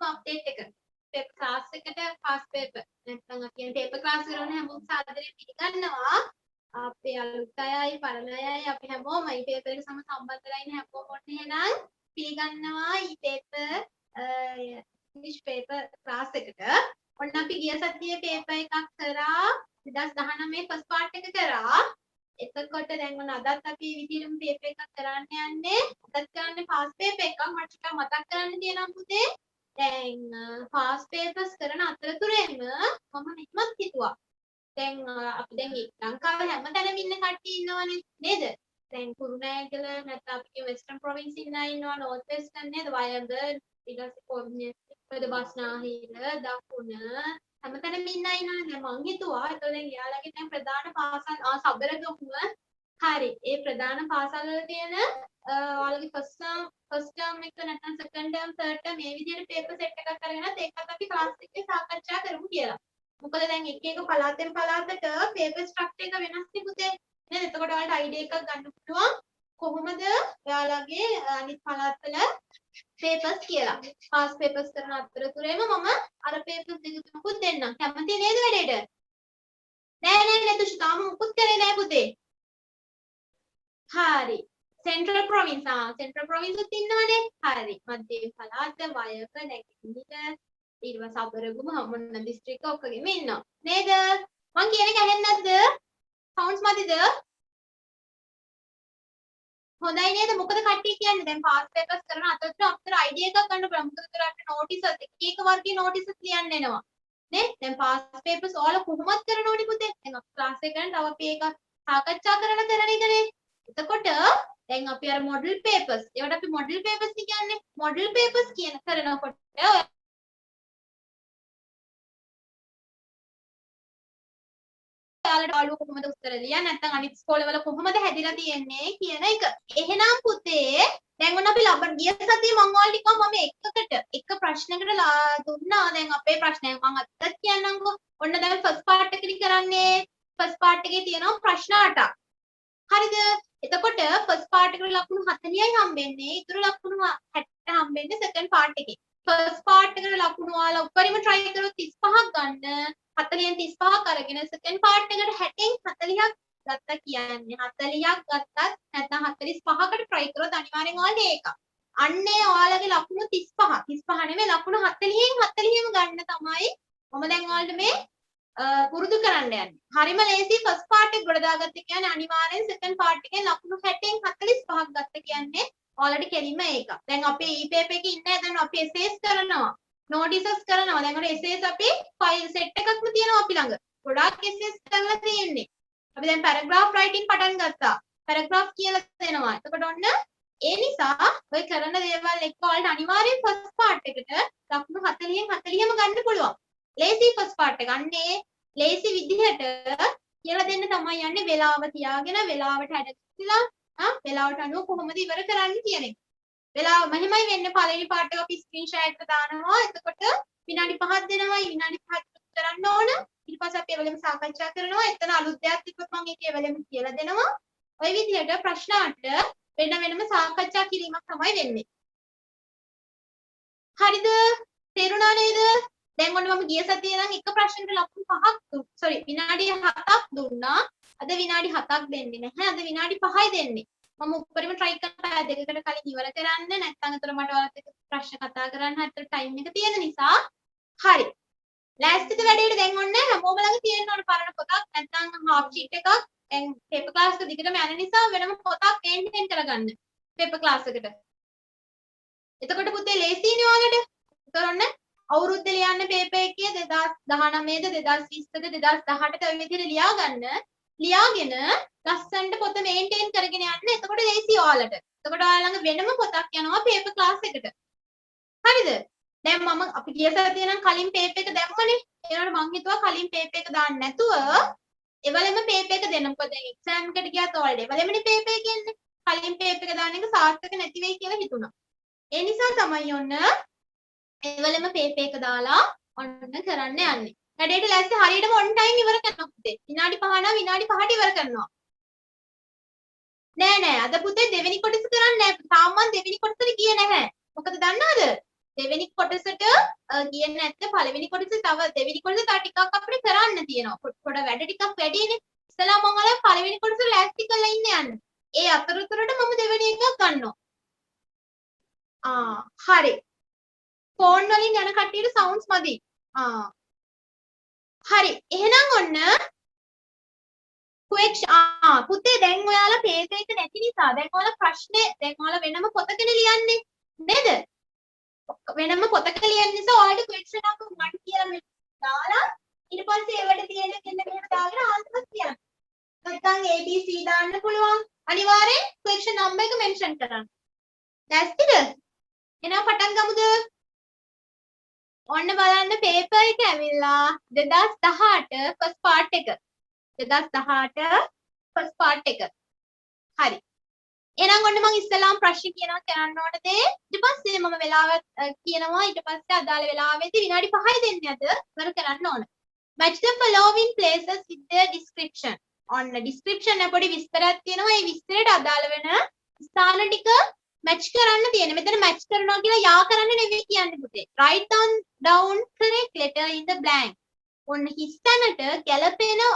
Update එක. Paper class එකට pass paper. නැත්නම් අපි කියන පේපර් ක්ලාස් කරන හැමෝම සාදරයෙන් පිළිගන්නවා. අපේ අලුත් අයයි පරණ අයයි අපි හැමෝම මේ පේපර් එක සමග සම්බන්ධලා ඉන්න හැමෝම ඔන්න එහෙනම් පිළිගන්නවා මේ පේපර් ඉංග්‍රීසි පේපර් ක්ලාස් එකට. ඔන්න අපි ගිය සතියේ පේපර් එකක් කරා 2019 ෆස්ට් පාර්ට් එක කරා. එතකොට දැන් ඔන්න අදත් අපි මේ විදිහටම පේපර් එකක් කරන්න යන්නේ. අදත් කරන්නේ ෆාස්ට් පේපර් එකක්. මට ටිකක් මතක් කරන්න තියෙනවා පුතේ. දැන් ෆාස්ට් පේපර්ස් කරන අතරතුරේම මම මෙහෙමත් හිතුවා. දැන් අපි දැන් ලංකාවේ හැමතැනම ඉන්න කට්ටිය ඉන්නවනේ නේද? දැන් කුරුණෑගල නැත්නම් අපි වෙස්ටර්න් ප්‍රොවින්ස් ඉන්න අය ඉන්නවා, නෝර්ත් වෙස්ටර්න් නේද? වයඹ ඊට පස්සේ කොන්නේ බස්නාහිර දකුණ හැමතැනම ඉන්න අය ඉන්නවනේ. දැන් මං හිතුවා ඒතකොට දැන් එයාලගේ දැන් ප්‍රධාන පාසල් සබරගමුව හරි. ඒ ප්‍රධාන පාසල් වල තියෙන ඔයාලගේ ෆස්ට් ටර්ම් එක නැත්නම් සෙකන්ඩ් ටර්ම් තර්ඩ් ටර්ම් මේ විදිහට පේපර් සෙට් එකක් අරගෙනත් ඒකත් අපි ක්ලාස් එකේ සාකච්ඡා කරමු කියලා. මොකද දැන් එක එක පළාතෙන් පළාතට පේපර් ස්ට්‍රක්චර් එක වෙනස් නේ පුතේ. නේද? එතකොට ඔයාලට අයිඩියා එකක් ගන්න පුළුවන් කොහොමද ඔයාලගේ අනිත් පළාත්වල පේපර්ස් කියලා. පාස් පේපර්ස් කරන අතරතුරේම මම අර පේපර්ස් දෙක තුනකුත් දෙන්නම්. කැමති නේද වැඩේට? නෑ තුෂ්තාම මුකුත් කරේ නෑ පුතේ. හරි. සෙන්ට්‍රල් ප්‍රොවින්ස් සෙන්ට්‍රල් ප්‍රොවින්ස් උත් ඉන්නවනේ. හරි. මධ්‍ය පළාත, වයඹ, නැගෙනහිර ඊට පස්සේ සබරගමු හමුන්න දිස්ත්‍රික්ක ඔක්කොගෙම ඉන්නවා. නේද? මං කියන එක ඇහෙන්නේ නැද්ද? සවුන්ඩ්ස් මදිද? හොඳයි නේද? මොකද කට්ටිය කියන්නේ දැන් පාස් පේපර්ස් කරන අතරතුර අපිට අයිඩියා එකක් ගන්න පුළුවන්. මොකද ඒතර අපිට නොටිසස් එක වර්ගයේ නොටිසස් ලියන්න එනවා. නේ? දැන් පාස් පේපර්ස් ඔයාලා කොහොමද කරන්න ඕනි පුතේ? දැන් අපි ක්ලාස් එක කරන් තව අපි ඒක සාකච්ඡා කරන එකනේ. එතකොට දැන් අපි අර මොඩල් පේපර්ස් ඒවට අපි මොඩල් පේපර්ස් කියන්නේ. මොඩල් පේපර්ස් කියන කරනකොට ඔයාලට ඔයාලව කොහොමද උත්තර ලියන්නේ නැත්නම් අනිත් ඉස්කෝලේ වල කොහොමද හැදිලා තියෙන්නේ කියන එක. එහෙනම් පුතේ දැන් ඔන්න අපි ලබන ගිය සතියේ මම ඔයාලට කිව්වා මම එක ප්‍රශ්නයකට දුන්නා. දැන් අපේ ප්‍රශ්නය මම අදත් කියන්නම්කෝ. ඔන්න දැන් ෆස්ට් පාර්ට් එකේ කරන්නේ. ෆස්ට් පාර්ට් එකේ තියෙනවා ප්‍රශ්න 8ක්. හරිද? එතකොට ෆස්ට් පාර්ට් එකට ලකුණු 40යි හම්බෙන්නේ. ඊටු ලකුණු 60 හම්බෙන්නේ සෙකන්ඩ් පාර්ට් එකේ. ෆස්ට් පාර්ට් එකට ලකුණු ඔයාලා උඩරිම try කරොත් 35ක් ගන්න. 40න් 35ක් අරගෙන සෙකන්ඩ් පාර්ට් එකට 60න් 40ක් ගත්තා කියන්නේ 40ක් ගත්තත් නැත්නම් 45කට try කරොත් අනිවාර්යෙන් ඔයාලට ඒක. අන්නේ ඔයාලගේ ලකුණු 35 නෙමෙයි ලකුණු 40න් 40ම ගන්න තමයි මම දැන් ඔයාලට මේ පුරුදු කරන්න යන්නේ. හරිම ලේසි ෆස්ට් පාර්ට් එක ගොඩ දාගත්ත කියන්නේ අනිවාර්යෙන් සෙකන්ඩ් පාර්ට් එකෙන් ලකුණු 60න් 45ක් ගත්ත කියන්නේ ඔයාලට කෙලින්ම ඒක. දැන් අපේ ඊපේපර් එකේ ඉන්නේ දැන් අපි එසේස් කරනවා. නොටිසස් කරනවා. දැන් ඔය එසේස් අපි ෆයිල් සෙට් එකක්ම තියෙනවා අපි ළඟ. ගොඩාක් එසේස් කරලා තියෙන්නේ. අපි දැන් පැරග්‍රාෆ් රයිටින් පටන් ගත්තා. පැරග්‍රාෆ් කියලා දෙනවා. එතකොට ඔන්න ඒ නිසා ඔය කරන දේවල් එක්ක ඔයාලට අනිවාර්යෙන් ෆස්ට් පාර්ට් එකට ලකුණු 40න් 40ම ගන්න පුළුවන්. ලේසි ෆස්ට් පාර්ට් එක. අන්නේ ලේසි විදිහට කියලා දෙන්න තමයි යන්නේ වෙලාව තියාගෙන වෙලාවට හැදලා වෙලාවට අනුව කොහොමද ඉවර කරන්නේ කියන එක. වෙලාව මෙහෙමයි වෙන්නේ පළවෙනි පාර්ට් එක අපි ස්ක්‍රීන් ෂොට් එක දානවා. එතකොට විනාඩි 5ක් දෙනවා. විනාඩි 5ක් කරන්න ඕන. ඊට පස්සේ අපි ඒවලම සාකච්ඡා කරනවා. එතන අලුත් දෙයක් තිබ්බොත් මම ඒක ඒවලම කියලා දෙනවා. ඔය විදිහට ප්‍රශ්න 8 වෙන වෙනම සාකච්ඡා කිරීමක් තමයි වෙන්නේ. හරිද? තේරුණා නේද? දැන් ඔන්න මම ගිය සතියේ නම් එක ප්‍රශ්නෙකට ලකුණු 5ක් විනාඩි 7ක් දුන්නා. අද විනාඩි 7ක් දෙන්නේ නැහැ. අද විනාඩි 5යි දෙන්නේ. මම උඩරිම try කරලා දෙකකට කලින් ඉවර කරන්න. නැත්නම් අතන මට ඔයාලත් එක්ක ප්‍රශ්න කතා කරන්න හතර ටයිම් එක තියෙන නිසා. හරි. ලෑස්තිද වැඩේට දැන් ඔන්න හැමෝම ළඟ තියෙන්න ඕන පරණ පොතක් නැත්නම් half sheet එකක්. දැන් පේපර් ක්ලාස් එක දිගටම යන නිසා වෙනම පොතක් එන්ටෙන් කරගන්න. පේපර් ක්ලාස් එකට. එතකොට පුතේ ලේසියිනේ ඔයාලට. කරන්න අවුරුද්ද ලියන්න පේපර් එකේ 2019ද 2020ද 2018ද ඔය විදිහට ලියා ගන්න. ලියාගෙන ලස්සනට පොත මේන්ටේන් කරගෙන යන්න. එතකොට ලේසි ඔයාලට. එතකොට ඔයාලා ළඟ වෙනම පොතක් යනවා පේපර් ක්ලාස් එකට. හරිද? දැන් මම අපි ගිය සතියේ නම් කලින් පේපර් එක දැම්මනේ. ඒනකොට මං හිතුවා කලින් පේපර් එක දාන්න නැතුව එවලෙම පේපර් එක දෙන්න. මොකද දැන් එක්සෑම් එකට ගියාත් ඔයාලට එවලෙමනේ පේපර් එක එන්නේ. කලින් පේපර් එක දාන්න එක සාර්ථක නැති වෙයි කියලා හිතුණා. ඒ නිසා තමයි ඔන්න එවලෙම පේපර් එක දාලා ඔන්න කරන්න යන්නේ. වැඩේට ලෑස්ති හරියටම on time ඉවර කරනවා පුතේ. විනාඩි 5 නම් විනාඩි 5ට ඉවර කරනවා. නෑ අද පුතේ දෙවෙනි කොටස කරන්නේ නෑ. තාම මම දෙවෙනි කොටසට ගියේ නැහැ. මොකද දන්නවද? දෙවෙනි කොටසට කියන්නේ නැත්නම් පළවෙනි කොටස තව දෙවෙනි කොටස තව ටිකක් අපිට කරන්න තියෙනවා. පොඩ වැඩ ටිකක් වැඩිනේ. ඉස්සලා මම ඔයාලා පළවෙනි කොටස ලෑස්ති කරලා ඉන්න යන්න. ඒ අතරතුරට මම දෙවෙනි එකක් ගන්නවා. හරි. ෆෝන් වලින් යන කට්ටියට සවුන්ඩ්ස් මදි. හරි. එහෙනම් ඔන්න පුතේ දැන් ඔයාලා පේජ් එක නැති නිසා දැන් ඔයාලා ප්‍රශ්නේ දැන් ඔයාලා වෙනම පොතකනේ ලියන්නේ නේද? වෙනම පොතක ලියන නිසා ඔයාලට ක්වෙස්චන් නම්බර් 1 කියලා මෙතන දාලා ඊට පස්සේ ඒවට තියෙන මෙන්න මෙහෙම දාගෙන ආන්සර්ස් කියන්න. නැත්නම් ABC දාන්න පුළුවන්. අනිවාර්යෙන් ක්වෙස්චන් නම්බර් එක මෙන්ෂන් කරන්න. දැස්තිද? එහෙනම් පටන් ගමුද? ඔන්න බලන්න පේපර් එක ඇවිල්ලා 2018 ෆස්ට් පාර්ට් එක. 2018 ෆස්ට් පාර්ට් එක. හරි. එහෙනම් ඔන්න මම ඉස්සෙල්ලාම ප්‍රශ්න කියනවා කරන්න ඕන දේ. ඊට පස්සේ මම වෙලාව කියනවා ඊට පස්සේ අදාළ වෙලාවෙදී විනාඩි 5යි දෙන්නේ අද ඉවර කරන්න ඕන. Match the following places with their description. ඔන්න description එක පොඩි විස්තරයක් තියෙනවා. ඒ විස්තරයට අදාළ වෙන ස්ථාන ටික match කරන්න තියෙනවා. මෙතන match කරනවා කියලා යා කරන්න නෙවෙයි කියන්නේ පුතේ. Write down correct letter in the blank. ඔන්න හිස්තැනට ගැලපෙන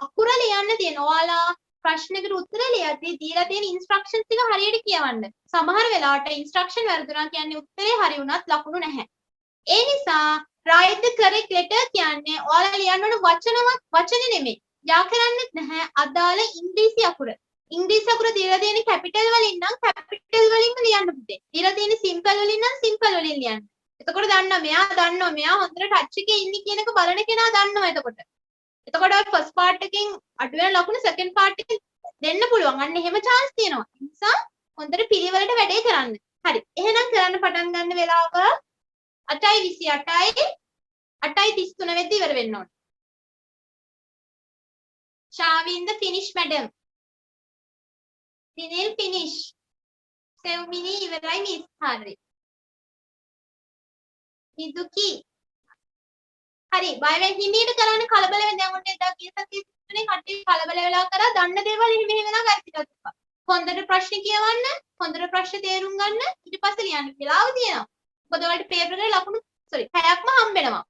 අකුර ලියන්න තියෙනවා. ඔයාලා ප්‍රශ්නෙකට උත්තර ලියද්දී දීලා තියෙන ඉන්ස්ට්‍රක්ෂන්ස් ටික හරියට කියවන්න. සමහර වෙලාවට ඉන්ස්ට්‍රක්ෂන් වැරදුනා කියන්නේ උත්තරේ හරි වුණත් ලකුණු නැහැ. ඒ නිසා write the correct letter කියන්නේ ඔයාලා ලියන්න ඕන වචන නෙමෙයි. යා කරන්නෙත් නැහැ අදාළ ඉංග්‍රීසි අකුර. ඉංග්‍රීසි අකුර දීලා තියෙන කැපිටල් වලින් නම් කැපිටල් වලින්ම ලියන්න පුතේ. දීලා තියෙන සිම්පල් වලින් නම් සිම්පල් වලින් ලියන්න. එතකොට දන්නවා මෙයා හොඳට ටච් එකේ ඉන්නේ කියන එක බලන කෙනා දන්නවා එතකොට. එතකොට ඔය ෆස්ට් පාර්ට් එකෙන් අඩු වෙන ලකුණු සෙකන්ඩ් පාර්ට් එකෙන් දෙන්න පුළුවන්. අන්න එහෙම chance තියෙනවා. ඒ නිසා හොඳට පිළිවෙලට වැඩේ කරන්න. හරි. එහෙනම් කරන්න පටන් ගන්න වෙලාව 8:28යි 8:33 වෙද්දී ඉවර වෙන්න ඕනේ. Shavind finish madam. Sunil finish. Sevmini ඉවරයි මිස්. හරි. මිදුකි හරි බය වෙන්න හිමීට කරන්න කලබල වෙන්න දැන් ඔන්න එදා ගිය සතියේ තුනේ කට්ටිය කලබල වෙලා කරා දන්න දේවල් එහෙම වෙලා වැරදිලා තිබ්බා. හොඳට ප්‍රශ්න කියවන්න, හොඳට ප්‍රශ්න තේරුම් ගන්න, ඊට පස්සේ ලියන්න වෙලාව තියෙනවා. මොකද ඔයාලට පේපර් එකේ ලකුණු 6ක්ම හම්බෙනවා.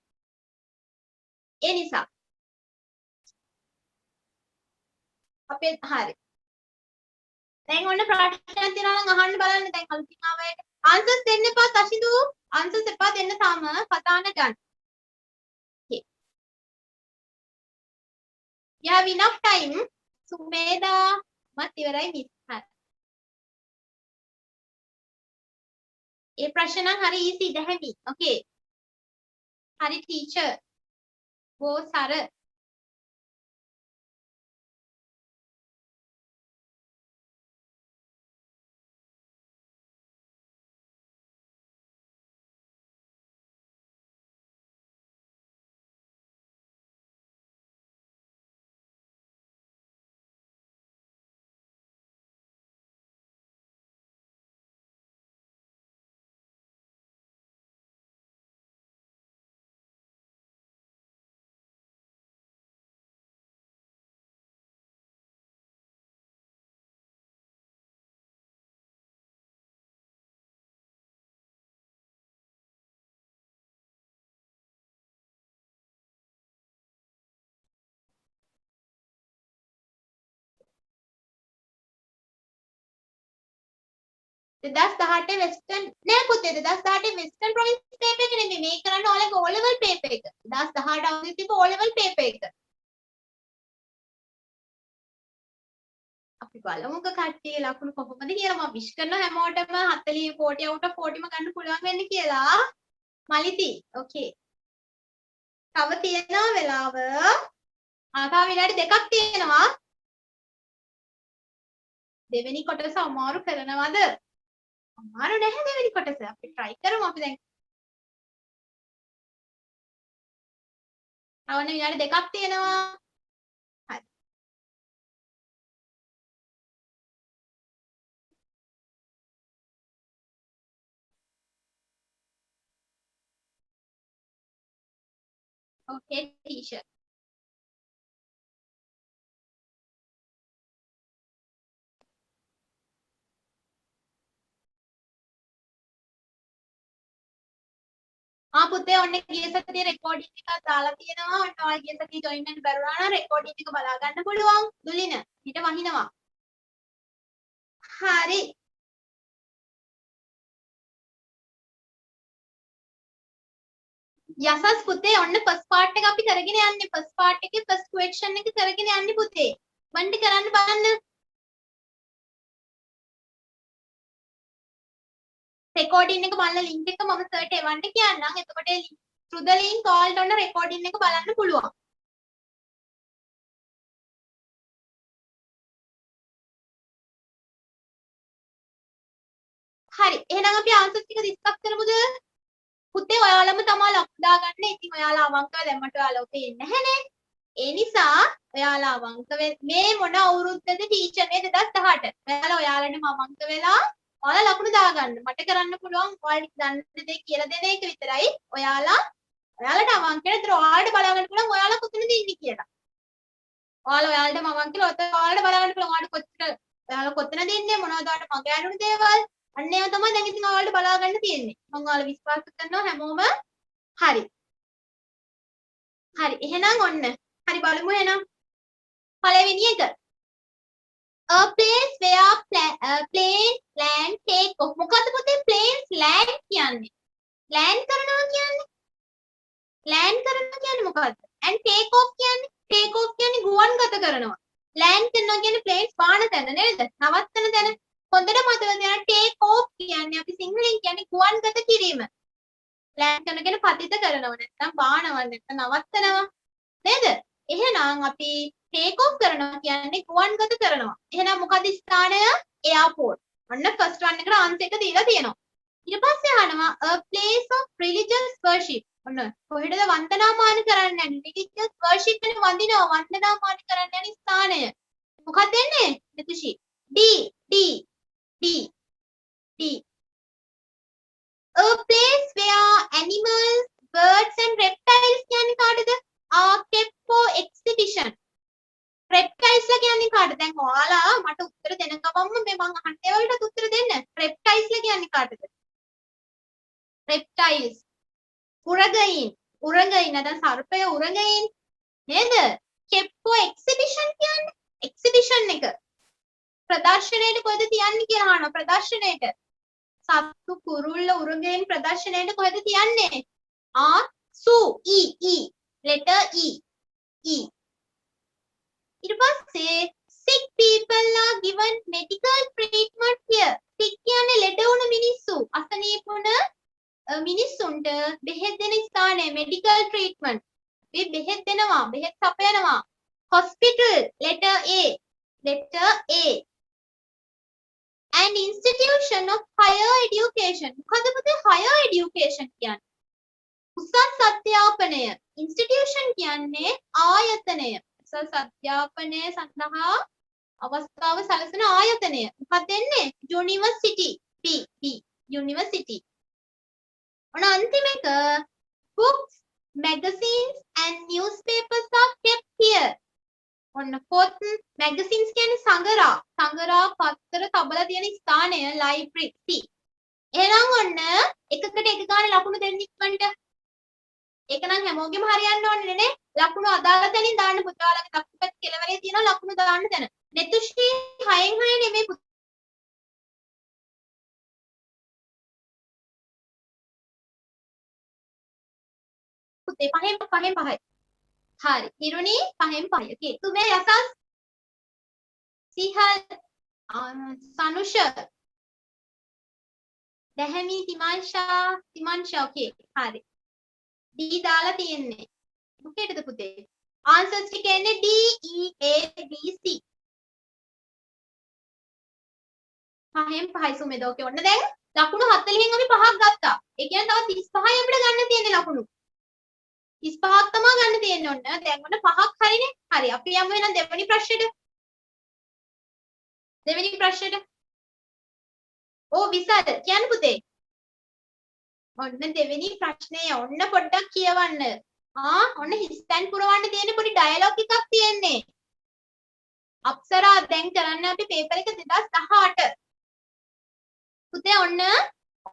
ඒ නිසා අපේ හරි. දැන් ඔන්න ප්‍රශ්නයක් තියෙනවා නම් අහන්න බලන්න දැන් අලුතින් ආවයට. ආන්සර්ස් දෙන්න එපා තෂිදු. ආන්සර්ස් එපා දෙන්න තාම කතාන ගන්න. You have enough time. Sumeda මත් ඉවරයි මිස්. හරි. ඒ ප්‍රශ්න නම් හරි easy දැහැමි. Okay. හරි teacher. බෝ සර. දෙදස් 18 වෙස්ටර්න් නෑ පුතේ 2018 වෙස්ටර්න් ප්‍රොවින්ස් පේපර් එක නෙමෙයි මේ කරන්න ඕලගේ O level පේපර් එක 2018 අවුරුද්දේ තිබ්බ O level පේපර් එක අපි බලමුක කට්ටිය ලකුණු කොහොමද කියලා මම විශ් කරනවා හැමෝටම 40 40 out of 40ම ගන්න පුළුවන් වෙන්න කියලා මලිති ඕකේ තව තියෙනවා වෙලාව තව විනාඩි දෙකක් තියෙනවා දෙවෙනි කොටස අමාරු කරනවද අමාරු නැහැ දෙවෙනි කොටස අපි try කරමු අපි දැන් අවන්න විනාඩි දෙකක් තියෙනවා හරි okay teacher පුතේ ඔන්න ගිය සතියේ රෙකෝඩින් එකක් දාලා තියෙනවා. ඔන්න ඔයාලා ගිය සතියේ ජොයින් වෙන්න බැරුණා නම් රෙකෝඩින් එක බලා ගන්න පුළුවන්. දුලින ඊට වහිනවා. හරි. යසස් පුතේ ඔන්න ෆස්ට් පාර්ට් එක අපි කරගෙන යන්නේ. ෆස්ට් පාර්ට් එකේ ෆස්ට් ක්වෙස්චන් එක කරගෙන යන්නේ පුතේ. වන්ටි කරන්න බලන්න. රෙකෝඩින් එක බලන ලින්ක් එක මම සර්ට එවන්න කියන්නම්. එතකොට through the link ඔයාලට ඔන්න රෙකෝඩින් එක බලන්න පුළුවන්. හරි. එහෙනම් අපි ආන්සර්ස් ටික ඩිස්කස් කරමුද? පුතේ ඔයාලම තමයි ලක් දාගන්න. ඉතින් ඔයාලා අවංකව දැම්මට ඔයාලා පේන්නේ නැහනේ. ඒ නිසා ඔයාලා අවංක මේ මොන අවුරුද්දද ටීචර් මේ 2018. ඔයාලා ඔයාලටම අවංක වෙලා ඔයාලා ලකුණු දාගන්න. මට කරන්න පුළුවන් ඔයාලට දන්න දේ කියලා දෙන එක විතරයි. ඔයාලට අවංක වෙලා ඔයාලට බලාගන්න පුළුවන් ඔයාලා කොතනද ඉන්නේ කියලා. ඔයාලටම අවංක කියලා ඔයාලට බලාගන්න පුළුවන් ඔයාලා කොතනද ඉන්නේ මොනවද ඔයාලට මග යනුනේ දේවල්. අන්න ඒවා තමයි දැන් ඉතින් ඔයාලට බලා ගන්න තියෙන්නේ. මම ඔයාලා විශ්වාස කරනවා හැමෝම හරි. හරි. එහෙනම් ඔන්න. හරි බලමු එහෙනම්. පළවෙනි එක. A place where planes land take off. මොකද්ද පුතේ planes land කියන්නේ? land කරනවා කියන්නේ? land කරනවා කියන්නේ මොකද්ද? and take off කියන්නේ? take off කියන්නේ ගුවන්ගත කරනවා. land කරනවා කියන්නේ planes බාන තැන නේද? නවත්තන තැන. හොඳට මතක තියාගන්න take off කියන්නේ අපි සිංහලෙන් කියන්නේ ගුවන්ගත කිරීම. land කරන කියන්නේ පතිත කරනව නැත්නම් බානවා නැත්නම් නවත්තනවා. නේද? එහෙනම් අපි take off කරනවා කියන්නේ ගුවන්ගත කරනවා. එහෙනම් මොකද ස්ථානය? airport. ඔන්න first one එකට answer එක දීලා තියෙනවා. ඊට පස්සේ අහනවා a place of religious worship. ඔන්න කොහෙටද වන්දනාමාන කරන්න යන්නේ? religious worship කියන්නේ වඳිනවා වන්දනාමාන කරන්න යන ස්ථානය. මොකක්ද එන්නේ? නිතුෂි. D. A place where animals, birds and reptiles කියන්නේ කාටද? are kept for exhibition. reptiles ලා කියන්නේ කාටද? දැන් ඔයාලා මට උත්තර දෙන ගමන්ම මේ මං අහන්න ඒවලට උත්තර දෙන්න. reptiles ලා කියන්නේ කාටද? reptiles. උරගයින් නැත්නම් සර්පය උරගයින් නේද? kept for exhibition කියන්නේ exhibition එක. ප්‍රදර්ශනයට කොහෙද තියන්නේ කියලා අහනවා. ප්‍රදර්ශනයට. සත්තු කුරුල්ල උරගයින් ප්‍රදර්ශනයට කොහෙද තියන්නේ? zoo. letter E. ඊට පස්සේ sick people are given medical treatment here. sick කියන්නේ ලෙඩ වුණ මිනිස්සු. අසනීප වුණ මිනිස්සුන්ට බෙහෙත් දෙන ස්ථානය medical treatment. මේ බෙහෙත් දෙනවා, බෙහෙත් සපයනවා. hospital letter A. An institution of higher education. මොකද පුතේ higher education කියන්නේ? උසස් අධ්‍යාපනය. institution කියන්නේ ආයතනය. උසස් අධ්‍යාපනය සඳහා අවස්ථාව සැලසෙන ආයතනය. මොකක්ද එන්නේ? university. university. ඔන්න අන්තිම එක books, magazines and newspapers are kept here. ඔන්න පොත් magazines කියන්නේ සංගරා පත්තර තබලා තියෙන ස්ථානය library. එහෙනම් ඔන්න එකකට එක ගානේ ලකුණු දෙන්න ඉක්මනට. ඒක නම් හැමෝගෙම හරියන්න ඕනේ නේ. ලකුණු අදාළ තැනින් දාන්න පුතාලගේ දකුණු පැත්ත කෙළවරේ තියෙන ලකුණු දාන්න තැන. නෙතුෂි 6න් 6 නෙමෙයි පුතේ 5න් 5. හරි. හිරුනි 5න් 5. okay. තුමේ යසස් සිහල් සනුෂ දැහැමි තිමන්ෂා okay. හරි. D දාලා තියෙන්නේ. මොකේද පුතේ? ආන්සර්ස් ටික එන්නේ D E A B C. 5න් 5 Sumedha okay. ඔන්න දැන් ලකුණු 40න් අපි 5ක් ගත්තා. ඒ කියන්නේ තව 35යි අපිට ගන්න තියෙන්නේ ලකුණු. 35ක් තමයි ගන්න තියෙන්නේ ඔන්න. දැන් ඔන්න 5ක් හරිනේ. හරි. අපි යමු එහෙනම් දෙවෙනි ප්‍රශ්නෙට. විසල් කියන්න පුතේ. ඔන්න දෙවෙනි ප්‍රශ්නය ඔන්න පොඩ්ඩක් කියවන්න. ඔන්න හිස්තැන් පුරවන්න තියෙන පොඩි ඩයලොග් එකක් තියෙන්නේ. අප්සරා දැන් කරන්න අපි පේපර් එක 2018. පුතේ ඔන්න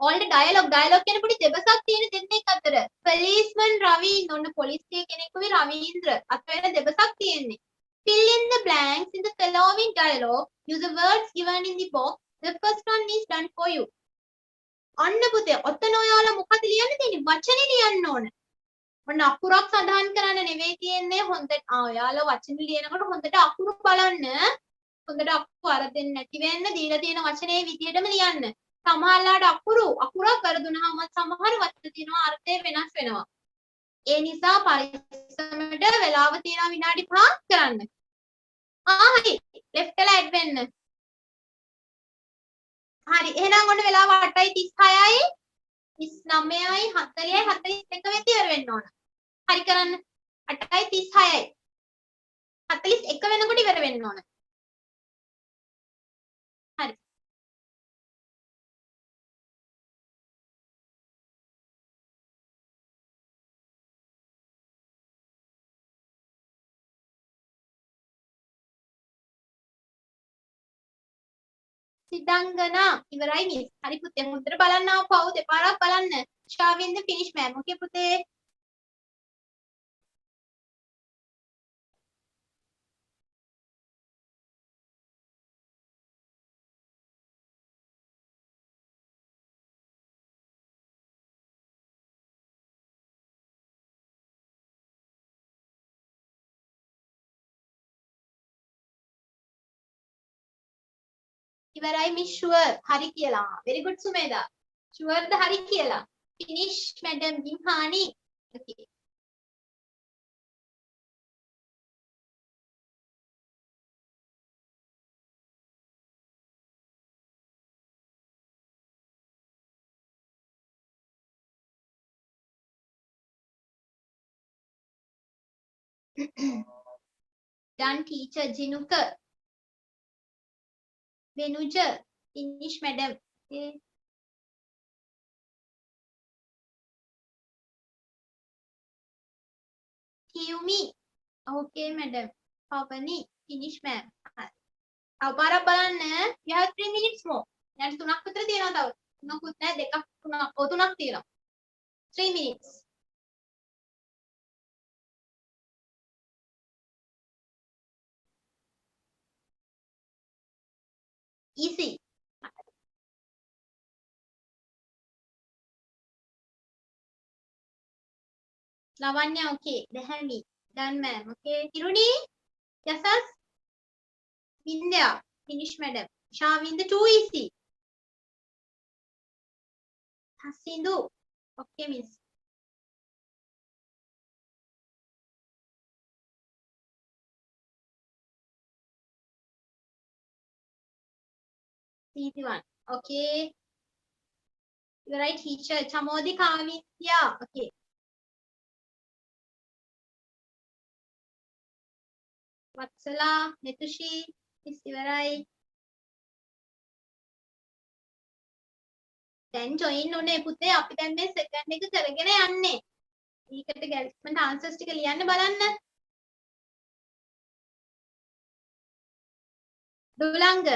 all the dialogue කියන පොඩි දෙබසක් තියෙන දෙන්නෙක් අතර. policeman රවීන්ද්‍ර ඔන්න පොලිසිය කෙනෙකුයි රවීන්ද්‍ර අතර දෙබසක් තියෙන්නේ. fill in the blanks in the following dialogue. Use the words given in the box. The first one is done for you. අන්න පුතේ ඔතන ඔයාලා මොකද ලියන්න තියෙන්නේ? වචනේ ලියන්න ඕන. ඔන්න අකුරක් සඳහන් කරන්න නෙවෙයි තියෙන්නේ. හොඳට ඔයාලා වචන ලියනකොට හොඳට අකුරු බලන්න. හොඳට අකුරු වරදින්න නැති වෙන්න දීලා තියෙන වචනේ විදියටම ලියන්න. සමහරලාට අකුරක් වරදුනහම සමහර වචන තියෙනවා අර්ථය වෙනස් වෙනවා. ඒ නිසා පරිස්සමට වෙලාව තියෙනවා විනාඩි 5ක් කරන්න. හරි. left එක ඇඩ් වෙන්න. හරි. එහෙනම් ඔන්න වෙලාව 8:36යි 39යි 40යි 41 වෙනි ඉවර වෙන්න ඕන. හරි කරන්න. 8:36යි 41 වෙනකොට ඉවර වෙන්න ඕන. හරි. සිදංගනා ඉවරයි මිස්. හරි පුතේ හොඳට බලන්න ආපහු දෙපාරක් බලන්න. ශාවින්ද ෆිනිෂ් මෑම්. ඕකේ පුතේ. ඉවරයි මිස් ෂුවර්. හරි කියලා. very good Sumedha. ෂුවර්ද හරි කියලා. finish madam ගිම්හානි. okay. done teacher Jinuka. Venuja, finish madam. Okay. Kiumi. Okay madam. Pavani, finish ma'am. තව පාරක් බලන්න. You have 3 minutes more. දැන් 3ක් විතර තියෙනවා තව. 3කුත් නැහැ 2ක් 3ක්. ඔව් 3ක් තියෙනවා. 3 minutes. Easy. Lavanya, okay. Dehani, done ma'am. Okay. Kiruni, Yasas, Vindya, finish madam. Shavinda, too easy. Hasindu, okay miss. Easy one. Okay. You're right, teacher. Chamodi Kavitya. Okay. Vatsala, Netushi, Miss ඉවරයි. දැන් join උනේ පුතේ අපි දැන් මේ second එක කරගෙන යන්නේ. ඊකට ගැල්ස්මන්ට් answers ටික ලියන්න බලන්න. දුලංග.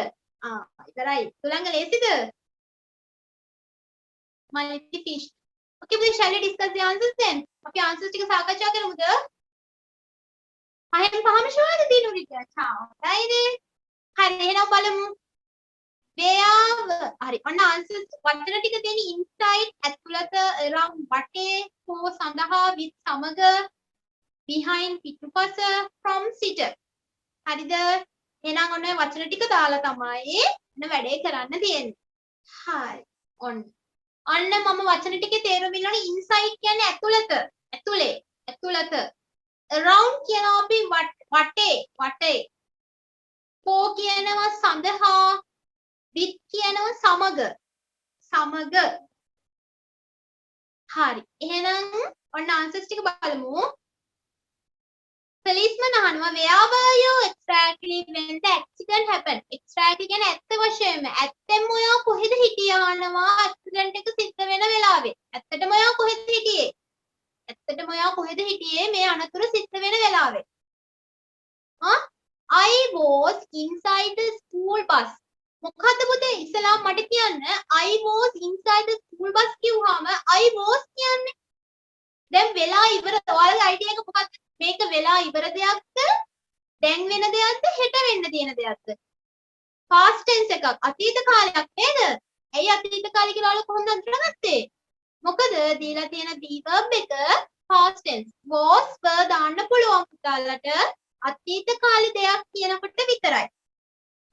ඉවරයි. දුලංග ලේසිද? Multi fish. Okay, we shall we discuss the answers then? අපි answers ටික සාකච්ඡා කරමුද? පහෙන් පහම ෂුවර්ද දිනුරිට? හරිනේ. හරි එහෙනම් බලමු. where හරි ඔන්න answers වචන ටික තියෙන inside ඇතුළත around වටේ for සඳහා with සමග behind පිටුපස from sitter. හරිද? එහෙනම් ඔන්න ඔය වචන ටික දාලා තමයි ඔන්න වැඩේ කරන්න තියෙන්නේ. හරි. ඔන්න මම වචන ටිකේ තේරුම ඉන්නවනේ inside කියන්නේ ඇතුළත around කියනවා අපි වටේ for කියනවා සඳහා with කියනවා සමග හරි එහෙනම් ඔන්න answers ටික බලමු. policeman අහනවා where were you exactly when the accident happened? exactly කියන්නේ ඇත්ත වශයෙන්ම ඇත්තෙන්ම ඔයා කොහෙද හිටියේ අහනවා accident එක සිද්ධ වෙන වෙලාවේ. ඇත්තටම ඔයා කොහෙද හිටියේ මේ අනතුර සිද්ධ වෙන වෙලාවේ? I was inside the school bus. මොකද්ද පුතේ ඉස්සලා මට කියන්න I was inside the school bus කිව්වම I was කියන්නේ දැන් වෙලා ඉවර ඔයාලගේ අයිඩියා එක මොකක්ද මේක වෙලා ඉවර දෙයක්ද දැන් වෙන දෙයක්ද හෙට වෙන්න තියෙන දෙයක්ද past tense එකක් අතීත කාලයක් නේද ඇයි අතීත කාලේ කියලා ඔයාලා කොහොමද අඳුරගත්තේ මොකද දීලා තියෙන be verb එක past tense was were දාන්න පුළුවන් පුතාලට අතීත කාලේ දෙයක් කියනකොට විතරයි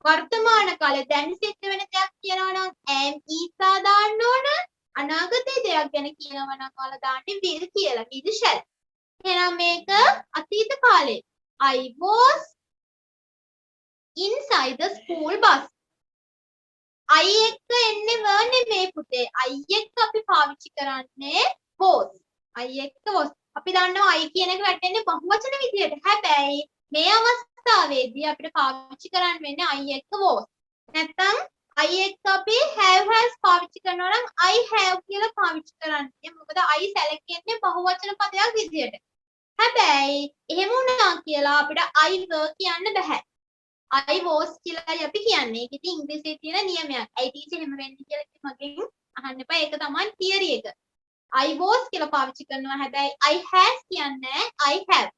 වර්තමාන කාලේ දැන් සිද්ධ වෙන දෙයක් කියනවා නම් am is දාන්න ඕන අනාගතයේ දෙයක් ගැන කියනවා නම් ඔයාලා දාන්නේ will කියලා will shall එහෙනම් මේක අතීත කාලේ I was inside the school bus I එක්ක එන්නේ were නෙමෙයි පුතේ I එක්ක අපි පාවිච්චි කරන්නේ was I එක්ක was අපි දන්නවා I කියන එක වැටෙන්නේ බහුවචන විදියට හැබැයි මේ අවස්ථාවේදී අපිට පාවිච්චි කරන්න වෙන්නේ I එක්ක was නැත්නම් I එක්ක අපි have has පාවිච්චි කරනවා නම් I have කියලා පාවිච්චි කරන්නේ මොකද I සැලකෙන්නේ බහුවචන පදයක් විදියට හැබැයි එහෙම වුණා කියලා අපිට I were කියන්න බෑ I was කියලා අපි කියන්නේ. ඒක ඉතින් ඉංග්‍රීසියේ තියෙන නියමයක්. I teach එහෙම වෙන්නේ කියලා මගෙන් අහන්න එපා. ඒක තමයි theory එක. I was කියලා පාවිච්චි කරනවා. හැබැයි I has කියන්නේ I have.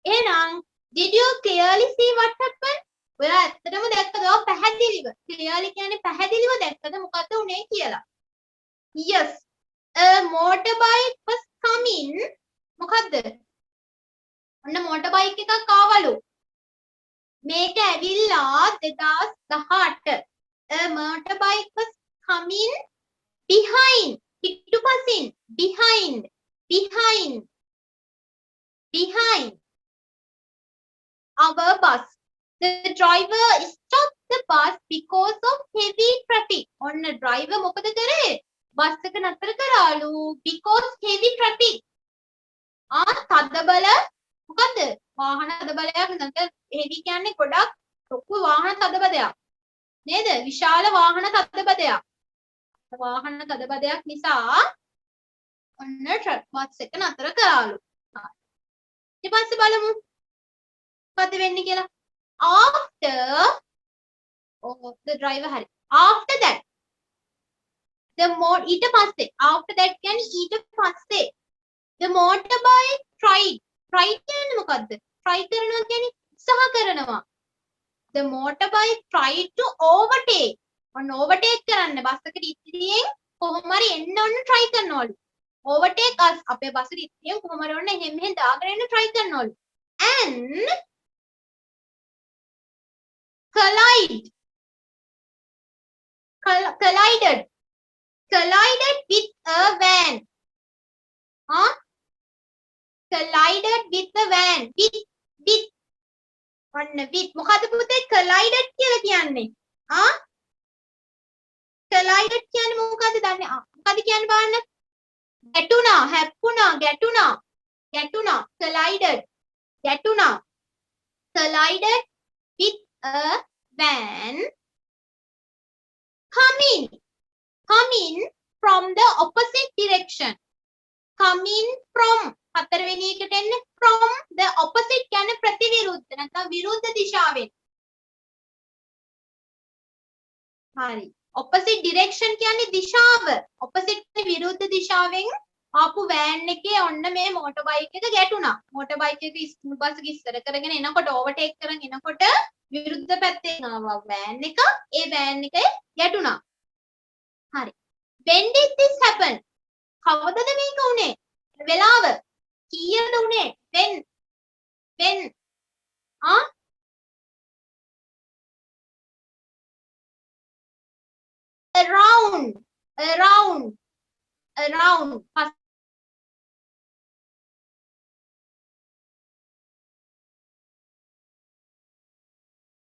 එහෙනම් did you clearly see what happened? ඔයා ඇත්තටම දැක්කද? ඔයා පැහැදිලිව. clearly කියන්නේ පැහැදිලිව දැක්කද මොකද උනේ කියලා. Yes. A motorbike was coming. මොකද්ද? ඔන්න motorbike එකක් ආවලු. මේක ඇවිල්ලා 2018 a motorbike was coming behind පිටුපසින් behind our bus the driver stopped the bus because of heavy traffic ඔන්න driver මොකද කරේ බස් එක නතර කරාලු because heavy traffic තදබල මොකද්ද වාහන තදබලයක් නැත්නම් heavy කියන්නේ ගොඩක් ලොකු වාහන තදබදයක් නේද විශාල වාහන තදබදයක් වාහන තදබදයක් නිසා ඔන්න ට්‍රක් බස් එක නතර කරාලු ඊට පස්සේ බලමු මොකද වෙන්නේ කියලා after the driver hari after that ඊට පස්සේ after that කියන්නේ ඊට පස්සේ the motorbike tried කියන්නේ මොකද්ද try කරනවා කියන්නේ උත්සාහ කරනවා the motorbike tried to overtake ඔන්න overtake කරන්න බස් එකට ඉදිරියෙන් කොහොම හරි එන්න ඔන්න try කරනවලු overtake us අපේ බස් එකට ඉදිරියෙන් කොහොම හරි ඔන්න එහෙම මෙහෙම දාගෙන එන්න try කරනවලු and collided with a van collided with the van with ඔන්න with මොකද පුතේ collided කියලා කියන්නේ collided කියන්නේ මොකද්ද දන්නේ මොකද කියන්නේ බලන්න ගැටුණා හැප්පුණා ගැටුණා collided with a van coming from the opposite direction coming from හතරවෙනි එකට එන්නේ from the opposite කියන්නේ ප්‍රතිවිරුද්ධ නැත්නම් විරුද්ධ දිශාවෙන් හරි opposite direction කියන්නේ දිශාව opposite විරුද්ධ දිශාවෙන් ආපු වෑන් එකේ ඔන්න මේ මෝටර් බයික් එක ගැටුණා මෝටර් බයික් එක ස්කූල් බස් එක ඉස්සර කරගෙන එනකොට ඕවර්ටේක් කරගෙන එනකොට විරුද්ධ පැත්තෙන් ආවා වෑන් එක ඒ වෑන් එකේ ගැටුණා හරි when did this happen කවදද මේක උනේ වෙලාව කීයද උනේ when around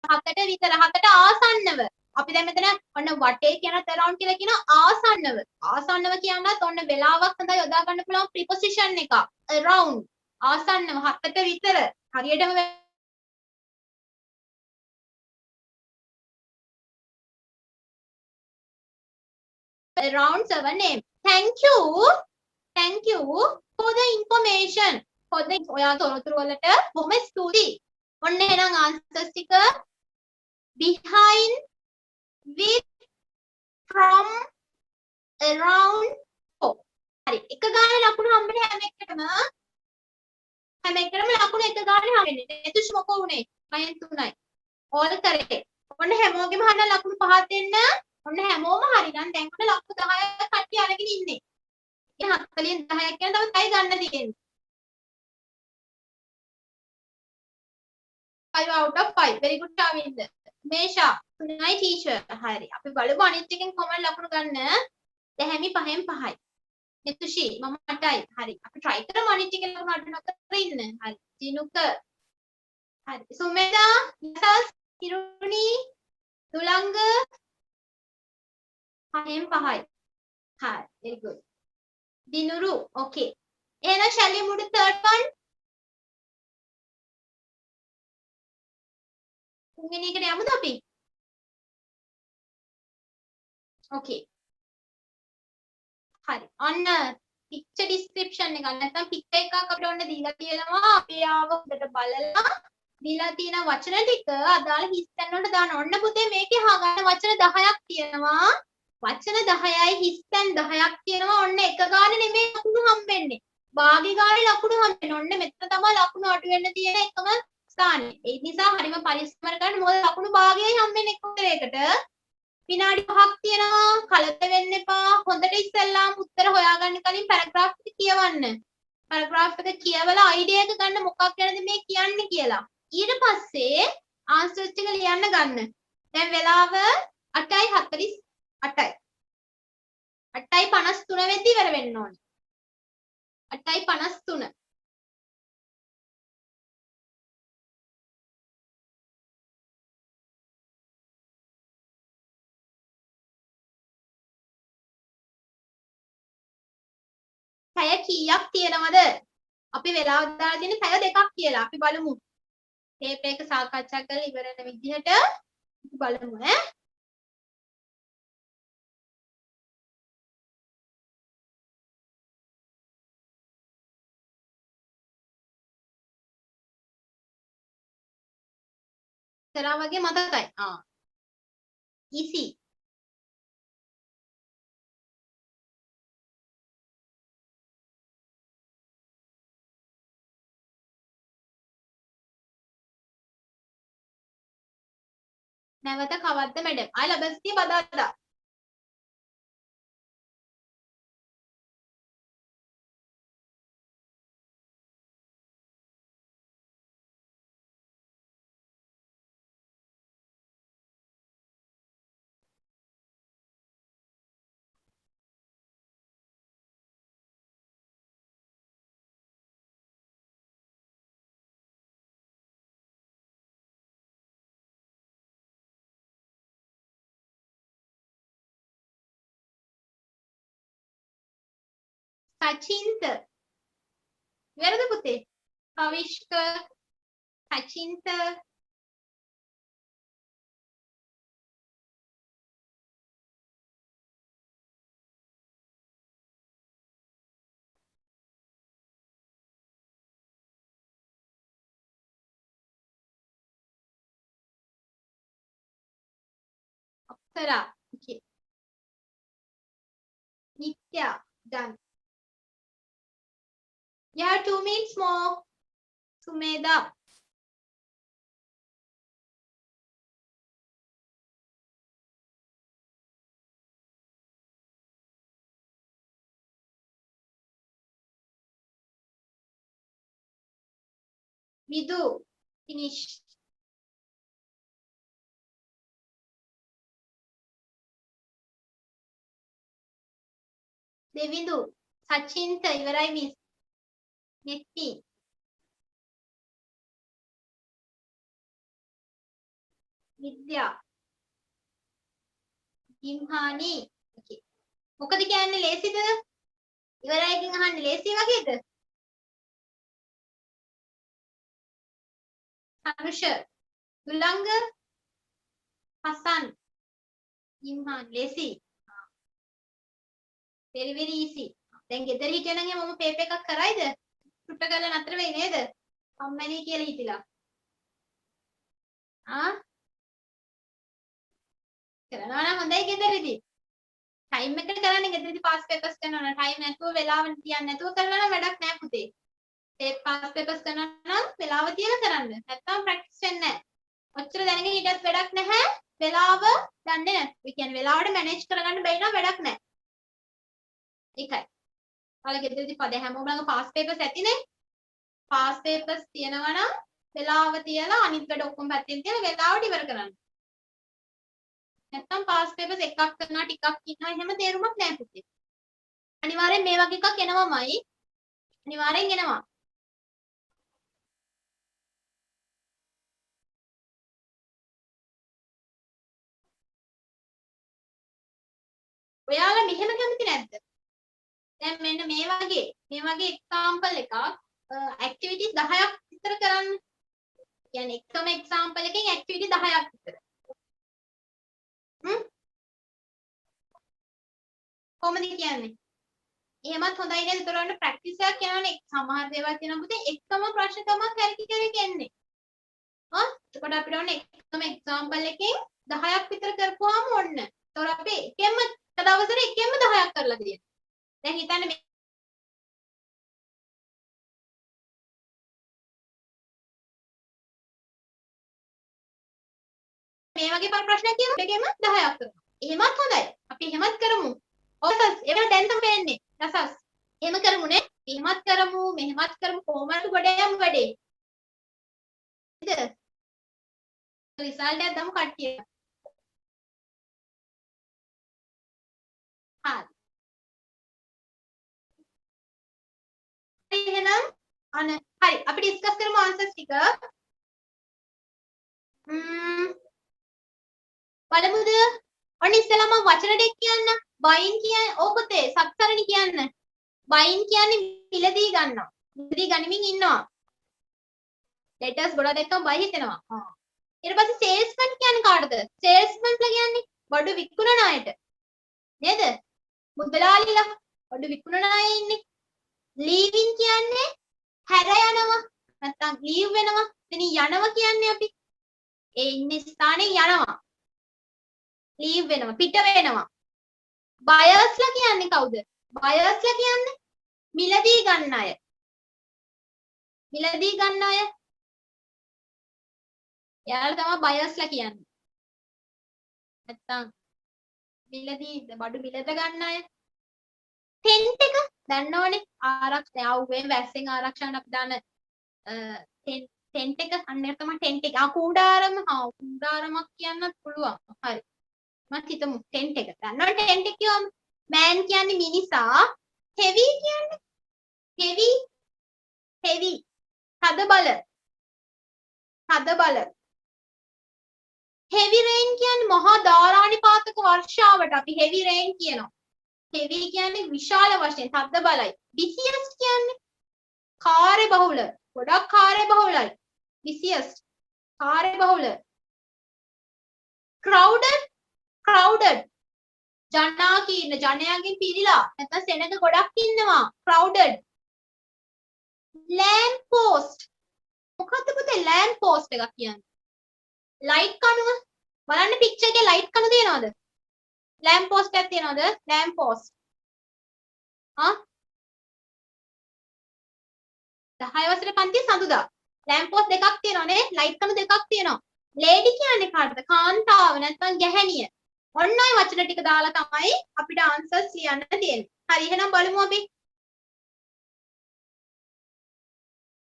හතට විතර හතට ආසන්නව අපි දැන් මෙතන ඔන්න වටේ කියන around කියලා කියන ආසන්නව කියනත් ඔන්න වෙලාවක් සඳහා යොදා ගන්න පුළුවන් preposition එක around ආසන්නව හතට විතර හරියටම around 7 am thank you for the information for the ඔයා තොරතුරු වලට බොහොම ස්තුතියි ඔන්න එහෙනම් answers ටික behind with from around 4. හරි. එක ගානේ ලකුණු හම්බෙන්නේ හැම එකටම ලකුණු එක ගානේ හම්බෙන්නේ. එතුෂ් මොකෝ උනේ? 6න් 3යි. all correct. ඔන්න හැමෝගෙම හරින ලකුණු පහක් දෙන්න. ඔන්න හැමෝම හරි නම් දැන් ඔන්න ලකුණු 10ක් කට්ටිය අරගෙන ඉන්නේ. ඉතින් 40න් 10ක් කියන තව 6යි ගන්න තියෙන්නේ. 5 out of 5. Very good Shavind. Mesha. Tunai teacher. හරි. අපි බලමු අනිත් එකෙන් කොහොමද ලකුණු ගන්න. දැහැමි 5න් 5යි. එතුෂි මම 8යි. හරි. අපි try කරමු අනිත් එකෙන් ලකුණු අඩු නොකර ඉන්න. හරි. ජිනුක. හරි. සුමේදා, යසස්, හිරුනි, තුලංග 5න් 5යි. හරි. Very good. දිනුරු. Okay. එහෙනම් shall we move to third one? තුන්වෙනි එකට යමුද අපි? Okay. හරි. ඔන්න picture description එක නැත්නම් picture එකක් අපිට ඔන්න දීලා තියෙනවා. අපි ආව හොඳට බලලා දීලා තියෙන වචන ටික අදාළ හිස් තැන් වලට දාන්න. ඔන්න පුතේ මේකේ අහගන්න වචන 10ක් තියෙනවා. වචන 10යි හිස් තැන් 10ක් තියෙනවා. ඔන්න එක ගානේ නෙමෙයි ලකුණු හම්බෙන්නේ. භාගි ගානේ ලකුණු හම්බෙන්නේ. ඔන්න මෙතන තමයි ලකුණු අඩු වෙන්න තියෙන එකම ස්ථානේ. ඒ නිසා හරිම පරිස්සම කරන්න. මොකද ලකුණු භාගයයි හම්බෙන්නේ එක උත්තරයකට. විනාඩි 5ක් තියෙනවා. කලබල වෙන්න එපා. හොඳට ඉස්සෙල්ලාම උත්තර හොයාගන්න කලින් පැරග්‍රාෆ් එක කියවන්න. පැරග්‍රාෆ් එක කියවලා අයිඩියා එක ගන්න මොකක් ගැනද මේ කියන්නේ කියලා. ඊට පස්සේ ආන්සර්ස් ටික ලියන්න ගන්න. දැන් වෙලාව 8:48යි. 8:53 වෙද්දි ඉවර වෙන්න ඕනේ. 8:53. පැය කීයක් තියෙනවද? අපි වෙලාව දාලා තියෙන්නේ පැය 2ක් කියලා. අපි බලමු. ටේප් එක සාකච්ඡා කරලා ඉවර වෙන විදිහට අපි බලමු ඈ. කරා වගේ මතකයි. easy. නැවත කවද්ද මැඩම්? I ලබස්තිය බදාදා. සචින්ත. ඉවරද පුතේ? කවිෂ්ක, සචින්ත, අක්ෂරා. Okay. Nitya. Done. You have 2 minutes more. Sumeda. Vidu. Finish. Devindu. Sachinta. ඉවරයි miss. Netti. Vidya. Gimhani. Okay. මොකද කියන්නේ ලේසිද? ඉවරයි කියන අහන්නේ ලේසි වගේද? අනුෂ. දුලංග. හසන්. ගිම්හාන් ලේසි. very very easy. දැන් ගෙදර හිටියනම් මම පේපර් එකක් කරයිද? චුට්ට කරලා නතර වෙයි නේද? අම්මනේ කියලා හිතිලා. කරනවා නම් හොඳයි ගෙදරදී. ටයිම් එකට කරන්නේ ගෙදරදී පාස් පේපර්ස් කරනවා නම් ටයිම් නැතුව වෙලාව තියන්නේ නැතුව කරනවා නම් වැඩක් නැහැ පුතේ. ඒ පාස් පේපර්ස් කරනවා නම් වෙලාව තියලා කරන්න. නැත්තම් ප්‍රැක්ටිස් වෙන්නේ නැහැ. ඔච්චර දැනගෙන හිටියත් වැඩක් නැහැ. වෙලාව දන්නේ නැහැ. ඒ කියන්නේ වෙලාවට මැනේජ් කරගන්න බැරි නම් වැඩක් නැහැ. ඒකයි. ඔයාලා ගෙදරදී පද හැමෝම ළඟ පාස් පේපර්ස් ඇතිනේ. පාස් පේපර්ස් තියෙනවා නම් වෙලාව තියලා අනිත් වැඩ ඔක්කොම පැත්තෙන් තියලා වෙලාවට ඉවර කරන්න. නැත්තම් පාස් පේපර්ස් එකක් කරනවා ටිකක් ඉන්නවා එහෙම තේරුමක් නැහැ පුතේ. අනිවාර්යෙන් මේ වගේ එකක් එනවමයි. අනිවාර්යෙන් එනවා. ඔයාලා මෙහෙම කැමති නැද්ද? දැන් මෙන්න මේ වගේ එක්සාම්පල් එකක් ඇක්ටිවිටිස් 10ක් විතර කරන්න. කියන්නේ එකම එක්සාම්පල් එකකින් ඇක්ටිවිටි 10ක් විතර. කොහොමද කියන්නේ? එහෙමත් හොඳයි නේද? ඒතර ඔන්න ප්‍රැක්ටිස් එකක් යනවනේ. සමහර දේවල් තියෙනවා පුතේ එකම ප්‍රශ්න තමයි කරකි එන්නේ. එතකොට අපිට ඕනේ එකම එක්සාම්පල් එකකින් 10ක් විතර කරපුවාම ඔන්න. ඒතර අපි එකම දවසට එකම 10ක් කරලා තියෙනවා. දැන් හිතන්න මේ වගේ ප්‍රශ්නයක් කියනවා දෙකෙම 10ක් කරනවා. එහෙමත් හොඳයි. අපි එහෙමත් කරමු. ඔසස් ඒක දැන් තමයි එන්නේ. රසස්. එහෙම කරමුනේ. එහෙමත් කරමු, මෙහෙමත් කරමු කොහොමද ගොඩ යමු වැඩේ. නේද? රිසල්ට් එකක් දාමු කට්ටිය. හරි. එහෙනම් හරි අපි ඩිස්කස් කරමු ආන්සර්ස් ටික. බලමුද? ඔන්න ඉස්සෙල්ලා මම වචන ටික කියන්න. බයින් කියන්නේ ඕක පුතේ සත්සරණි කියන්න. බයින් කියන්නේ මිලදී ගන්නවා. මිලදී ගනිමින් ඉන්නවා. ලෙටර්ස් ගොඩක් දැක්කම බයි හිතෙනවා. ඊට පස්සේ සේල්ස්මන් කියන්නේ කාටද? සේල්ස්මන්ලා කියන්නේ බඩු විකුණන අයට. නේද? මුදලාලිලා බඩු විකුණන අය ඉන්නේ. ලීවින් කියන්නේ හැර යනවා. නැත්තම් ලීව් වෙනවා. එතන යනවා කියන්නේ අපි. ඒ ඉන්නේ ස්ථානේ යනවා. ලීව් වෙනවා. පිට වෙනවා. බයර්ස්ලා කියන්නේ කවුද? බයර්ස්ලා කියන්නේ මිලදී ගන්න අය. මිලදී ගන්න අය. එයාලා තමයි බයර්ස්ලා කියන්නේ. නැත්තම් මිලදී බඩු මිලද ගන්න අය. ටෙන්ට් එක දන්නවනේ ආරක්ෂා ආවුවෙන් වැස්සෙන් ආරක්ෂාන අපි දාන ටෙන්ට් එක අන්න ඒක තමයි ටෙන්ට් එක. කූඩාරමක් කියන්නත් පුළුවන්. හරි. මම හිතමු ටෙන්ට් එක. දන්නවනේ ටෙන්ට් එක කියවම මෑන් කියන්නේ මිනිසා, හෙවි කියන්නේ හෙවි තද බල. හෙවි රේන් කියන්නේ මහා ධාරානිපාතක වර්ෂාවට අපි හෙවි රේන් කියනවා. හෙවි කියන්නේ විශාල වශයෙන් තද බලයි. බිසියස්ට් කියන්නේ කාර්යබහුල. ගොඩක් කාර්යබහුලයි. බිසියස්ට් කාර්යබහුල. crowded ජනාකීර්ණ ජනයාගෙන් පිරීලා නැත්නම් සෙනඟ ගොඩක් ඉන්නවා. crowded. lamp post මොකද්ද පුතේ lamp post එකක් කියන්නේ? ලයිට් කණුව බලන්න පික්චර් එකේ ලයිට් කණුව තියෙනවද? ලෑම්ප් පෝස්ට් එකක් තියෙනවද? Lamp post. 10 වසරේ පන්ති සඳුදා. ලෑම්ප් පෝස්ට් දෙකක් තියෙනවනේ. ලයිට් කණුව දෙකක් තියෙනවා. ලේඩි කියන්නේ කාටද? කාන්තාව නැත්නම් ගැහැණිය. ඔන්න ඔය වචන ටික දාලා තමයි අපිට ආන්සර්ස් ලියන්න තියෙන්නේ. හරි එහෙනම් බලමු අපි.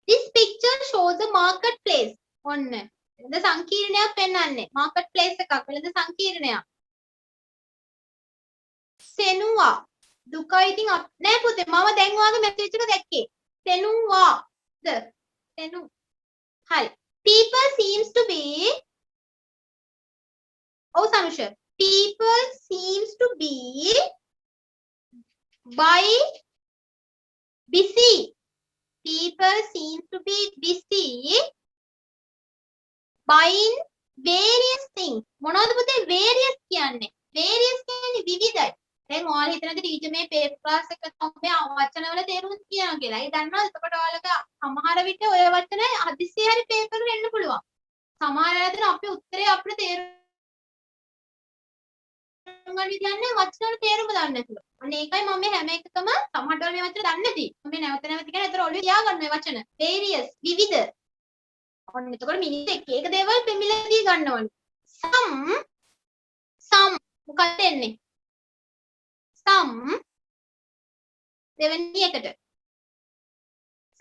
This picture shows a market place. ඔන්න. වෙළඳ සංකීර්ණයක් පෙන්වන්නේ. market place එකක් වෙළඳ සංකීර්ණයක්. සෙනුවා දුකයි ඉතින් නෑ පුතේ මම දැන් ඔයාගේ මැසේජ් එක දැක්කේ සෙනුවාද සෙනු හරි people seems to be ඔව් සනුෂ people seems to be by busy people seems to be busy buying various things මොනවද පුතේ various කියන්නේ various කියන්නේ විවිධයි දැන් ඔයාලා හිතනද ටීචර් මේ පේපර් ක්ලාස් එක තමයි වචනවල තේරුම් කියනවා කියලා. ඒ දන්නවද? එතකොට ඔයාලට සමහර විට ඔය වචන හදිස්සියේ හරි පේපර් වෙන්න පුළුවන්. සමහර අයතන අපේ උත්තරේ අපිට තේරුම් තේරුම් ගන්න කියන්නේ වචන වල තේරුම දන්නේ නැතුව. අන්න ඒකයි මම මේ හැම එකකම සමහරවල් මේ වචන දන්නේ නැති. මම මේ නැවත නැවත කියන ඒතර ඔළුවේ තියාගන්න මේ වචන. various විවිධ. ඔන්න එතකොට මිනිස්සු එක එක දේවල් පෙමිලදී ගන්නවනේ. some මොකක්ද එන්නේ? some දෙවෙනි එකට.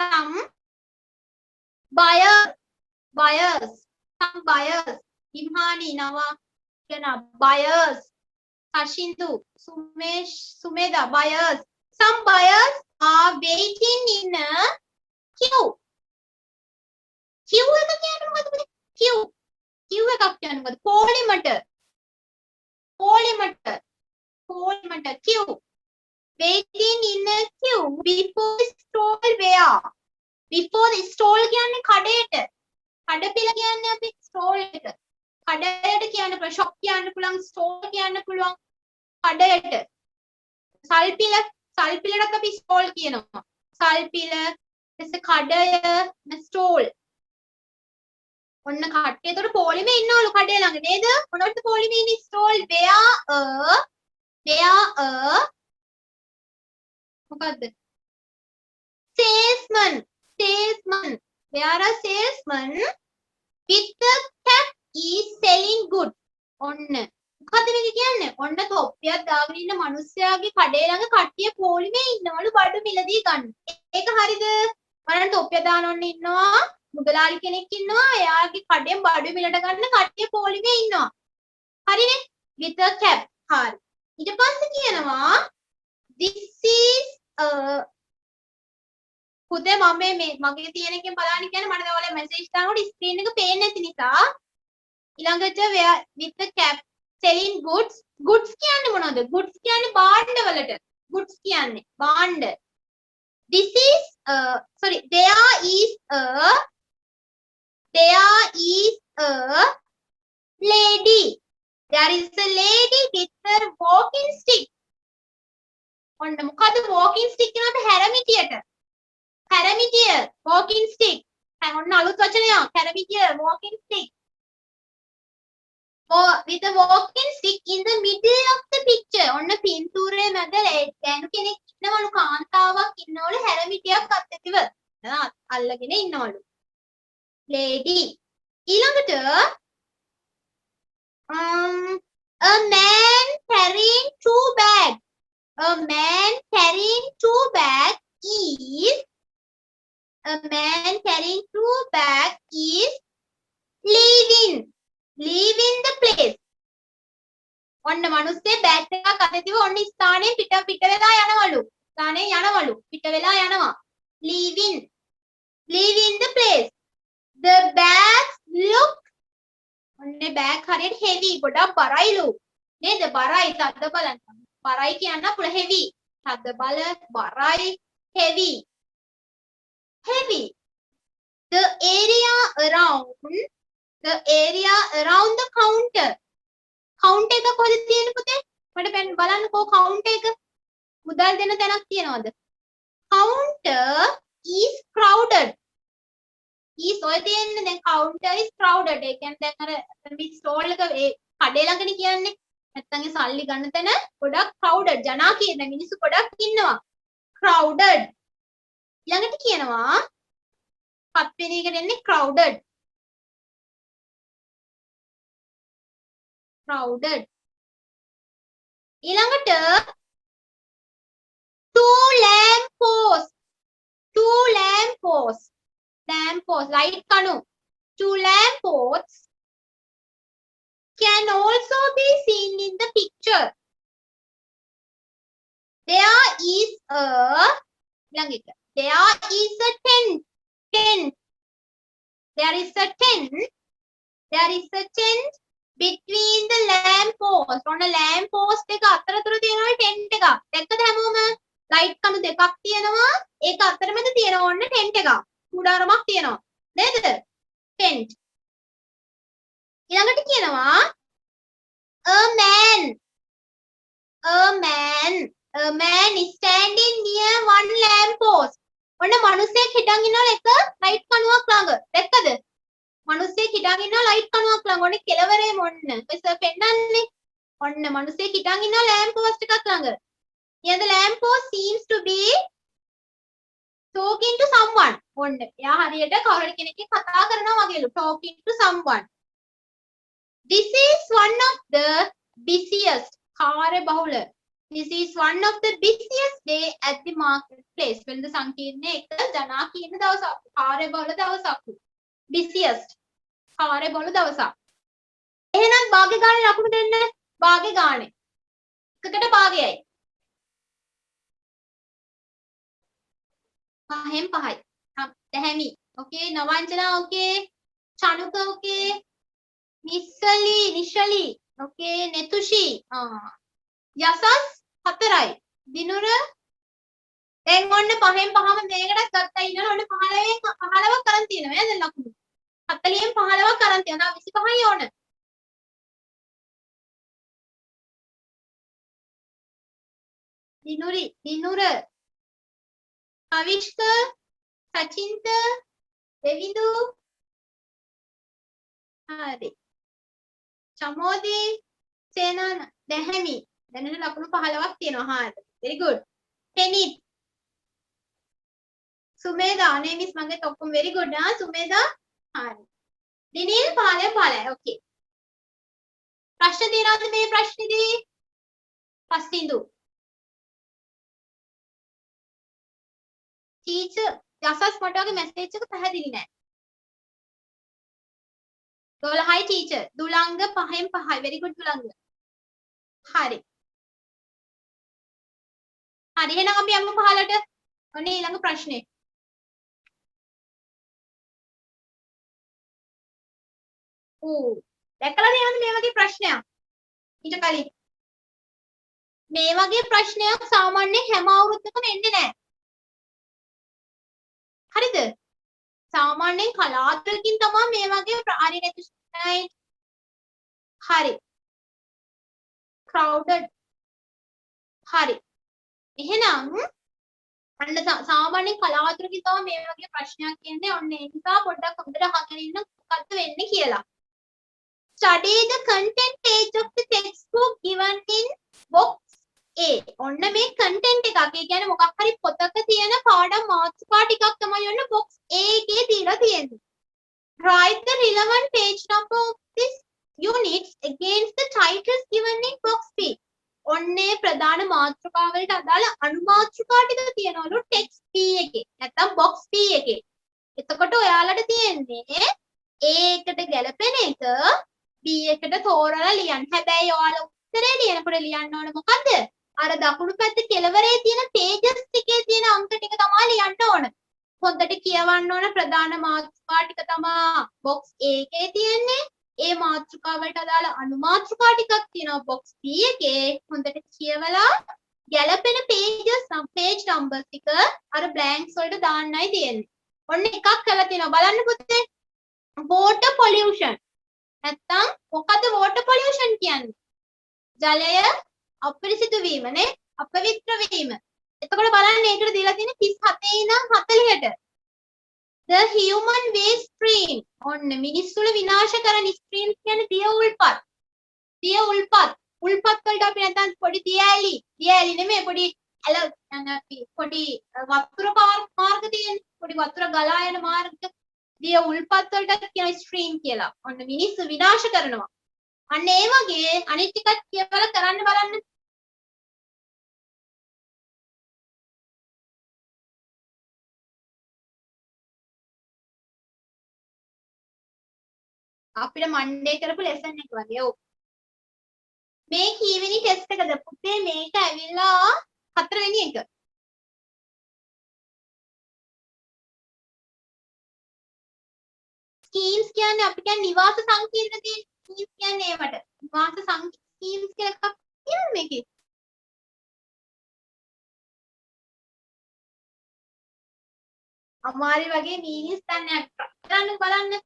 some buyers some buyers ඉම්හානි නවා කියන buyers Hashindu Sumesh Sumeda buyers some buyers are waiting in a queue queue එක කියන්නේ මොකද queue queue එකක් කියන්නේ මොකද පොලිමට queue waiting in a queue before the stall where before the stall කියන්නේ කඩේට කඩපිල කියන්නේ අපි stall එක කඩයට කියන්න පුළුවන් shop කියන්න පුළුවන් store කියන්න පුළුවන් කඩයට සල්පිලට අපි stall කියනවා සල්පිල ඊට කඩය stall ඔන්න කට්ටිය ඒතකොට පොලිමේ ඉන්නවලු කඩේ ළඟ නේද මොනවද පොලිමේ ඉන්නේ stall where මොකද්ද salesman where a salesman with the cap is selling good ඔන්න මොකද මේක කියන්නේ ඔන්න තොප්පියක් දාගෙන ඉන්න මිනිස්සයාගේ කඩේ ළඟ කට්ටිය පොලිමේ ඉන්නවලු බඩු මිලදී ගන්න ඒක හරිද බලන්න තොප්පිය දානොන්න ඉන්නවා මුදලාලි කෙනෙක් ඉන්නවා එයාගේ කඩෙන් බඩු මිලට ගන්න කට්ටිය පොලිමේ ඉන්නවා හරිනේ with a cap හරි ඊට පස්සේ කියනවා this is පුතේ මම මේ මගේ තියෙන එකෙන් බලන්න කියන්නේ මට ඔයාලා මැසේජ් දානකොට ස්ක්‍රීන් එක පේන්නේ නැති නිසා ඊළඟට with the cap selling goods කියන්නේ මොනවද goods කියන්නේ භාණ්ඩ වලට goods කියන්නේ භාණ්ඩ this is there is a lady there is a lady with a walking stick ඔන්න මොකද walking stick කියනවාද හැරමිටිය walking stick ඔන්න අලුත් වචනයක් හැරමිටිය walking stick with a walking stick in the middle of the picture ඔන්න පින්තූරයේ මැද ගෑනු කෙනෙක් ඉන්නවලු කාන්තාවක් ඉන්නවලු හැරමිටියක් අත්තිව අල්ලගෙන ඉන්නවලු lady ඊළඟට a man carrying two bags is leaving the place ඔන්න මිනිස්සේ බෑග් එකක් අතේ ඔන්න ස්ථානයෙන් පිට වෙලා යනවා leaving the place the bags look ඔන්න බෑග් හරියට heavy ගොඩක් බරයිලු නේද බරයි තද බලන්න බරයි කියන්න පුළුවන් heavy තද බල බරයි heavy the area around the counter එක කොහෙද තියෙන්නේ පුතේ මට බලන්නකෝ counter එක මුදල් දෙන තැනක් තියනවද counter is crowded ඔය තියෙන්නේ දැන් counter is crowded ඒ කියන්නේ දැන් අර මේ stall එක ඒ කඩේ ළඟනේ කියන්නේ නැත්තම් ඒ සල්ලි ගන්න තැන ගොඩක් crowded ජනාකීර්ණ මිනිස්සු ගොඩක් ඉන්නවා crowded ඊළඟට කියනවා පත්වෙනි එකට එන්නේ crowded ඊළඟට two lamp posts light කණු two lamp posts can also be seen in the picture there is a tent between the lamp post on a lamp post එක අතරතුර තියෙනවා tent එකක් දැක්කද හැමෝම light කණු දෙකක් තියෙනවා ඒක අතරමැද තියෙනවා ඔන්න tent එකක් කුඩාරමක් තියෙනවා නේද tent ඊළඟට කියනවා a man is standing near one lamp post ඔන්න මිනිස්සෙක් හිටන් ඉන්නවා එක light කණුවක් ළඟ දැක්කද මිනිස්සෙක් හිටන් ඉන්නවා light කණුවක් ළඟ ඔන්න කෙළවරේ මොන්න ඔය සර් පෙන්නන්නේ ඔන්න මිනිස්සෙක් හිටන් ඉන්නවා ලෑම්ප් පෝස්ට් එකක් ළඟ. Yeah, the lamp post seems to be talking to someone. ඔන්න එයා හරියට කවුරු කෙනෙක්ගෙන් කතා කරනවා වගේලු. Talking to someone. This is one of the busiest කාර්යබහුල. This is one of the busiest day at the marketplace. වෙළඳ සංකීර්ණයේ එක ජනාකීර්ණ දවසක්. කාර්යබහුල දවසක්. Busiest කාර්යබහුල දවසක්. එහෙනම් භාග්‍ය ගානේ ලකුණු දෙන්න. භාග්‍ය ගානේ. එකකට භාගයයි. 5න් 5යි. දැහැමි. Okay, නවංචනා okay. Chanuka okay. නිශලි okay. නෙතුෂි යසස් 4යි. දිනුර දැන් ඔන්න 5න් 5ම මේකටත් ගත්තා ඉන්නවනේ ඔන්න 15ක් අරන් තියෙනවා නේද ලකුණු 40න් 15ක් අරන් තියෙනවා 25යි ඕන. දිනුර අවිෂ්ක සචින්ත දෙවිඳු හරි චමෝදි සේනන දැහැමි දැනට ලකුණු 15ක් තියෙනවා. හරි very good. කෙනිත් සුමේදා නේමිස් මගේ ඔක්කොම very good ආ සුමේදා හරි දිනිල් 15 okay. ප්‍රශ්න තියෙනවද මේ ප්‍රශ්නේදී? පස්සින්දු ටීචර් යසස් මට වගේ මැසේජ් එක පැහැදිලි නෑ. 12යි ටීචර් දුලංග 5න් 5යි very good දුලංග. හරි එහෙනම් අපි යමු 15ට. ඔන්න ඊළඟ ප්‍රශ්නේ. දැකලා තියෙනවද මේ වගේ ප්‍රශ්නයක්? ඊට කලින් මේ වගේ ප්‍රශ්නයක් සාමාන්‍යයෙන් හැම අවුරුද්දකම එන්නේ නැහැ. හරිද? සාමාන්‍යයෙන් කලාතුරකින් තමයි මේ වගේ හරි නැති හරි crowded හරි එහෙනම් අන්න සාමාන්‍යයෙන් කලාතුරකින් තමයි මේ වගේ ප්‍රශ්නයක් එන්නේ. ඔන්න ඒ නිසා පොඩ්ඩක් හොඳට අහගෙන ඉන්න මොකක්ද වෙන්නේ කියලා. Study the content page of the textbook given in box A. ඔන්න මේ content එකක්. ඒ කියන්නේ මොකක් හරි පොතක තියෙන පාඩම් මාතෘකා ටිකක් තමයි ඔන්න box A එකේ දීලා තියෙන්නේ. Write the relevant page number of this units against the titles given in box B. ඔන්නේ ප්‍රධාන මාතෘකා වලට අදාළ අනුමාතෘකා ටික තියෙනවලු text B එකේ. නැත්නම් box B එකේ. එතකොට ඔයාලට තියෙන්නේ A එකට ගැලපෙන එක B එකට තෝරලා ලියන්න. හැබැයි ඔයාලා උත්තරේ ලියනකොට ලියන්න ඕන මොකද්ද? අර දකුණු පැත්තේ කෙළවරේ තියෙන pages ටිකේ තියෙන අංක ටික තමයි ලියන්න ඕන. හොඳට කියවන්න ඕන ප්‍රධාන මාතෘකා ටික තමයි box A එකේ තියෙන්නේ. ඒ මාතෘකා වලට අදාළ අනුමාතෘකා ටිකක් තියෙනවා box B එකේ. හොඳට කියවලා ගැලපෙන page numbers ටික අර blanks වලට දාන්නයි තියෙන්නේ. ඔන්න එකක් කරලා තියෙනවා බලන්න පුතේ. water pollution නැත්තම් මොකද water pollution කියන්නේ? ජලය අපිරිසිදු වීම නේ අපවිත්‍ර වීම. එතකොට බලන්න ඒකට දීලා තියෙන 37 ඉඳන් 40ට. The human waste stream ඔන්න මිනිස්සුල විනාශ කරන stream කියන්නේ දිය උල්පත්. දිය උල්පත්. උල්පත් වලට අපි නැත්තම් පොඩි දියඇලි නෙමෙයි පොඩි පොඩි වතුර මාර්ග තියෙන පොඩි වතුර ගලා යන මාර්ග දිය උල්පත් වලට කියන ස්ට්‍රීම් කියලා. ඔන්න මිනිස්සු විනාශ කරනවා. අන්න ඒ වගේ අනිත් ටිකත් කියවලා කරන්න බලන්න. අපිට මන්ඩේ කරපු ලෙසන් එක වගේ. ඔව්. මේ කීවෙනි ටෙස්ට් එකද පුතේ? මේක ඇවිල්ලා 4 වෙනි එක. ස්කීම්ස් කියන්නේ අපි කියන්නේ නිවාස සංකීර්ණ තියෙන ස්කීම්ස් කියන්නේ ඒවට. නිවාස ස්කීම්ස් කියලා එකක් තියෙනවා මේකේ. අමාරු වගේ මීනිස් ගන්න කරන්න බලන්න.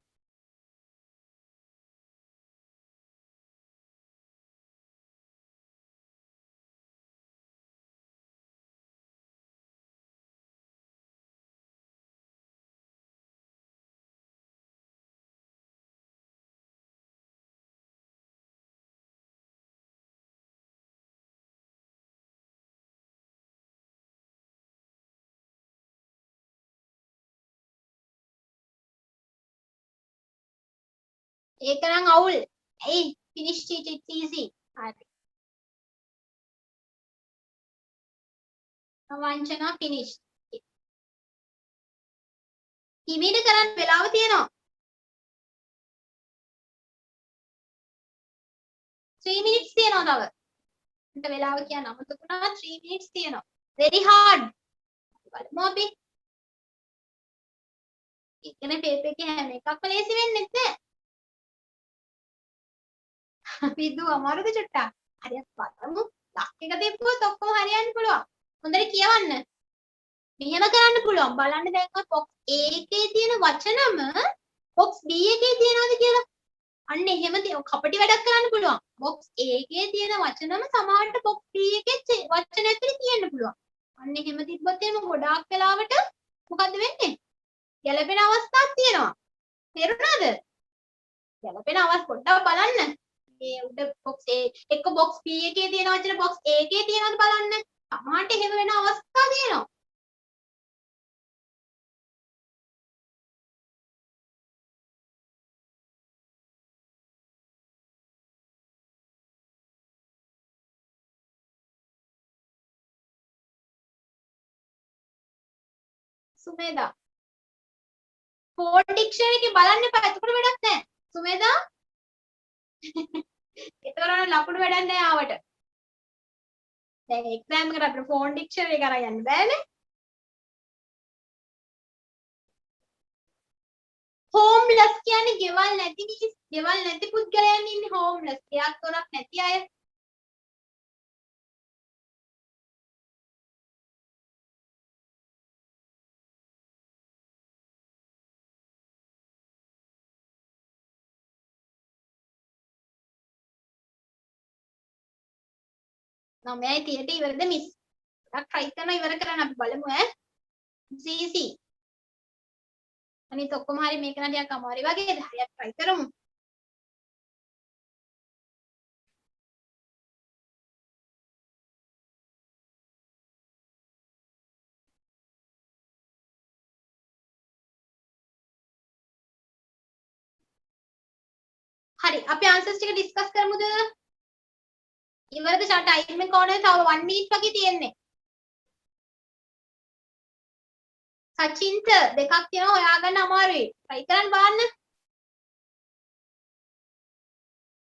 ඒක නම් අවුල්. ඇයි finish teach it's easy. හරි. වංචනා finish. හිමීට කරන්න වෙලාව තියෙනවා. 3 minutes තියෙනවා තව. මට වෙලාව කියන්න අමතක වුණා 3 minutes තියෙනවා. very hard. බලමු අපි. ඉන්නේ පේපර් එකේ හැම එකක්ම ලේසි වෙන්නේ නැහැ. විදු අමාරුද චුට්ටක්? හරියට බලමු. ලක් එක තිබ්බොත් ඔක්කොම හරියන්න පුළුවන්. හොඳට කියවන්න. මෙහෙම කරන්න පුළුවන්. බලන්න දැන් ඔය box A එකේ තියෙන වචනම box B එකේ තියෙනවද කියලා. අන්න එහෙම කපටි වැඩක් කරන්න පුළුවන්. box A එකේ තියෙන වචනම සමහරට box B එකේ වචන ඇතුලේ තියෙන්න පුළුවන්. අන්න එහෙම තිබ්බොත් එහෙම ගොඩාක් වෙලාවට මොකද්ද වෙන්නේ? ගැළපෙන අවස්ථාවක් තියෙනවා. තේරුණාද? ගැළපෙන අවස්ථ පොඩ්ඩක් බලන්න. මේ උඩ box A එක්ක box B එකේ තියෙන වචන box A එකේ තියෙනවද බලන්න. සමහරට එහෙම වෙන අවස්ථා තියෙනවා. සුමේදා ෆෝන් ඩික්ෂනරි එකේ බලන්න එපා. එතකොට වැඩක් නැහැ. සුමේදා ඒතරම් ලකුණු වැඩක් නැහැ ආවට. දැන් එක්සෑම් එකට අපිට ෆෝන් ඩික්ෂනරි එක අරන් යන්න බෑනේ. හෝම්ලස් කියන්නේ ගෙවල් නැති ගෙවල් නැති පුද්ගලයන් ඉන්නේ හෝම්ලස්. ගෙයක් තොරක් නැති අය. නමයි 30ට ඉවරද මිස්? ටිකක් try කරනවා ඉවර කරන්න අපි බලමු ඈ. easy. අනිත් ඔක්කොම හරි මේක නම් ටිකක් අමාරුයි වගේද? හරියට try කරමු. හරි අපි answers ටික discuss කරමුද? ඉවරද ටයිම් එක ඕනේ තව 1 minute වගේ තියෙන්නේ. සචින්ත දෙකක් තියෙනවා හොයාගන්න අමාරුයි. try කරන්න බලන්න.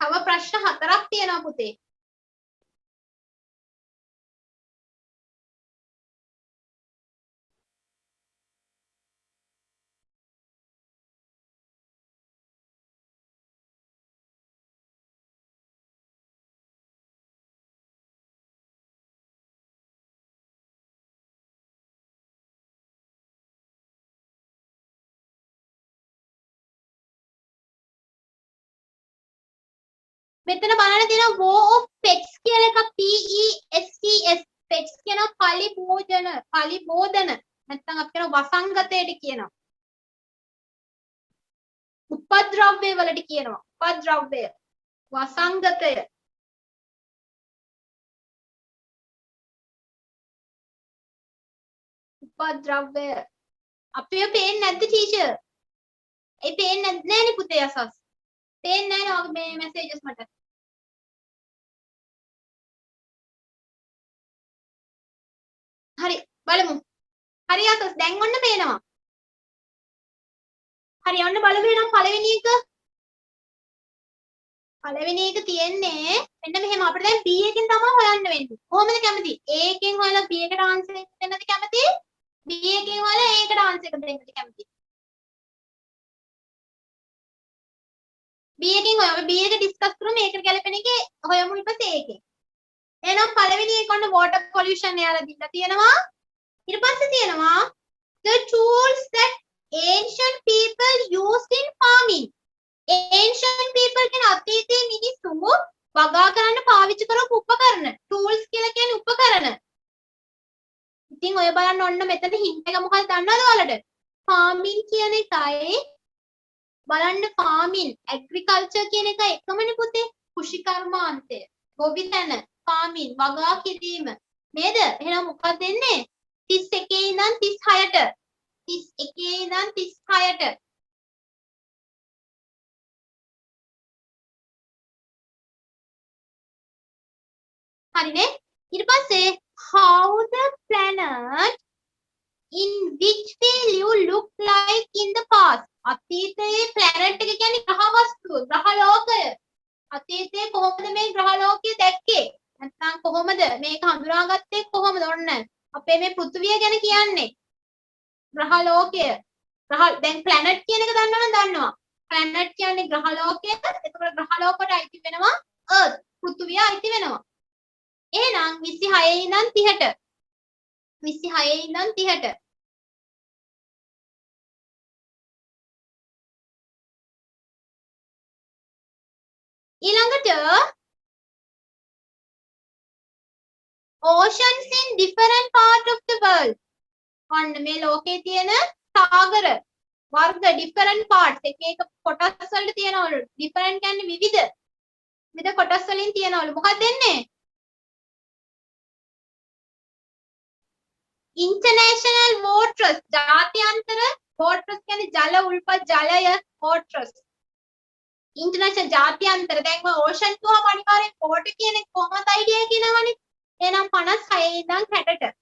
තව ප්‍රශ්න 4ක් තියෙනවා පුතේ. මෙතන බලන්න තියෙනවා war of pets කියලා එකක් PESTS pets කියන පලි බෝධන නැත්නම් අපි කියන වසංගතයට කියනවා. උපද්‍රව්‍ය වලට කියනවා. උපද්‍රව්‍ය වසංගතය. උපද්‍රව්‍ය අපිව පේන්නේ නැද්ද ටීචර්? ඒ පේන්නේ නැද්නේ පුතේ අසස්. පේන්නේ නැහැ නෝ මේ මැසේජස් මට. හරි බලමු. හරි අසස් දැන් ඔන්න පේනවා. හරි ඔන්න බලමු එහෙනම් පළවෙනි එක. පළවෙනි එක තියෙන්නේ මෙන්න මෙහෙම අපිට දැන් B එකෙන් තමයි හොයන්න වෙන්නේ. කොහොමද කැමති? A එකෙන් හොයලා B එකට ආන්සර් එක දෙන්නද කැමති? B එකෙන් හොයලා A එකට ආන්සර් එක දෙන්නද කැමති? B එකෙන් හොයමු. B එක ඩිස්කස් කරමු. මේකට ගැලපෙන එකේ හොයමු ඊට පස්සේ A එකෙන්. එහෙනම් පළවෙනි එක ඔන්න water pollution යාලා දීලා තියෙනවා. ඊට පස්සේ තියෙනවා the tools that ancient people used in farming. ancient people කියන අතීතයේ මිනිස්සු වගා කරන්න පාවිච්චි කරපු උපකරණ. tools කියලා කියන්නේ උපකරණ. ඉතින් ඔය බලන්න ඔන්න මෙතන hint එක මොකක්ද දන්නවද ඔයාලට? farming කියන එකයි බලන්න farming agriculture කියන එක එකමනේ පුතේ. කෘෂිකර්මාන්තය. ගොවිතැන farming වගා කිරීම. නේද? එහෙනම් මොකක්ද දෙන්නේ? 31 ඉඳන් 36ට. 31 ඉඳන් 36ට. හරිනේ. ඊට පස්සේ how the planet in which we live look like in the past. අතීතයේ planet එක කියන්නේ ග්‍රහ වස්තුව, ග්‍රහ ලෝකය. අතීතයේ කොහොමද මේ ග්‍රහ ලෝකය දැක්කේ? නැත්නම් කොහොමද මේක හඳුනාගත්තේ කොහොමද? ඔන්න අපේ මේ පෘථිවිය ගැන කියන්නේ ග්‍රහ ලෝකය. දැන් planet කියන එක දන්නවනම් දන්නවා. planet කියන්නේ ග්‍රහ ලෝකය. එතකොට ග්‍රහ ලෝකයට අයිති වෙනවා earth. පෘථිවිය අයිති වෙනවා. එහෙනම් 26 ඉඳන් 30ට 26 ඉඳන් 30ට ඊළඟට oceans in different part of the world. ඔන්න මේ ලෝකේ තියෙන සාගර වර්ග different parts එක එක කොටස් වලට තියෙනවලු. different කියන්නේ විවිධ කොටස් වලින් තියෙනවලු. මොකක්ද එන්නේ? international waters. ජාත්‍යන්තර waters කියන්නේ ජල උල්පත් ජලය waters. international ජාත්‍යන්තර. දැන් ඔය ocean කියවම අනිවාර්යෙන් water කියන එක කොහොමද idea කියනවනේ. එහෙනම් 56 ඉඳන් 60ට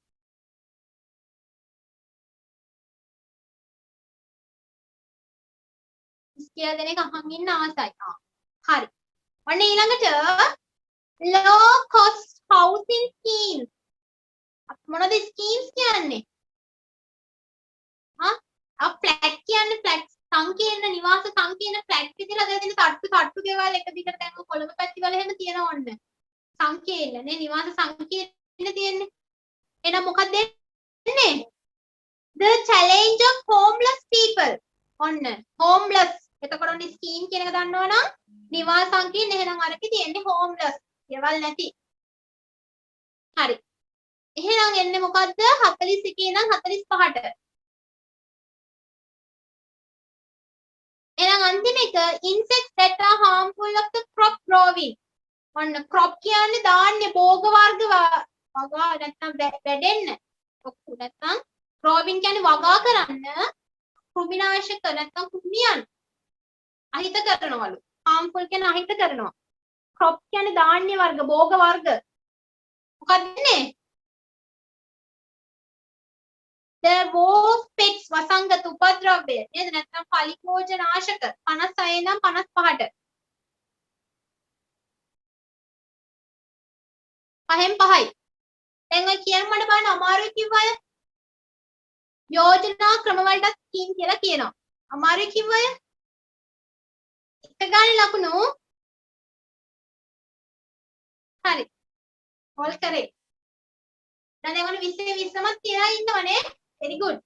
කියලා දෙනෙක් අහන් ඉන්න ආසයි. හරි. ඔන්න ඊළඟට low cost housing schemes. මොනවද schemes කියන්නේ? ෆ්ලැට් කියන්නේ ෆ්ලැට් සංකීර්ණ නිවාස සංකීර්ණ ෆ්ලැට් විදිහට හදලා තියෙන තට්ටු ගෙවල් එක දිගට දැන් කොළඹ පැති වල එහෙම තියෙනවා ඔන්න. සංකීර්ණ නේ නිවාස සංකීර්ණ තියෙන්නේ. එහෙනම් මොකක්ද එන්නේ? The challenge of homeless people. ඔන්න homeless. එතකොට ඔන්න ස්කීම් කියන එක දන්නවනම් නිවාස සංකීර්ණ එහෙනම් අරකේ තියෙන්නේ homeless. ගෙවල් නැති. හරි. එහෙනම් එන්නේ මොකද්ද? 41 ඉඳන් 45ට. එහෙනම් අන්තිම එක insects that are harmful of the crop growing. ඔන්න crop කියන්නේ ධාන්‍ය භෝග වර්ග වගා නැත්නම් වැඩෙන්න. ඔක්කො නැත්නම් growing කියන්නේ වගා කරන්න කෘමිනාශක නැත්නම් කෘමියන් අහිත කරනවලු. harmful කියන්නේ අහිත කරනවා. crop කියන්නේ ධාන්‍ය වර්ග භෝග වර්ග. මොකක්ද ඉන්නේ? The wolf pets වසංගත උපද්‍රව්‍ය නේද නැත්නම් පලිකෝජනාශක 56 ඉඳන් 55ට. පහෙන් පහයි. දැන් ඔය කියන්න මට බලන්න අමාරුයි කිව්ව අය. යෝජනා ක්‍රම වලට ස්කීම් කියලා කියනවා. අමාරුයි කිව්ව අය. එක ගානේ ලකුණු. හරි. හොල් කරේ. දැන් ඔන්න 20 20ක් තියලා ඉන්නවනේ. very good.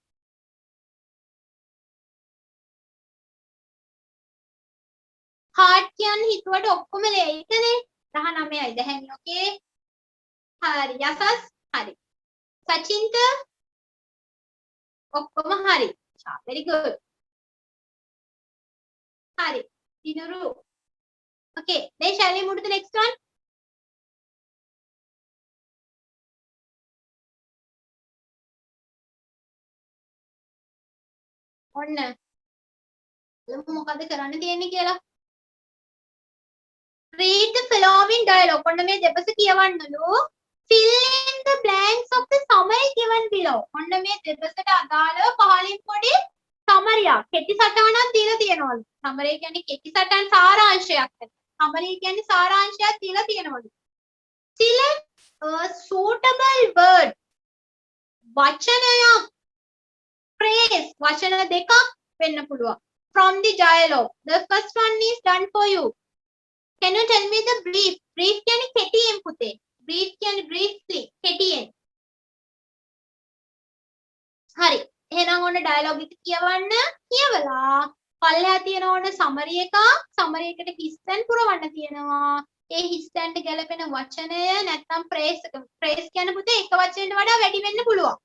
heart කියන්නේ හිතුවට ඔක්කොම ලේයිකනේ. 19යි දැහැමි ඕකේ. හරි යසස් හරි. සචින්ත ඔක්කොම හරි. very good. හරි. දිනුරු. okay. then shall we move to the next one? ඔන්න. මොකද කරන්න තියෙන්නේ කියලා. read the following dialogue. ඔන්න මේ දෙපස කියවන්නලු. fill in the blanks of the summary given below. ඔන්න මේ දෙපසට අදාළව පහලින් පොඩි සමරියක් කෙටි සටහනක් දීලා තියෙනවලු. සමරි කියන්නේ කෙටි සටහන් සාරාංශයක්. සමරි කියන්නේ සාරාංශයක් දීලා තියෙනවලු. select a suitable word. වචනයක් phrase වචන දෙකක් වෙන්න පුළුවන්. from the dialogue. The first one is done for you. Can you tell me the brief? Brief කියන්නේ කෙටියෙන් පුතේ. Brief කියන්නේ briefly කෙටියෙන්. හරි. එහෙනම් ඔන්න ඩයලොග් එක කියවන්න. කියවලා පල්ලෙහා තියෙන ඕන සමරි එක. සමරි එකට හිස්තැන් පුරවන්න තියෙනවා. ඒ හිස්තැන්ට ගැලපෙන වචනය නැත්නම් phrase එක. phrase කියන්නේ පුතේ එක වචනෙට වඩා වැඩි වෙන්න පුළුවන්.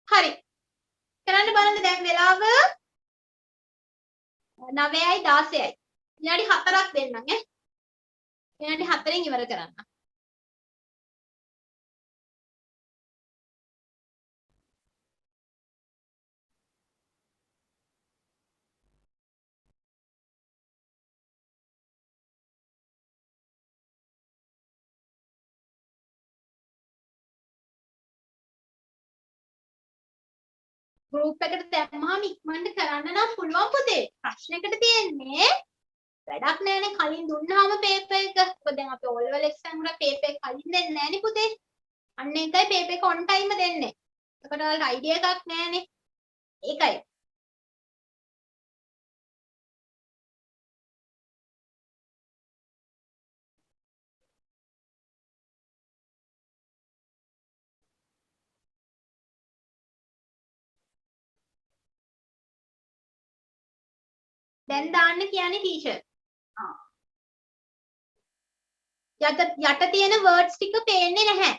හරි. කරන්න බලන්න දැන් වෙලාව 9යි 16යි. විනාඩි 4ක් දෙන්නම් ඈ. විනාඩි 4න් ඉවර කරන්න. ගෲප් එකට දැම්මහම ඉක්මනට කරන්න නම් පුළුවන් පුතේ. ප්‍රශ්නෙකට තියෙන්නේ වැඩක් නෑනේ කලින් දුන්නාම පේපර් එක. මොකද දැන් අපි ඕල් ලෙවල් එක්සෑම් වල පේපර් එක කලින් දෙන්නේ නෑනේ පුතේ. අන්න ඒකයි පේපර් එක ඔන් ටයිම දෙන්නේ. එතකොට ඔයාලට අයිඩියා එකක් නෑනේ. ඒකයි. දැන් දාන්න කියන්නේ ටීචර්. යට තියෙන වර්ඩ්ස් ටික පේන්නේ නැහැ.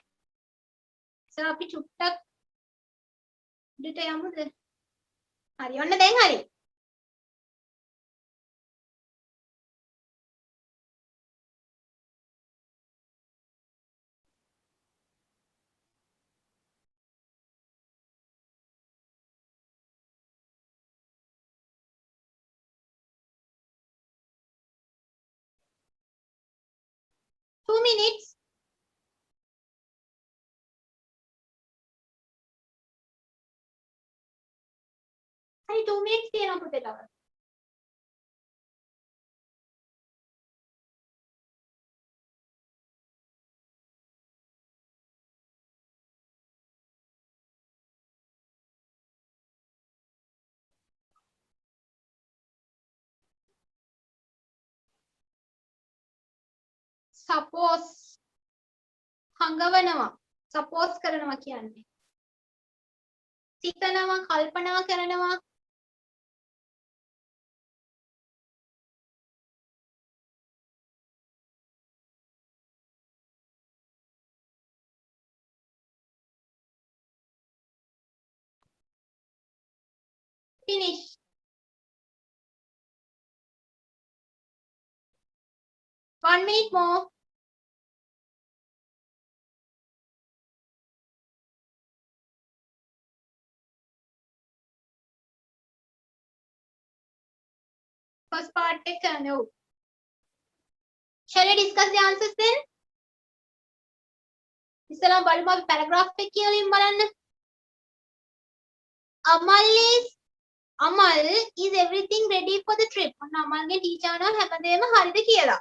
අපි චුට්ටක් උඩට යමුද? හරි. ඔන්න දැන් හරි. Two minutes. හරි 2 minutes තියෙනවා පුතේ තව. suppose හංගවනවා. suppose කරනවා කියන්නේ. සිතනවා, කල්පනා කරනවා. finish. One minute more. First part එක no. Shall we discuss the answers then? ඉස්සෙල්ලා බලමු අපි paragraph එක කියලින් බලන්න. Amal is everything ready for the trip. ඔන්න අමල්ගේ ටීචර් අහනවා හැමදේම හරිද කියලා.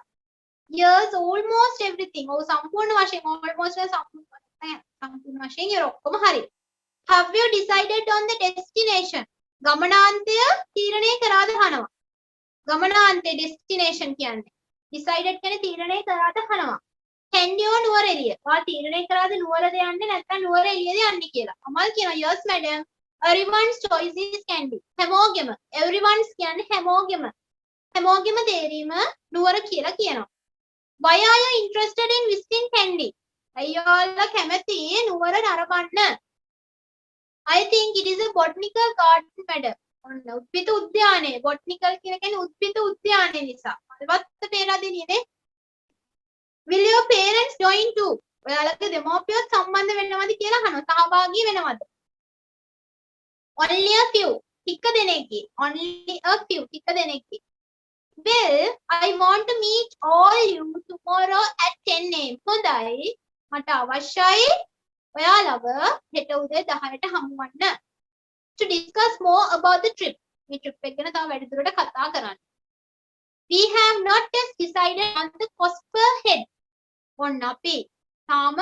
Yes, almost everything. ඔව් සම්පූර්ණ වශයෙන් almost සම්පූර්ණ වශයෙන් ඉර ඔක්කොම හරි. Have you decided on the destination? ගමනාන්තය තීරණය කරාද අහනවා. ගමනාන්තය destination කියන්නේ. Decided කියන්නේ තීරණය කරාද අහනවා. Can you නුවර එළිය? ඔයා තීරණය කරාද නුවරද යන්නේ නැත්නම් නුවර එළියද යන්නේ කියලා. අමල් කියනවා yes madam. Everyone's choice is candy. හැමෝගෙම. Everyone's කියන්නේ හැමෝගෙම. හැමෝගෙම තේරීම නුවර කියලා කියනවා. Why are you interested in visiting Kandy? අයියෝලා කැමති නුවර නරඹන්න. I think it is a botanical garden madam. ඔන්න උද්භිද උද්‍යානය. botanical කියන්නේ උද්භිද උද්‍යානය නිසා. මල්වත් පේලා දෙන්නේ. Will your parents join too? ඔයාලගේ දෙමව්පියොත් සම්බන්ධ වෙනවද කියලා අහනවා. සහභාගී වෙනවද? Only a few. ටික දෙනෙක්ගේ. Only a few. ටික දෙනෙක්ගේ. Well, I want to meet all you tomorrow at 10 am. හොඳයි. මට අවශ්‍යයි ඔයාලව හෙට උදේ 10ට හමු වන්න. To discuss more about the trip. මේ trip එක ගැන තව වැඩිදුරට කතා කරන්න. We have not yet decided on the cost per head. ඔන්න අපි තාම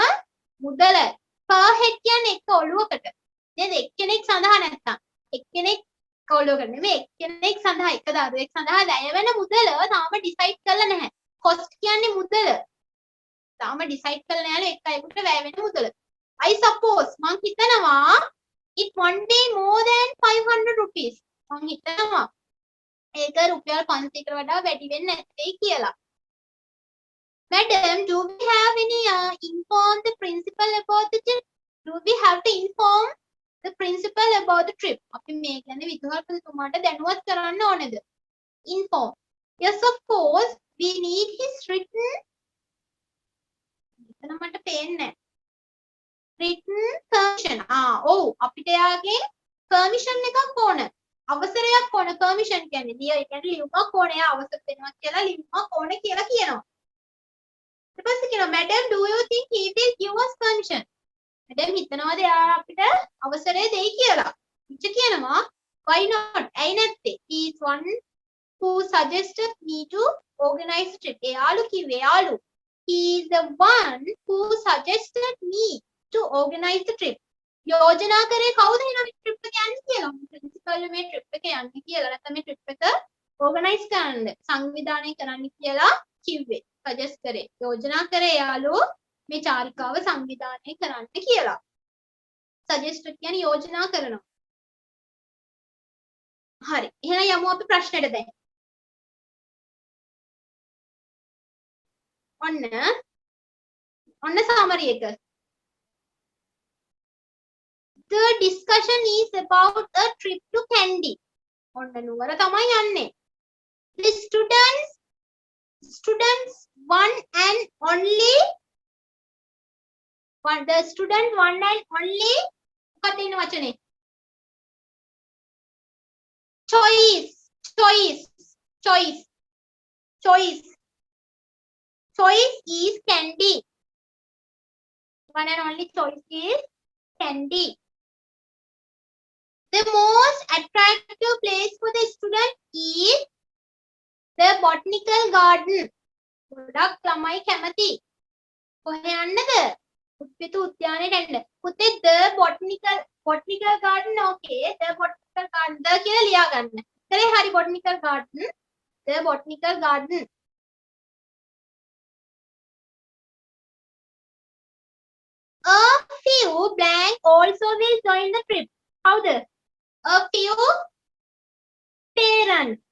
මුදල per head කියන්නේ එක ඔළුවකට. නේද? එක්කෙනෙක් සඳහා නැත්තම්. එක්කෙනෙක් ඔළුවකට නෙමෙයි එක්කෙනෙක් සඳහා එක දරුවෙක් සඳහා වැය වෙන මුදල තාම ඩිසයිඩ් කරලා නැහැ. cost කියන්නේ මුදල. තාම ඩිසයිඩ් කරලා නැහැ එක අයෙකුට වැය වෙන මුදල. I suppose මං හිතනවා it one day more than 500 rupees. මං හිතනවා ඒක රුපියල් 500කට වඩා වැඩි වෙන්නේ නැත්තේ කියලා. Madam, do we have any inform the principal about the trip? Do we have to inform the principal about the trip? අපි මේ කියන්නේ විදුහල්පතිතුමාට දැනුවත් කරන්න ඕනේද? Inform. Yes, of course. We need his written. එතන මට පේන්නේ written permission. ඔව් අපිට යාගේ permission එකක් ඕන. අවසරයක් ඕන. permission කියන්නේ ඒ කියන්නේ ලියුමක් ඕන. එයා අවසර දෙනවා කියලා ලියුමක් ඕන කියලා කියනවා. ඊට පස්සේ කියනවා madam, do you think he will give us permission? madam හිතනවාද එයා අපිට අවසරය දෙයි කියලා? teacher කියනවා why not ඇයි නැත්තේ he is one who suggested me to organize a trip එයාලු කිව්වේ එයාලු he is the one who suggested me to organize the trip යෝජනා කරේ කවුද එහෙනම් trip එක යන්න කියලා principal මේ trip එක යන්න කියලා නැත්නම් මේ trip එක organize කරන්න සංවිධානය කරන්න කියලා කිව්වේ suggest කරේ යෝජනා කරේ එයාලු මේ චාරිකාව සංවිධානය කරන්න කියලා suggested කියන්නේ යෝජනා කරනවා හරි එහෙනම් යමු අපි ප්‍රශ්නෙට දැන් ඔන්න summary එක the discussion is about a trip to Kandy ඔන්න නුවර තමයි යන්නේ the students one and only the student one and only මොකක්ද ඉන්න වචනේ choice is Kandy one and only choice is Kandy the most attractive place for the student is the botanical garden ගොඩක් ළමයි කැමති කොහේ යන්නද උද්භිද උද්‍යානයට යන්න පුතේ the botanical garden okay the botanical garden the කියලා ලියා ගන්න ඉතරේ හරි botanical garden the botanical garden a few blank also will join the trip howද a few parents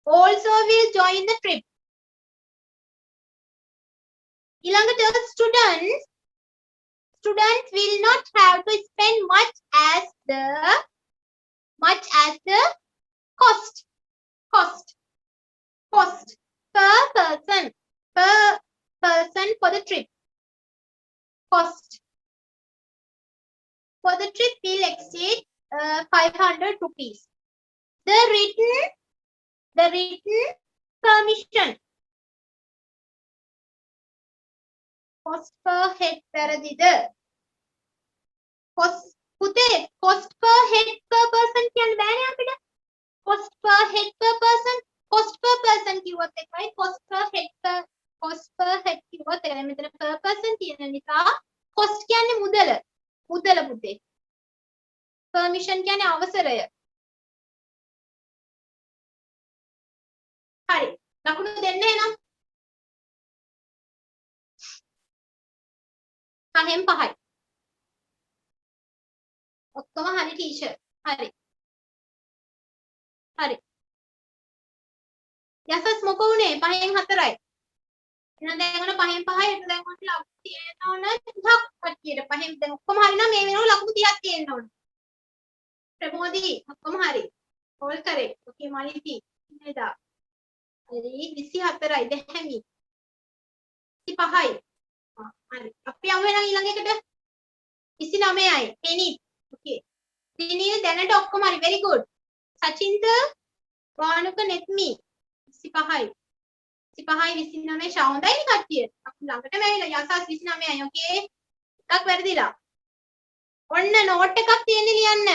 also will join the trip ඊළඟට students will not have to spend much as the cost per person for the trip cost for the trip will exceed 500 rupees the written permission cost per head වැරදිද cost පුතේ cost per head per person කියන්න බෑනේ අපිට cost per head per person කිව්වොත් එකයි cost per head කිව්වොත් එකයි මෙතන per person තියෙන නිසා cost කියන්නේ මුදල පුතේ permission කියන්නේ අවසරය හරි ලකුණු දෙන්න එනම් පහෙන් පහයි ඔක්කොම හරි ටීචර් හරි යසස් මොකෝ උනේ පහෙන් හතරයි එහෙනම් දැන් ඔන්න පහෙන් පහයි ඒක දැන් ඔන්න ලකුණු තියෙන්න ඕන ටිකක් කට්ටියට පහෙන් දැන් ඔක්කොම හරි නම් මේ වෙනකොට ලකුණු 30ක් තියෙන්න ඕන ප්‍රමෝදී ඔක්කොම හරි කෝල් කරේ ඔකේ මාලිති නේද හරි 24යි දැහැමි 25යි හරි අපි යමු එහෙනම් ඊළඟ එකට 29යි එනි ඕකේ දිනේ දැනට ඔක්කොම හරි very good සචින්ත වානුක නෙත්මි 25යි 29 ශාවුන්දයි කට්ටිය අපි ළඟටම ඇවිල්ලා යසස් 29යි ඕකේ ටක් වැරදිලා ඔන්න නෝට් එකක් තියෙන්නේ ලියන්න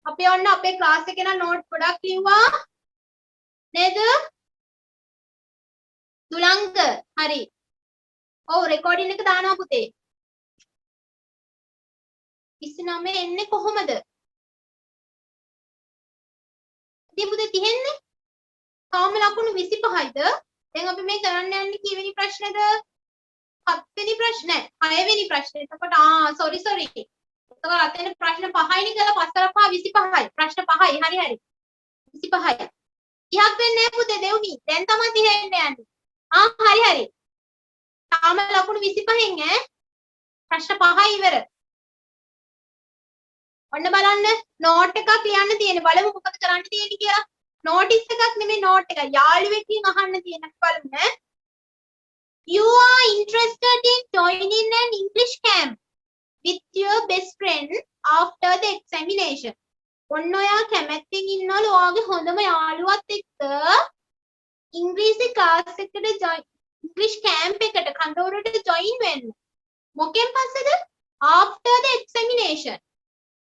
අපි ඔන්න අපේ ක්ලාස් එකේ නම් නෝට් ගොඩක් ලිව්වා නේද දුලංක හරි ඔව් රෙකෝඩින් එක දානවා පුතේ 29 එන්නේ කොහොමද ඉතින් පුතේ තියෙන්නේ තාම ලකුණු 25යිද දැන් අපි මේ කරන්න යන්නේ කීවෙනි ප්‍රශ්නේද 7 වෙනි ප්‍රශ්නේ 6 වෙනි ප්‍රශ්නේ එතකොට sorry එතකොට අතන ප්‍රශ්න 5යිනේ කියලා 5 කරලා 5 25යි ප්‍රශ්න 5යි හරි 25යි 30ක් වෙන්නේ නැහැ පුතේ දෙවුනි දැන් තමයි 30 එන්න යන්නේ හරි තාම ලකුණු 25න් ප්‍රශ්න 5යි ඉවර ඔන්න බලන්න නෝට් එකක් ලියන්න තියෙන්නේ බලමු මොකද කරන්න තියෙන්නේ කියලා නෝටිස් එකක් නෙමෙයි නෝට් එක යාළුවෙක්ගෙන් අහන්න තියෙන බලමු you are interested in joining an English camp with your best friend after the examination ඔන්න ඔයා කැමැත්තෙන් ඉන්නවලු ඔයාගේ හොඳම යාළුවත් එක්ක ඉංග්‍රීසි ක්ලාස් එකට English camp එකට කඳවුරට join වෙන්න මොකෙන් පස්සේද after the examination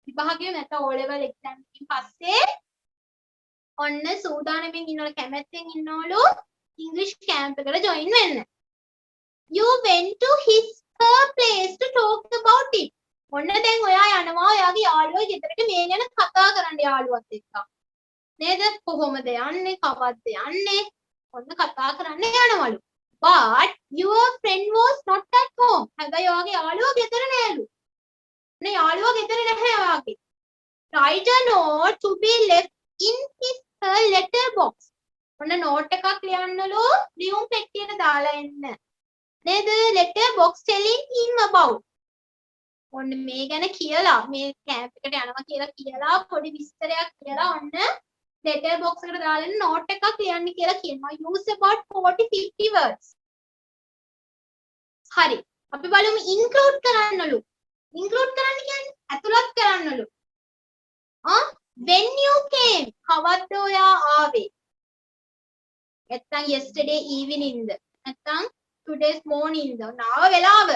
විභාගය නැත්නම් O level exam එකකින් පස්සේ ඔන්න සූදානමින් ඉන්නවලු කැමැත්තෙන් ඉන්නවලු ඉංග්‍රීසි කැම්ප් එකට join වෙන්න. You went to her place to talk about it. ඔන්න දැන් ඔයා යනවා ඔයාගේ යාළුවා ගෙදරට මේ ගැන කතා කරන්න යාළුවත් එක්ක. නේද? කොහොමද යන්නේ? කවද්ද යන්නේ? ඔන්න කතා කරන්න යනවලු. But your friend was not at home. හැබැයි ඔයාගේ යාළුවා ගෙදර නෑලු. නේ යාළුවා ගෙදර නැහැ ඔයාගේ. Write a note to be left in her letter box. ඔන්න note එකක් ලියන්නලු ලියුම් පෙට්ටියට දාලා එන්න. නේද? letter box telling him about. ඔන්න මේ ගැන කියලා මේ කැම්ප් එකට යනවා කියලා කියලා පොඩි විස්තරයක් කියලා ඔන්න letter box එකට දාලා එන්න note එකක් ලියන්න කියලා කියනවා. Use about 40-50 words. හරි. අපි බලමු include කරන්නලු. include කරන්න කියන්නේ ඇතුළත් කරන්නලු. When you came, කවද්ද ඔයා ආවේ? නැත්තම් yesterday evening ද? නැත්තම් today's morning ද? නාව වෙලාව.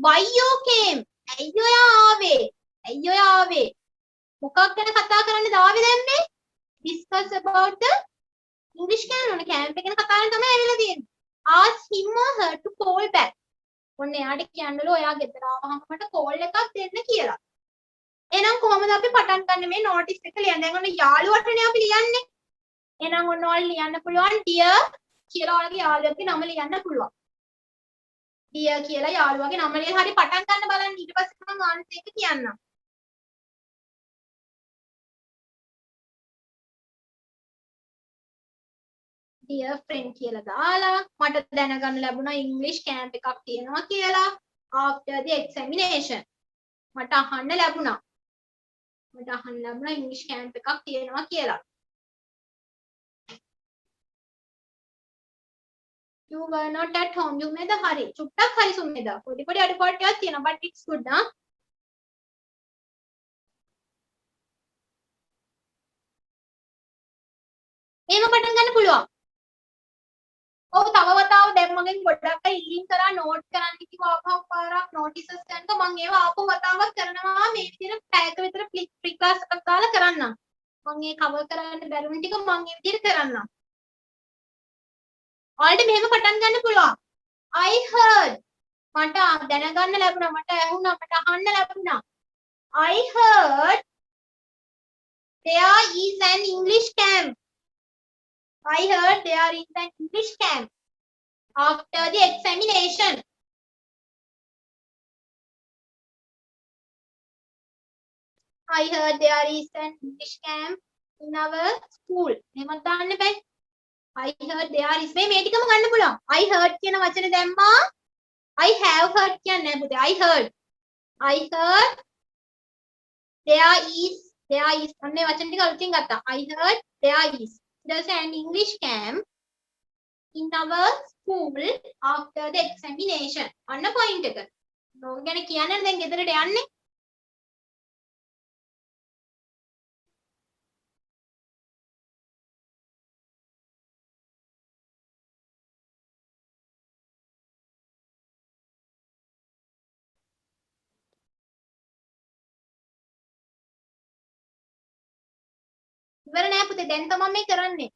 Why you came? ඇයි ඔයා ආවේ? ඇයි ඔයා ආවේ? මොකක් ගැන කතා කරන්නද ආවේ දැම්මේ? Discuss about the English canon camp එක ගැන කතා කරන්න තමයි ඇවිල්ලා තියෙන්නේ. Ask him or her to call back. ඔන්න එයාට කියන්නලු ඔයා ගෙදර ආවහම මට කෝල් එකක් දෙන්න කියලා. එහෙනම් කොහොමද අපි පටන් ගන්න මේ notice එක ලියන්න? දැන් ඔන්න යාළුවටනේ අපි ලියන්නේ. එහෙනම් ඔන්න ඔයාලා ලියන්න පුළුවන් dear කියලා ඔයාලගේ යාළුවගේ නම ලියන්න පුළුවන්. dear කියලා යාළුවගේ නම ලියලා හරි පටන් ගන්න බලන්න. ඊට පස්සේ මම ආන්සර් එක කියන්නම්. dear friend කියලා දාලා මට දැනගන්න ලැබුණා English camp එකක් තියෙනවා කියලා after the examination. මට අහන්න ලැබුණා English camp එකක් තියෙනවා කියලා. You were not at home. You made හරි. චුට්ටක් හරි සුමේද. පොඩි පොඩි අඩුපාඩු ටිකක් තියෙනවා but it's good නා. එහෙම පටන් ගන්න පුළුවන්. ඔව් තව වතාව දැන් මගෙන් ගොඩක් අය ඉල්ලීම් කරා නෝට් කරන්න කිව්වා ආපහු පාරක් නොටිසස් ගන්නක මම ඒවා ආපහු වතාවක් කරනවා මේ විදිහට පැයක විතර ෆ්‍රී ක්ලාස් එකක් දාලා කරන්නම්. මම ඒ කවර් කරන්න බැරුණ ටික මම මේ විදිහට කරන්නම්. ඔයාලට මෙහෙම පටන් ගන්න පුළුවන්. I heard මට දැනගන්න ලැබුණා මට ඇහුණා මට අහන්න ලැබුණා. I heard there is an English camp. I heard there is an English camp after the examination. I heard there is an English camp in our school. එහෙමත් දාන්න බෑ. I heard there is මේ ටිකම ගන්න පුළුවන්. I heard කියන වචනේ දැම්මා. I have heard කියන්නේ නෑ පුතේ. I heard there is අන්නේ වචන ටික අලුතින් ගත්තා. I heard there is there's an English camp in our school after the examination. අන්න point එක. නෝක ගැන කියන්නේ දැන් ගෙදරට යන්නේ. ඉවර නෑ පුතේ දැන් තමයි මේ කරන්නේ.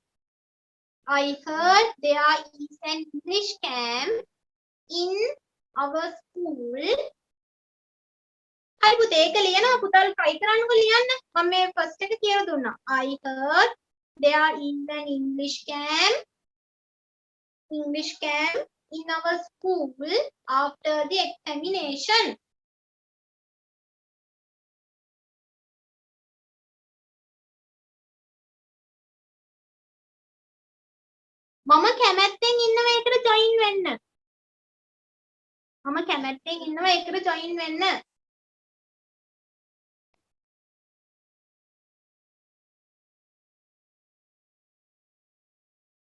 I heard there is an English camp in our school. හරි පුතේ ඒක ලියනවා පුතාලා try කරන්නකෝ ලියන්න. මම මේ first එක කියලා දුන්නා. I heard there is an English camp in our school after the examination. මම කැමැත්තෙන් ඉන්නවා ඒකට join වෙන්න. මම කැමැත්තෙන් ඉන්නවා ඒකට join වෙන්න.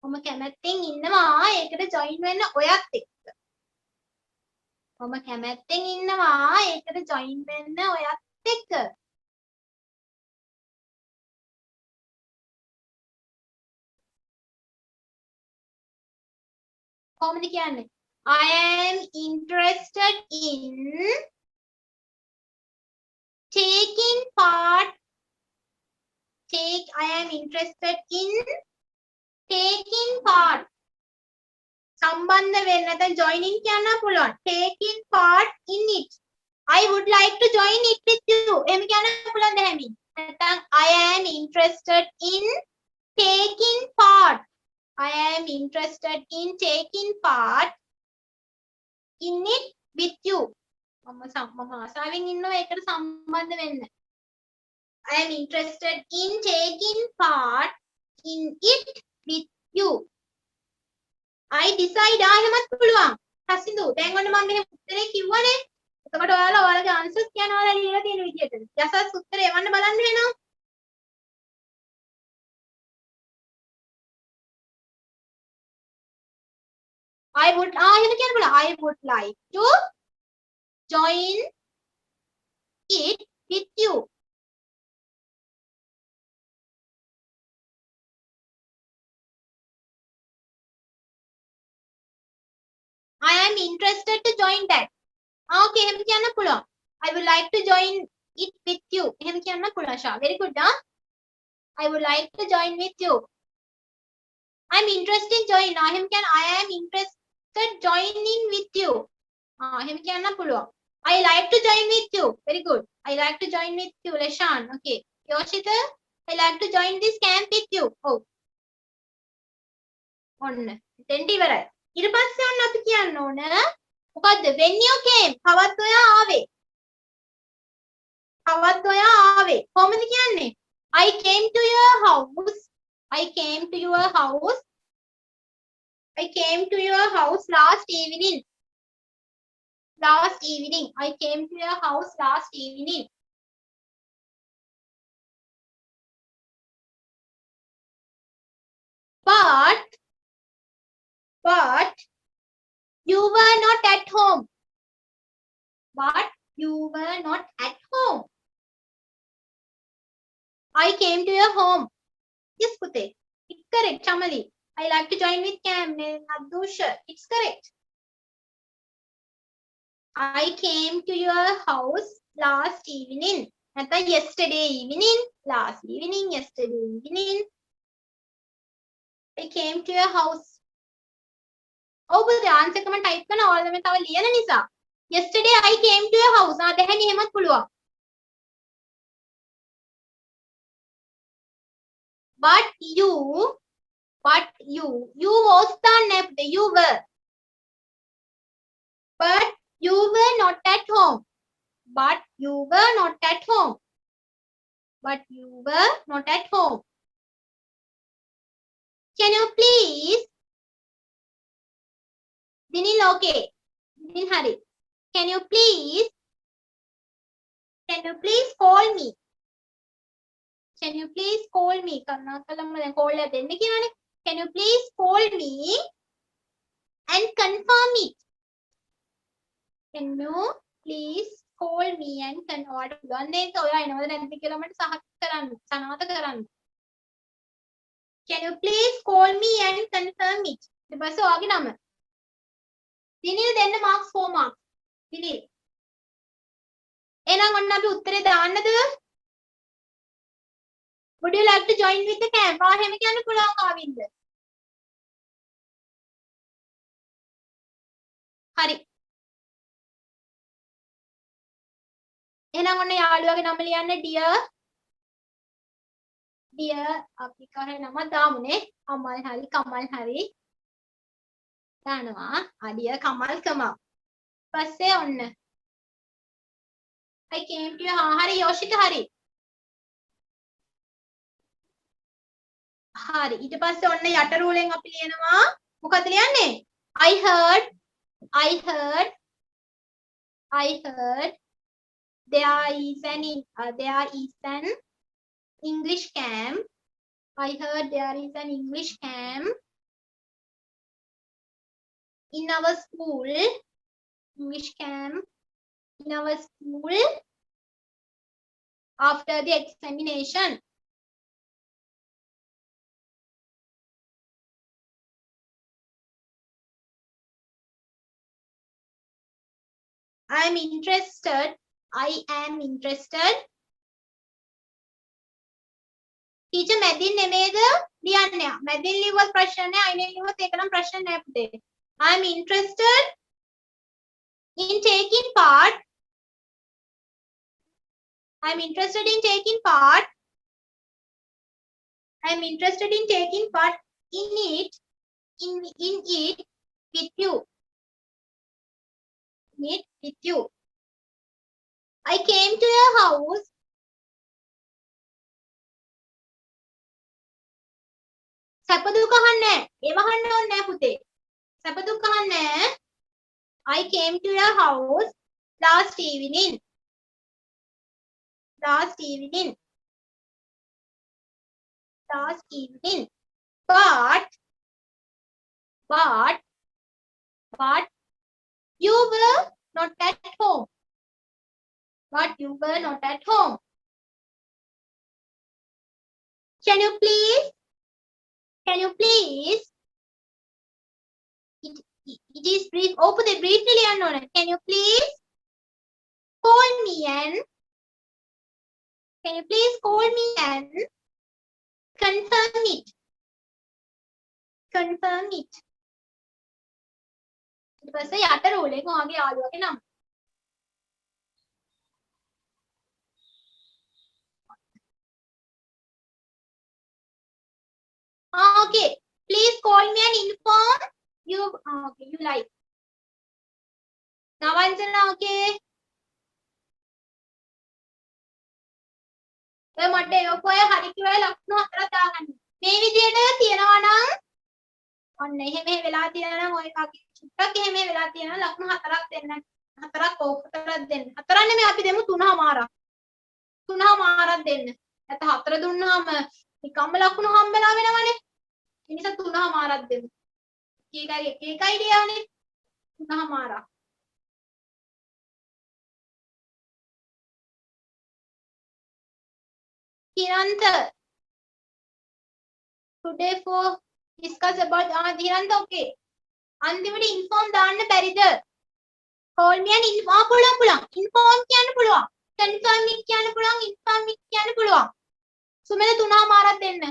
මම කැමැත්තෙන් ඉන්නවා ඒකට join වෙන්න ඔයත් එක්ක. මම කැමැත්තෙන් ඉන්නවා ඒකට join වෙන්න ඔයත් එක්ක. කොහොමද කියන්නේ? I am interested in taking part, I am interested in taking part. සම්බන්ධ වෙන්න නැත්නම් joining කියන්න පුළුවන්. taking part in it. I would like to join it with you. එහෙම කියන්න පුළුවන් දැහැමි. නැත්නම් I am interested in taking part. I am interested in taking part in it with you. මම ආසාවෙන් ඉන්නවා ඒකට සම්බන්ධ වෙන්න. I am interested in taking part in it with you. I decide එහෙමත් පුළුවන්. හසිදු දැන් ඔන්න මම මෙහෙම උත්තරේ කිව්වනේ. එතකොට ඔයාලා ඔයාලගේ answers කියන ඔයාලා ලියලා තියෙන විදිහට. යසස් උත්තරේ එවන්න බලන්න වෙනවා. I would එහෙම කියන්න බලන්න. I would like to join it with you. I am interested to join that. Okay, එහෙම කියන්න පුළුවන්. I would like to join it with you. එහෙම කියන්න පුළුවන් ෂා. Very good. I would like to join with you. I'm interested in join. එහෙම කියන්න I am interested joining with you. එහෙම කියන්න පුළුවන්. I like to join with you. Very good. I like to join with you. Leshan. Okay. Yoshita, I like to join this camp with you. Oh. ඔන්න. එතෙන්ට ඉවරයි. ඊට පස්සේ ඔන්න අපි කියන්න ඕන මොකද්ද? When you came. කවද්ද ඔයා ආවේ? කවද්ද ඔයා ආවේ? කොහොමද කියන්නේ? I came to your house. I came to your house. I came to your house last evening. Last evening. I came to your house last evening. But you were not at home. But you were not at home. I came to your home. Yes, Pute. It's correct, Chamali. I like to join with Cam, Nadusha. It's correct. I came to your house last evening. නැත්නම් yesterday evening, last evening, yesterday evening. I came to your house. ඔව් පුතේ answer එක මම type කරනවා ඔයාලා මේ තව ලියන නිසා. Yesterday I came to your house. දැහැනි එහෙමත් පුළුවන්. But you was done after you were. But you were not at home. But you were not at home. But you were not at home. Can you please? Dinil okay. Dinil hari. Can you please call me? Can you please call me? කරුණාකරලා දැන් call එක දෙන්න කියලානේ. Can you please call me and confirm it? Can you please call me and confirm? ඔයාලට පුළුවන් දෙයක ඔයා එනවද නැද්ද කියලා මට සනාථ කරන්න. Can you please call me and confirm it? ඊට පස්සේ ඔයාගේ නම. දිනිල් දෙන්න marks 4 marks. දිනිල්. එහෙනම් ඔන්න අපි උත්තරේ දාන්නද? Would you like to join with the camp? එහෙම කියන්න පුළුවන් කාවින්ද? හරි. එහෙනම් ඔන්න යාළුවාගේ නම ලියන්න dear අපි කහේ නම දාමුනේ. අමල් හරි කමල් හරි. දානවා. dear කමල් කමල්. පස්සේ ඔන්න. I came to හරි යෝෂිත හරි. හරි ඊට පස්සේ ඔන්න යට රූලෙන් අපි ලියනවා මොකද ලියන්නේ I heard there is an English camp. I heard there is an English camp in our school. English camp in our school after the examination. I am interested I am interested. Teacher මැදින් නෙමේද ලියන්නේ. මැදින් ලිව්වත් ප්‍රශ්න නැහැ. අයිනෙන් ලිව්වත් ඒක නම් ප්‍රශ්න නැහැ පුතේ. I am interested in taking part. I am interested in taking part. I am interested in taking part in it. In it with you. In it with you. I came to your house. සැප දුක අහන්නේ. ඒව අහන්න ඕනේ නැහැ පුතේ. සැප දුක අහන්නේ. I came to your house last evening. Last evening. Last evening. But you were not at home. But you were not at home. Can you please? It is brief. Oh, put the briefly on it. Can you please call me and confirm it? Confirm it. ඊට පස්සේ යට rule එක ඔයාගේ යාළුවගේ නම. Okay. Please call me and inform you. Okay, you like. Navanjana, okay. ඔය මට ඔය හරි කිව්වේ ලක්ෂණ හතරක් දාගන්න. මේ විදිහට තියනවා නම් ඔන්න එහෙම වෙලා තියෙනවා නම් ඔය වගේ චුට්ටක් එහෙම වෙලා තියෙනවා ලක්ෂණ හතරක් දෙන්න. හතරක් හතරක් දෙන්න. හතරක් නෙමෙයි අපි දෙමු තුනමාරක්. තුනමාරක් දෙන්න. නැත්නම් හතර දුන්නාම නිකම්ම ලකුණු හම්බෙලා වෙනවනේ. ඒ නිසා තුනමාරක් දෙමු. එක අයිඩියානේ. තුනමාරක්. Hiranta, today for discuss about Hiranta, okay. අන්තිමට inform දාන්න බැරිද? call me and inform පුළුවන්. inform කියන්න පුළුවන්. confirm it කියන්න පුළුවන්. inform it කියන්න පුළුවන්. සුමෙල තුනමාරක් දෙන්න.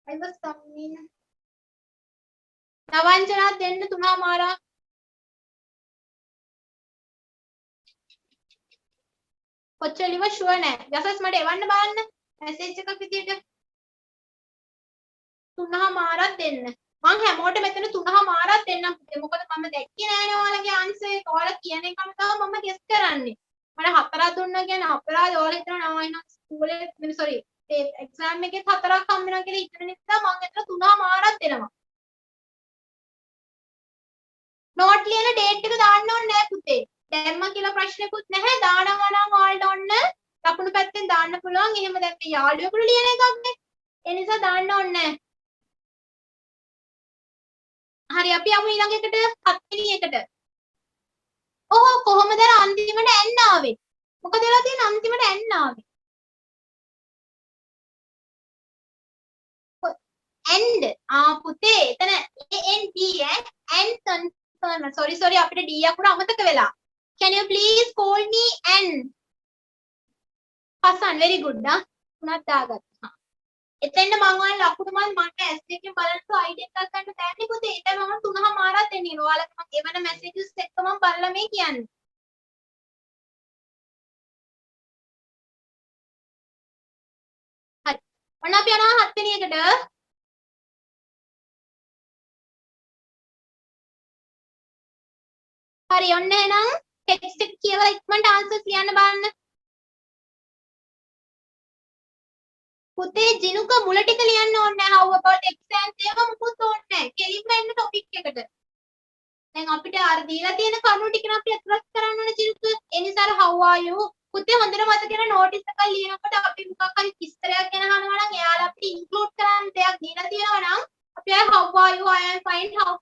I was coming. නවංජනා දෙන්න තුනමාරක්. කොච්චර ලිව ෂුවර් නෑ. යසස් මට එවන්න බලන්න. මැසේජ් එකක් විදියට. තුනමාරක් දෙන්න. මං හැමෝටම මෙතන තුනමාරක් දෙන්නම් පුතේ. මොකද මම දැක්කේ නෑනේ ඔයාලගේ ආන්සර් එක. ඔයාලා කියන එකම තමයි මම ගෙස් කරන්නේ. මට හතරක් දුන්නා කියන්නේ අපරාධ ඔයාලා හිතනවා නම ස්කූලේ සෝරි ඒ එක්සෑම් එකේ හතරක් හම්බ වෙනවා කියලා හිතන නිසා මං එතන තුනමාරක් දෙනවා. නෝට් ලියන ඩේට් එක දාන්න ඕනේ නෑ පුතේ. දැම්ම කියලා ප්‍රශ්නකුත් නැහැ. දානවා නම් ඔයාලට ඔන්න ලකුණු පැත්තෙන් දාන්න පුළුවන්. එහෙම දැන් මේ යාළුවෙකුට ලියන එකක් නේ. ඒ නිසා දාන්න ඕනේ නැහැ. හරි අපි යමු ඊළඟ එකට 7 වෙනි එකට. ඔහො කොහොමද අර අන්තිමට n ආවේ? මොකද වෙලා තියෙන්නේ අන්තිමට n ආවේ? end පුතේ එතන AND and confirm sorry අපිට D අකුර අමතක වෙලා. Can you please call me and Hasan very good උනත් දාගත්තා. එතෙන්ද මම ඔයාලා ලකුණු මට S එකෙන් බලන්න ID එකක් ගන්න බෑනේ පුතේ. ඒක මම තුනමාරක් දෙන්නේ. ඔයාලට මම එවන මැසේජස් එක්ක මම බලලා මේ කියන්නේ. හරි. ඔන්න අපි යනවා 7 වෙනි එකට. හරි ඔන්න එහෙනම් ටෙක්ස්ට් එක කියලා ඉක්මනට ආන්සර්ස් ලියන්න බලන්න. පුතේ ජිනුක මුල ටික ලියන්න ඕනේ නැහැ. how about exams ඒව මොකුත් ඕනේ නැහැ. කෙලින්ම එන්න ටොපික් එකට. දැන් අපිට අර දීලා තියෙන කරුණු ටික නම් අපි අත්ලස් කරන්න ඕනේ ජිනුක. ඒ නිසා how are you පුතේ හොඳට මතක ගන්න නෝටිස් එකක් ලියනකොට අපි මොකක් හරි විස්තරයක් ගැන අහනවා නම් එයාලා අපිට ඉන්ක්ලූඩ් කරන්න දෙයක් දීලා තියෙනවා නම් අපි how are you I am fine how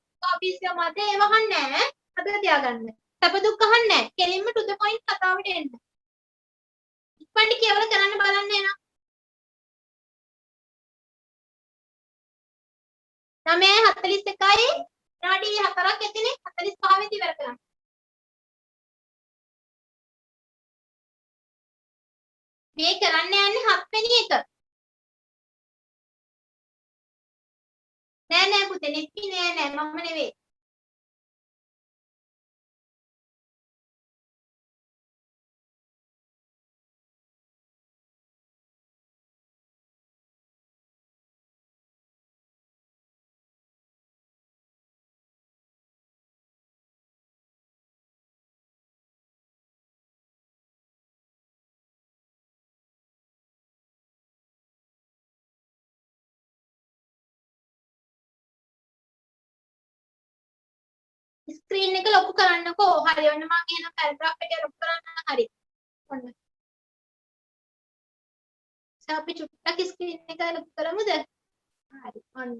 is your mother ඒව අහන්නේ නැහැ. අතට තියාගන්න. සැප දුක් අහන්නේ නැහැ. කෙලින්ම to the point කතාවට එන්න. ඉක්මනට කියවල කරන්න බලන්න එනවා. 9:41යි විනාඩි 4ක් ඇතිනේ 45 වෙනි ඉවර කරන්න. මේ කරන්න යන්නේ 7 වෙනි එක. නෑ පුතේ නෙපි නෑ මම නෙවෙයි. ස්ක්‍රීන් එක ලොකු කරන්නකෝ. හරි ඔන්න මම එහෙනම් පැරග්‍රාෆ් එක ලොකු කරන්න. හරි. ඔන්න. අපි චුට්ටක් ස්ක්‍රීන් එක ලොකු කරමුද? හරි. ඔන්න.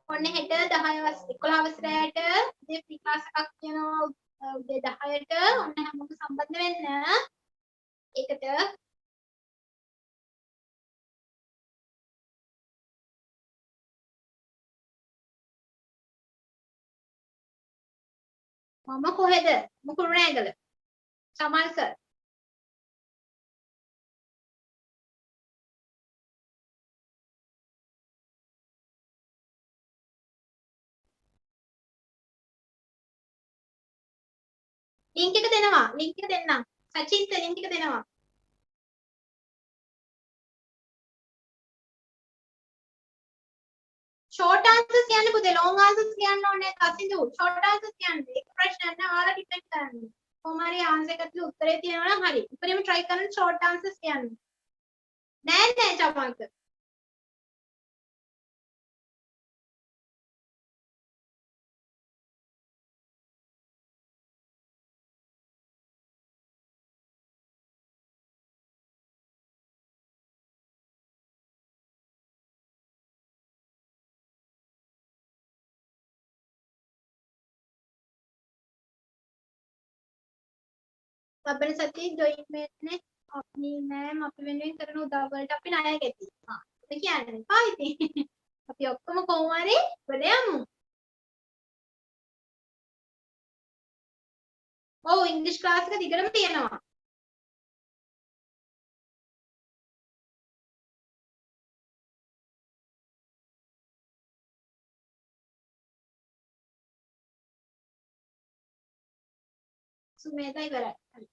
ඔන්න හෙට 11 වසරයට ඉතින් ෆ්‍රී ක්ලාස් එකක් තියෙනවා උදේ 10ට. ඔන්න හැමෝම සම්බන්ධ වෙන්න. ඒකට මම කොහෙද? මුකුරුණෑගල. සමල් සර්. ලින්ක් එක දෙනවා. ලින්ක් එක දෙන්නම්. සචින්ත ලින්ක් එක දෙනවා. ෂෝට් ආන්සර්ස් කියන්න පුතේ ලොංග් ආන්සර්ස් කියන්න ඕනේ කසින්දු ෂෝට් ආන්සර්ස් කියන්න ඒක ප්‍රශ්නයක් නෑ ඔයාලා ඩිපෙන්ඩ් කරන්නේ කොහොම හරි ආන්සර් එක ඇතුලේ උත්තරේ තියෙනවා නම් හරි උපරිම try කරන්න ෂෝට් ආන්සර්ස් කියන්න නෑ චමල්ක ලබන සතියේ ජොයින් වෙන්නේ අපි නෑම අපි වෙනුවෙන් කරන උදව් වලට අපි ණය ගැති ඒක කියන්නේ එපා ඉතින් අපි ඔක්කොම කොහොම හරි වැඩ යමු ඔව් ඉංග්‍රීසි ක්ලාස් එක දිගටම තියෙනවා සුමේදා ඉවරයි හරි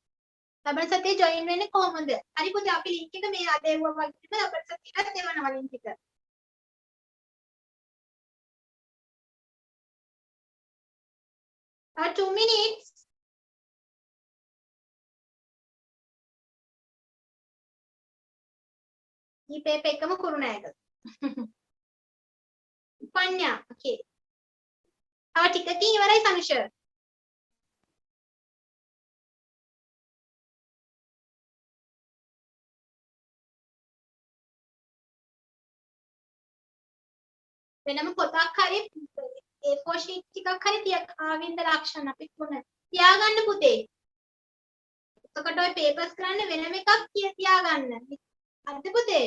ලබන සතියේ ජොයින් වෙන්නේ කොහොමද? හරි පුතේ අපි ලින්ක් එක මේ අද එවුවා වගේම ලබන සතියේට දෙවනවා ලින්ක් එක. Now 2 minutes. මේ පේපර් එකම කුරුණෑගල. උපන්‍යා. Okay. තව ටිකකින් ඉවරයි සනුෂ. වෙනම පොතක් හරි A4 sheet ටිකක් හරි ආවින්ද ලක්ෂණ අපි කොන තියාගන්න පුතේ. එතකොට ඔය papers කරන්න වෙනම එකක් තියාගන්න. හරිද පුතේ?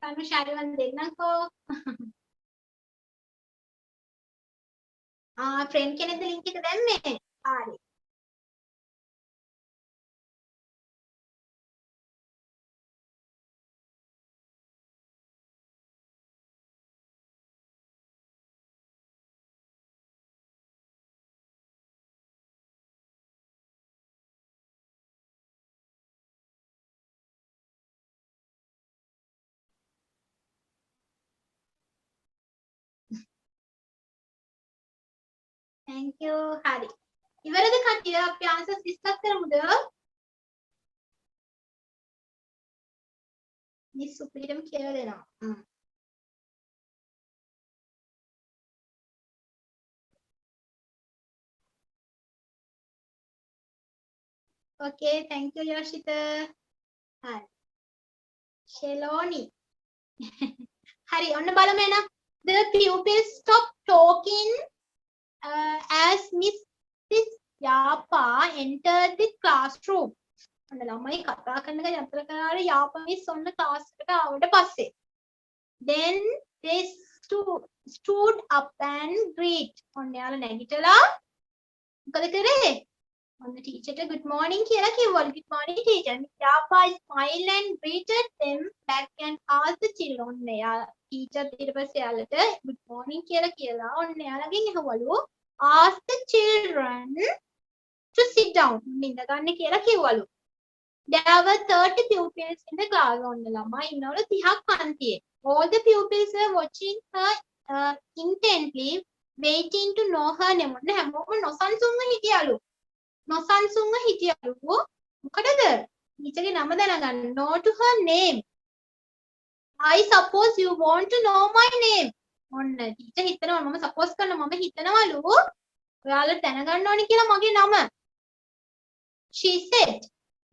සනුෂ ආරිවන් දෙන්නකෝ. ෆ්‍රෙන්ඩ් කෙනෙක්ද ලින්ක් එක දැම්මේ? හරි. Thank you. හරි. ඉවරද කට්ටිය? අපි answers discuss කරමුද? මිස් සුපිරිටම කියලා දෙනවා. Okay, thank you Yoshita. හරි. ෂෙලෝනි. හරි, ඔන්න බලමු එහෙනම්. The pupils stop talking as Miss Yapa entered the classroom. ඔන්න ළමයි කතා කරන එක යතර කරාට යාපා මිස් ඔන්න ක්ලාස් එකට ආවට පස්සේ then they stood up and greet ඔන්න යාලා නැගිටලා මොකද කරේ ඔන්න ටීචර්ට good morning කියලා කිව්වලු good morning teacher Yapa smiled and greeted them back and asked the children ඔන්න යා ටීචර් ඊට පස්සේ යාලට good morning කියලා ඔන්න යාලගෙන් අහවලු ask the children to sit down නිඳ ගන්න කියලා කිව්වලු there were 30 pupils in the class ඔන්න ළමයි ඉන්නවලු 30ක් පන්තියේ all the pupils were watching her intently waiting to know her name ඔන්න හැමෝම නොසන්සුන්ව හිටියලු මොකටද ටීචර්ගේ නම දැනගන්න know to her name I suppose you want to know my name ඔන්න ටීචර් හිතනවා මම සපෝස් කරනවා මම හිතනවලු ඔයාලා දැනගන්න ඕනි කියලා මගේ නම she said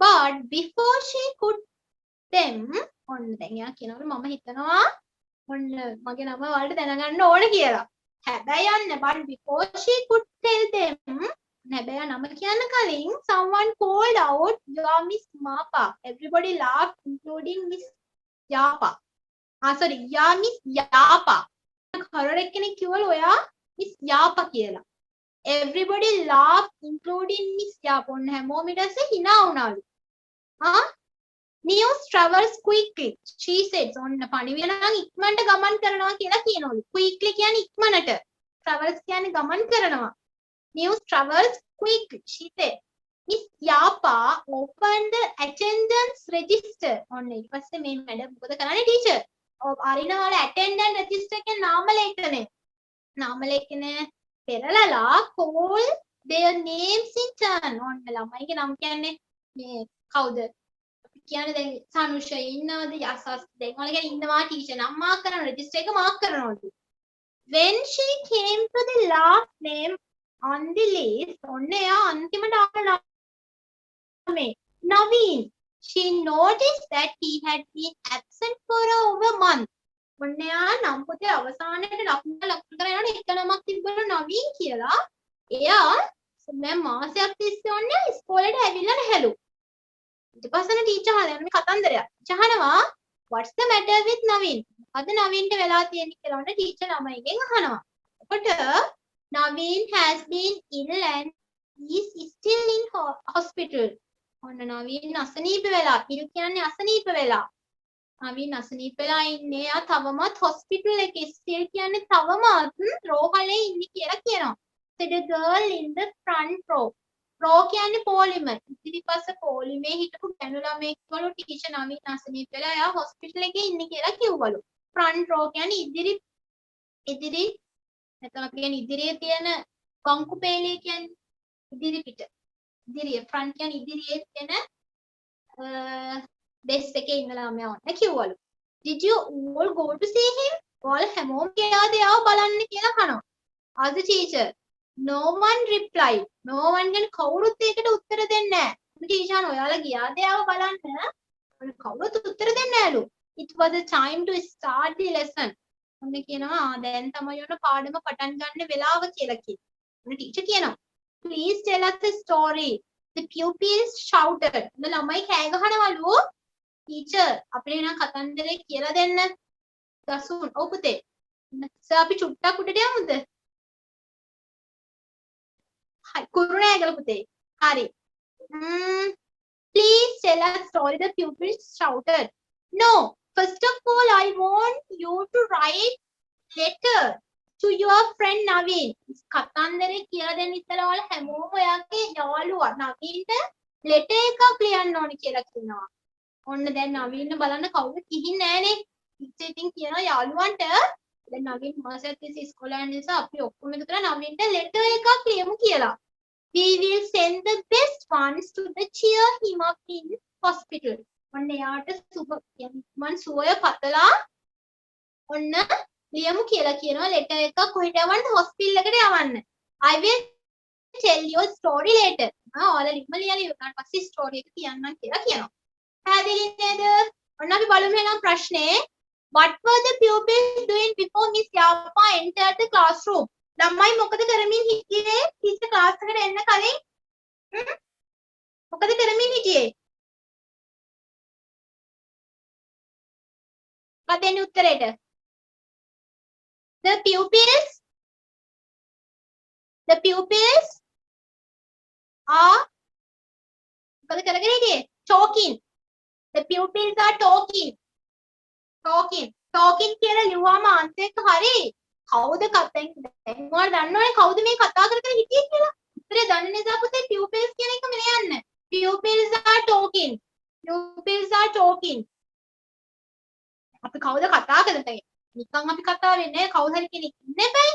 but before she could them ඔන්න දැන් යා කියනවලු මම හිතනවා ඔන්න මගේ නම ඔයාලට දැනගන්න ඕන කියලා හැබැයි යන්න but before she could tell them හැබැයි නම කියන්න කලින් someone called out your Miss Mapa everybody laughed including Miss Yapa sorry your Miss Yapa කරර එක්කෙනෙක් කිව්වලු ඔයා Miss Yapa කියලා everybody laughed including Miss Yapa ඔන්න හැමෝම ඊට පස්සේ hina වුණාලු news travels quickly she said ඔන්න පණිවිඩ නම් ඉක්මනට ගමන් කරනවා කියලා කියනවලු quickly කියන්නේ ඉක්මනට travels කියන්නේ ගමන් කරනවා news travels quickly she said Miss Yapa opened the attendance register ඔන්න ඊට පස්සේ මේ මැඩම් මොකද කරන්නේ ටීචර් අරිනවල attendance register එකේ නාම ලේඛනය පෙරලලා call their names in turn ඔන්න ළමයිගේ නම් කියන්නේ මේ කවුද කියන්නේ දැන් සනුෂය ඉන්නවද යසස් දැන් ඔයාලා කියන්නේ ඉන්නවා ටීචර් නම් මාක් කරන රෙජිස්ටර් එක mark කරනවලු when she came to the last name on the list ඔන්න එයා අන්තිමට ආව නමේ Naveen she noticed that he had been absent for over a month ඔන්න එයා නම් පොතේ අවසානයේ ලකුණු කරලා යනකොට එක නමක් තිබ්බලු නවීන් කියලා එයා දැන් මාසයක් තිස්සේ ඔන්න ඉස්කෝලේට ඇවිල්ලා නැහැලු ඊට පස්සේ ටීචර් අහලා මේ කතන්දරයක් චහනවා what's the matter with Naveen අද නවීන්ට වෙලා තියෙන්නේ කියලා ඔන්න ටීචර් ළමයිගෙන් අහනවා එතකොට Naveen has been ill and is still in hospital ඔන්න නවීන් අසනීප වෙලා ඉල් කියන්නේ අසනීප වෙලා නවීන් අසනීප වෙලා ඉන්නේ යා තවමත් hospital එකේ still කියන්නේ තවමත් රෝහලේ ඉන්නේ කියලා කියනවා said a girl in the front row raw කියන්නේ පොලිමර් ඉතිරිපස්ස පොලිමේ හිටපු ගැණු ළමෙක් වලු ටීචර් නවීන් අසනීප වෙලා යා hospital එකේ ඉන්නේ කියලා කිව්වලු front row කියන්නේ ඉදිරි නැත්නම් අපි කියන්නේ ඉදිරියේ තියෙන බංකු පේලිය කියන්නේ ඉදිරි පිට ඉදිරිය front කියන්නේ ඉදිරියේ තියෙන desk එකේ ඉන්න ළමයා වන්න කිව්වලු did you all go to see him ඔයාලා හැමෝම ගියාද යාව බලන්න කියලා අහනවා as the teacher no one replied no one කියන්නේ කවුරුත් ඒකට උත්තර දෙන්නේ නැහැ ටීචර් ඔයාලා ගියාද යාව බලන්න කවුරුත් උත්තර දෙන්නේ නැලු it was a time to start the lesson ඔන්න කියනවා දැන් තමයි ඔන්න පාඩම පටන් ගන්න වෙලාව කියලා කියනවා ටීචර් කියනවා please tell us the story the pupils shouted ඔන්න ළමයි කෑ ගහනවලු ටීචර් අපිට නම් කතන්දරේ කියලා දෙන්න දසුන් ඔව් පුතේ සර් අපි චුට්ටක් උඩට යමුද හරි කුරුණෑගල පුතේ හරි please tell us story the pupils shouted no first of all I want you to write letter to your friend Naveen කතන්දරේ කියලා දෙන්න ඉතලා ඔයාලා හැමෝම ඔයාගේ යාළුවා නවීන්ට letter එකක් ලියන්න ඕනි කියලා කියනවා ඔන්න දැන් නවීන්න බලන්න කවුරුත් ගිහින් නැහනේ ටීචර් ඉතින් කියනවා යාළුවන්ට දැන් නවීන් මාසයක් තිස්සේ ඉස්කෝලේ යන නිසා අපි ඔක්කොම එකතු කරලා නවීන්ට ලෙටර් එකක් ලියමු කියලා we will send the best ones to the cheer him up in hospital ඔන්න යාට මන් සුවය පතලා ඔන්න ලියමු කියලා කියනවා ලෙටර් එකක් කොහෙට යවන්න හොස්පිටල් එකට යවන්න I will tell you a story later ඔයාලා ලියලා ඉවරනාට පස්සේ ස්ටෝරි එක කියන්නම් කියලා කියනවා පැහැදිලි නේද ඔන්න අපි බලමු එහෙනම් ප්‍රශ්නේ what were the pupils doing before Miss Yapa entered the classroom ළමයි මොකද කරමින් හිටියේ ටීචර් ක්ලාස් එකට එන්න කලින් මොකද කරමින් හිටියේ මොකක්ද එන්නේ උත්තරේට? The pupils are මොකද කරගෙන හිටියේ? talking. The pupils are talking. කියලා ලිව්වම answer එක හරි. කවුද දැන් ඔයාලා දන්නවනේ කවුද මේ කතා කර කර හිටියේ කියලා. උත්තරේ දන්න නිසා පුතේ pupils කියන එකම ලියන්න. Pupils are talking. අපි කවුද කතා කරන්නේ? නිකන් අපි කතා වෙන්නේ කවුරු හරි කෙනෙක් ඉන්නේ බෑ.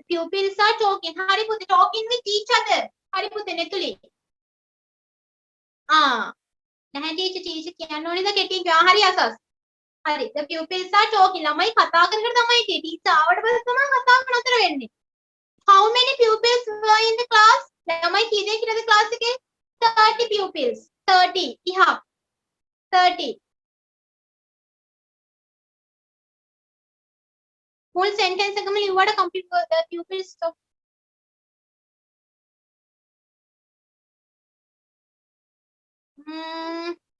Pupils are talking. හරි පුතේ talking with each other. හරි පුතේ නෙතුලි. නැහැ ටීචර් කියන්න ඕනේද කෙටියෙන් ගා හරි අසස්. හරි. The pupils are talking. ළමයි කතා කර කර තමයි හිටියේ. ටීචර් ආවට පස්සේ තමයි කතාව නතර වෙන්නේ. How many pupils were in the class? ළමයි කී දෙනෙක් හිටියද ක්ලාස් එකේ? 30 pupils. 30. ඉහා. 30. full sentence එකම ලිව්වට computer the pupils of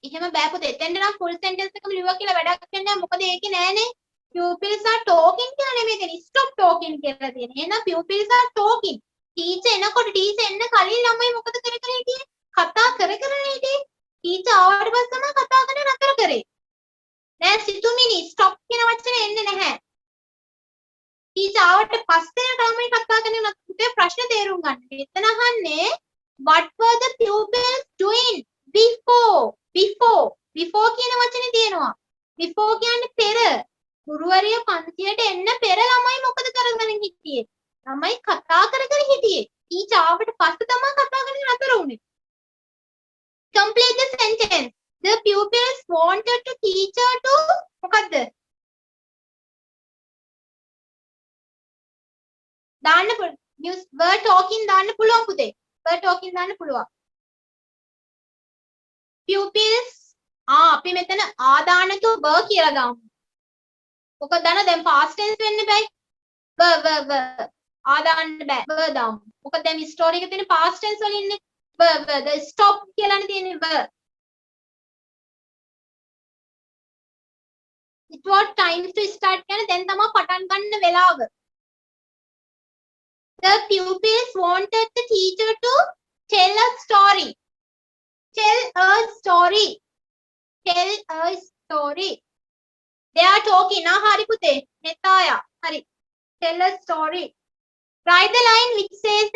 එහෙම බෑ පුතේ. එතෙන්ට නම් full sentence එකම ලිව්වා කියලා වැඩක් වෙන්නේ නැහැ. මොකද ඒකේ නෑනේ. Pupils are talking කියලා නෙමෙයි තියෙන්නේ. Stop talking කියලා තියෙන්නේ. එහෙනම් pupils are talking. ටීචර් එනකොට ටීචර් එන්න කලින් ළමයි මොකද කර කර හිටියේ? කතා කර කරනේ හිටියේ. ටීචර් ආවට පස්සේ තමයි කතා කරන්න නතර කරේ. නෑ සිතුමිනි stop කියන වචනේ එන්නේ නැහැ. ටීචර් ආවට පස්සේ ළමයි කතා කරන්නේ නැත්නම් ප්‍රශ්න තේරුම් ගන්න. එතන අහන්නේ what were the pupils doing before කියන වචනේ තියෙනවා. before කියන්නේ පෙර. ගුරුවරිය පන්තියට එන්න පෙර ළමයි මොකද කරගෙන හිටියේ? ළමයි කතා කර කර හිටියේ. ටීචර් ආවට පස්සේ තමයි කතා කරන්නේ නතර වුනේ. complete the sentence. The pupils wanted to teacher to මොකද්ද? දාන්න news were talking දාන්න පුළුවන් පුතේ. were talking දාන්න පුළුවන්. pupils අපි මෙතන ආදානතු ව කියලා දාමු. මොකද දන්න දැන් past tense වෙන්න බෑ. ව ආදාන්න බෑ. ව දාමු. මොකද දැන් ස්ටෝරි එකේ තියෙන past tense වල ඉන්නේ. ව the stop කියලානේ තියෙන්නේ ව. it was time to start කියන්නේ දැන් තමයි පටන් ගන්න වෙලාව. The pupils wanted the teacher to tell a story. Tell a story. They are talking. hari pute. Netaya. Hari. Tell a story. Write the line which says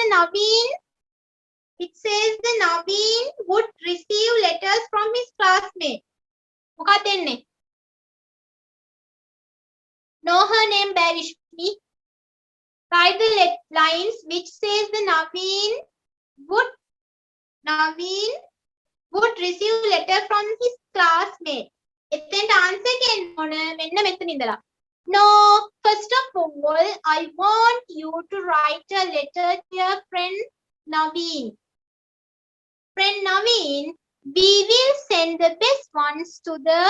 the Naveen would receive letters from his classmate. මොකක්ද එන්නේ? Know her name Barishmi. Write the lines which says the Naveen would receive letter from his classmate. එතෙන්ට answer කියන්න ඕන මෙන්න මෙතන ඉඳලා. No, first of all, I want you to write a letter to your friend Naveen. Friend Naveen, we will send the best ones to the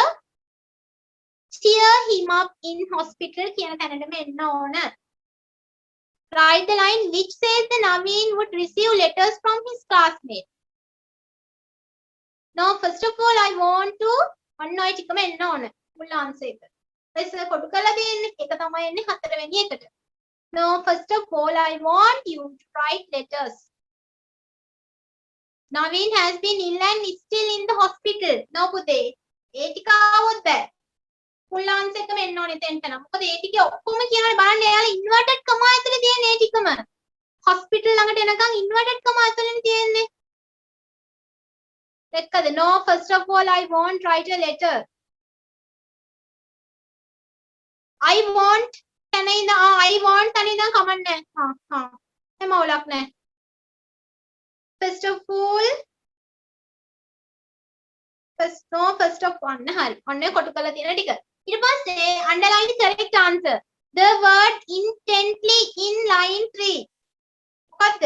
cheer him up in hospital කියන තැනටම එන්න ඕන. Write the line which says the Naveen would receive letters from his classmate. No, first of all, I want to ඔන්න ඔය ටිකම එන්න ඕන. full answer එක. ඊට කොටු කරලා දෙන්නේ. ඒක තමයි එන්නේ හතරවෙනි එකට. No, first of all, I want you to write letters. Naveen has been ill and is still in the hospital. No පුතේ. ඒ ටික ආවොත් බෑ. full answer එකම එන්න ඕනේ එතෙන්ට නම්. මොකද ඒ ටික ඔක්කොම කියනවා බලන්න එයාලා inverted comma ඇතුලේ තියෙන ඒ ටිකම. hospital ළඟට එනකන් inverted comma ඇතුලේනේ තියෙන්නේ. දෙකද? No, first of all, I won't write a letter. I want තැනින්ද I want තැනින්ද කමන්න නැහැ. එහෙම අවුලක් නැහැ. first of all first of one හරි. ඔන්න කොටු කරලා තියෙන ටික. ඊට පස්සේ underline the correct answer. The word intently in line 3. මොකද්ද?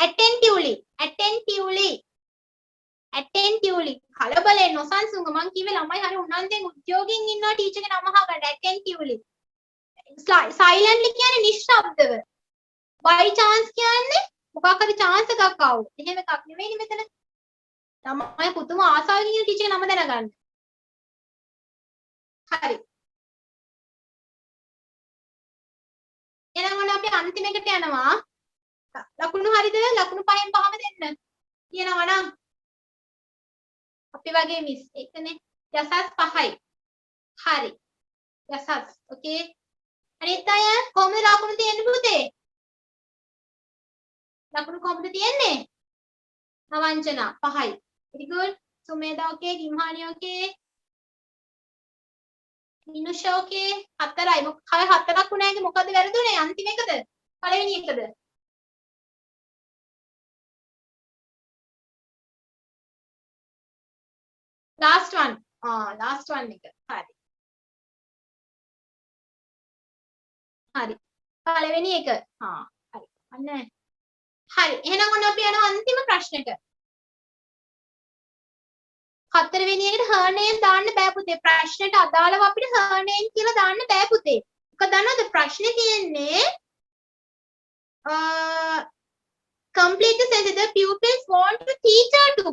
attentively. කලබලෙන් නොසන්සුන්ව මං කිව්වේ ළමයි හරි උනන්දුවෙන් උද්‍යෝගයෙන් ඉන්නවා ටීචර්ගේ නම අහගන්න attentively. silently කියන්නේ නිශ්ශබ්දව. by chance කියන්නේ මොකක් හරි chance එකක් ආවොත්. එහෙම එකක් නෙවෙයිනේ මෙතන. ළමයි පුදුම ආසාවකින් ඉන්න ටීචර්ගේ නම දැනගන්න. හරි. එහෙනම් ඔන්න අපි අන්තිම එකට යනවා. ලකුණු හරිද? ලකුණු 5න් 5ම දෙන්න. කියනවා නම් අපි වගේ මිස් එකනේ. යසස් 5යි. හරි. යසස්. ඕකේ. අනිත් අය කොහොමද ලකුණු තියෙන්නේ පුතේ? ලකුණු කොහොමද තියෙන්නේ? නවංචනා 5යි. very good. සුමේදා ඕකේ, ගිම්හානි ඕකේ. මිනුෂ ඕකේ. 4යි. මොකද 4ක් වුණාගේ මොකද වැරදුනේ? අන්තිම එකද? පළවෙනි එකද? last one. last one එක. හරි. හරි. පළවෙනි එක. හරි. අන්න. හරි. එහෙනම් ඔන්න අපි යනවා අන්තිම ප්‍රශ්නෙට. හතරවෙනි එකට her name දාන්න බෑ පුතේ. ප්‍රශ්නෙට අදාළව අපිට her name කියලා දාන්න බෑ පුතේ. මොකද දන්නවද ප්‍රශ්නේ තියෙන්නේ complete the sentence the pupils want to teach her to.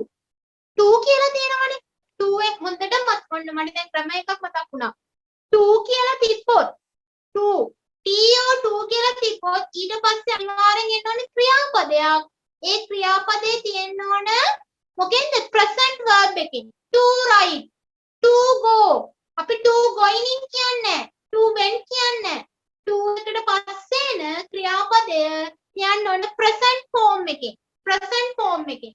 to කියලා තියෙනවනේ. to එක හොඳට ඔන්න මට දැන් ක්‍රම එකක් මතක් වුණා. to කියලා තිබ්බොත් to to කියලා තිබ්බොත් ඊට පස්සේ අනිවාර්යෙන් එන්න ඕනේ ක්‍රියාපදයක්. ඒ ක්‍රියාපදේ තියෙන්න ඕන මොකෙන්ද present verb එකකින්. to ride, to go. අපි to going in කියන්නේ to went කියන්නේ to එකට පස්සේ එන ක්‍රියාපදය කියන්න ඕන present form එකකින්. present form එකකින්.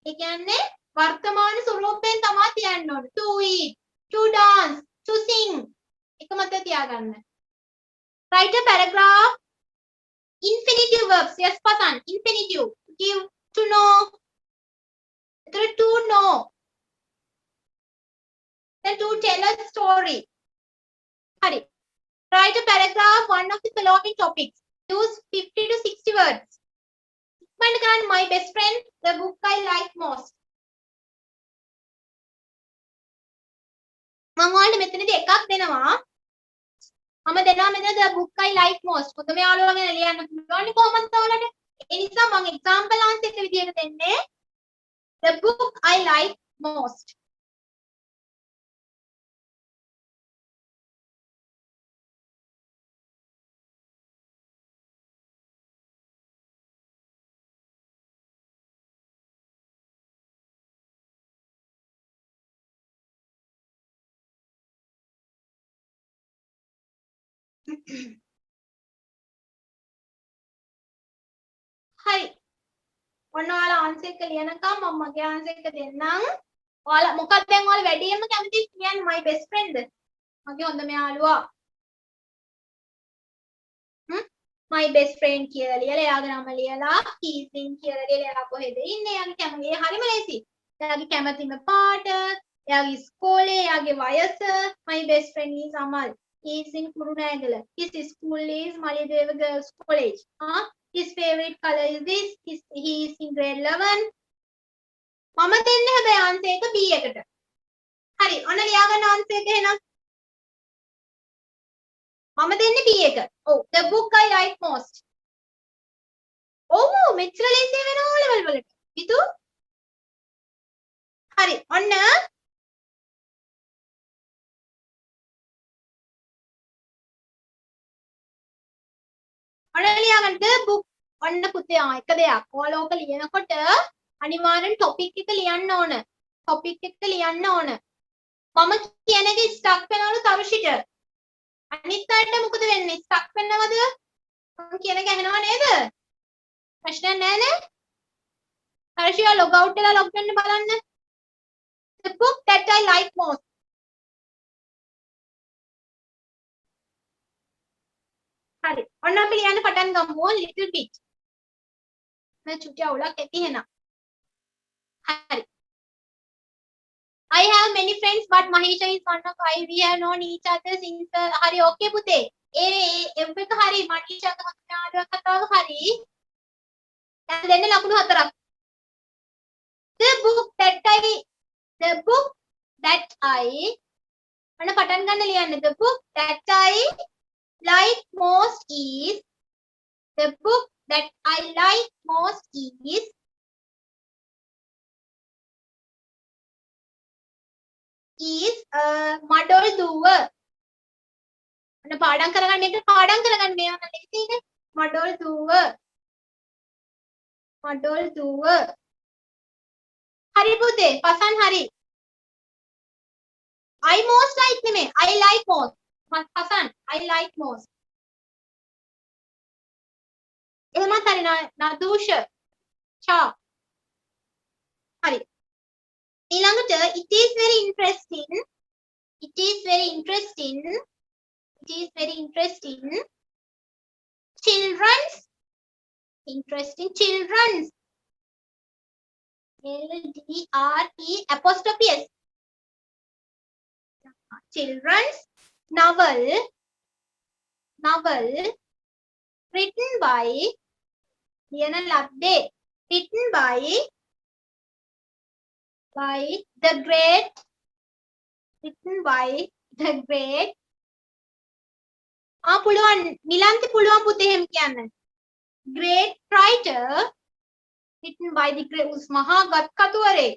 ඒ කියන්නේ වර්තමාන ස්වරූපයෙන් තමයි තියන්න ඕන. to eat, to dance, to sing. එක මත තියාගන්න. Write a paragraph. Infinitive verbs. Yes, Pasan. Infinitive. Give, to know. To know. Then to tell a story. Hurry. Write a paragraph. One of the following topics. Use 50 to 60 words. My best friend. The book I like most. මම ඔයාලට මෙතනදී එකක් දෙනවා. මම දෙනවා මෙතන the book I like most. පොතම යාළුවා ගැන ලියන්න පුළුවන් කොහොමද ඔයාලට? ඒ නිසා මම example answer එක විදියට දෙන්නේ the book I like most. හරි. ඔන්න ඔයාලා answer එක ලියනකම් මම මගේ answer එක දෙන්නම්. ඔයාලා මොකක්ද දැන් ඔයාලා වැඩියෙන්ම කැමති කියන්නේ my best friend ද? මගේ හොඳම යාළුවා. my best friend කියලා ලියලා එයාගේ නම ලියලා he's in කියලා ලියලා එයා කොහෙද ඉන්නේ එයාගේ කැමති ඒ හරිම ලේසි. එයාගේ කැමතිම පාට, එයාගේ ඉස්කෝලේ, එයාගේ වයස. my best friend is Amal. He is in Kurunegala. His school is Malideva Girls College. His favorite color is this. He is in grade 11. මම දෙන්නේ හැබැයි answer එක B එකට. හරි. ඔන්න ලියා ගන්න answer එක එහෙනම්. මම දෙන්නේ B එක. ඔව්. The book I like most. ඔව් මෙච්චර ලේසි වෙනව O level වලට. පිටු. හරි. ඔන්න ලියා ගන්න the book. ඔන්න පුතේ එක දෙයක්. ඔයාලා ඕක ලියනකොට අනිවාර්යෙන් topic එක ලියන්න ඕන. topic එක ලියන්න ඕන. මම කියන එක ස්ටක් වෙනවලු තරුෂිට. අනිත් අයට මොකද වෙන්නේ? ස්ටක් වෙනවද? මම කියන එක ඇහෙනව නේද? ප්‍රශ්නයක් නැහැ නේ? තරුෂියා log out වෙලා log වෙන්න බලන්න. The book that I like most. හරි. ඔන්න අපි ලියන්න පටන් ගමු little bit. මම චුටි අවුලක් ඇති එහෙනම්. හරි. I have many friends but Mahisha is one of I. We have known each other since හරි okay පුතේ. ඒ එක හරි මනීෂා කතාව හරි. දැන් දෙන්න ලකුණු 4ක්. The book that I ඔන්න පටන් ගන්න ලියන්න. The book that I like most is the book that I like most is is මඩොල් දුව. අන්න පාඩම් කරගන්න එක පාඩම් කරගන්න මේවා නම් ලේසියිනේ. මඩොල් දුව. මඩොල් දුව. හරි පුතේ. පසන් හරි. I most like නෙමෙයි. I like most. Pasan I like most. එහෙමත් හරි නදූෂ. චා. හරි. ඊළඟට it is very interesting. It is very interesting. It is very interesting. Children's. Interesting. Children's. LDRE''. Children's novel. Novel. Written by Liana Labde. Written by the great. Written by the great. පුළුවන් නිලන්ති පුළුවන් පුතේ එහෙම කියන්න. Great writer written by the great මහා ගත්කතුවරේ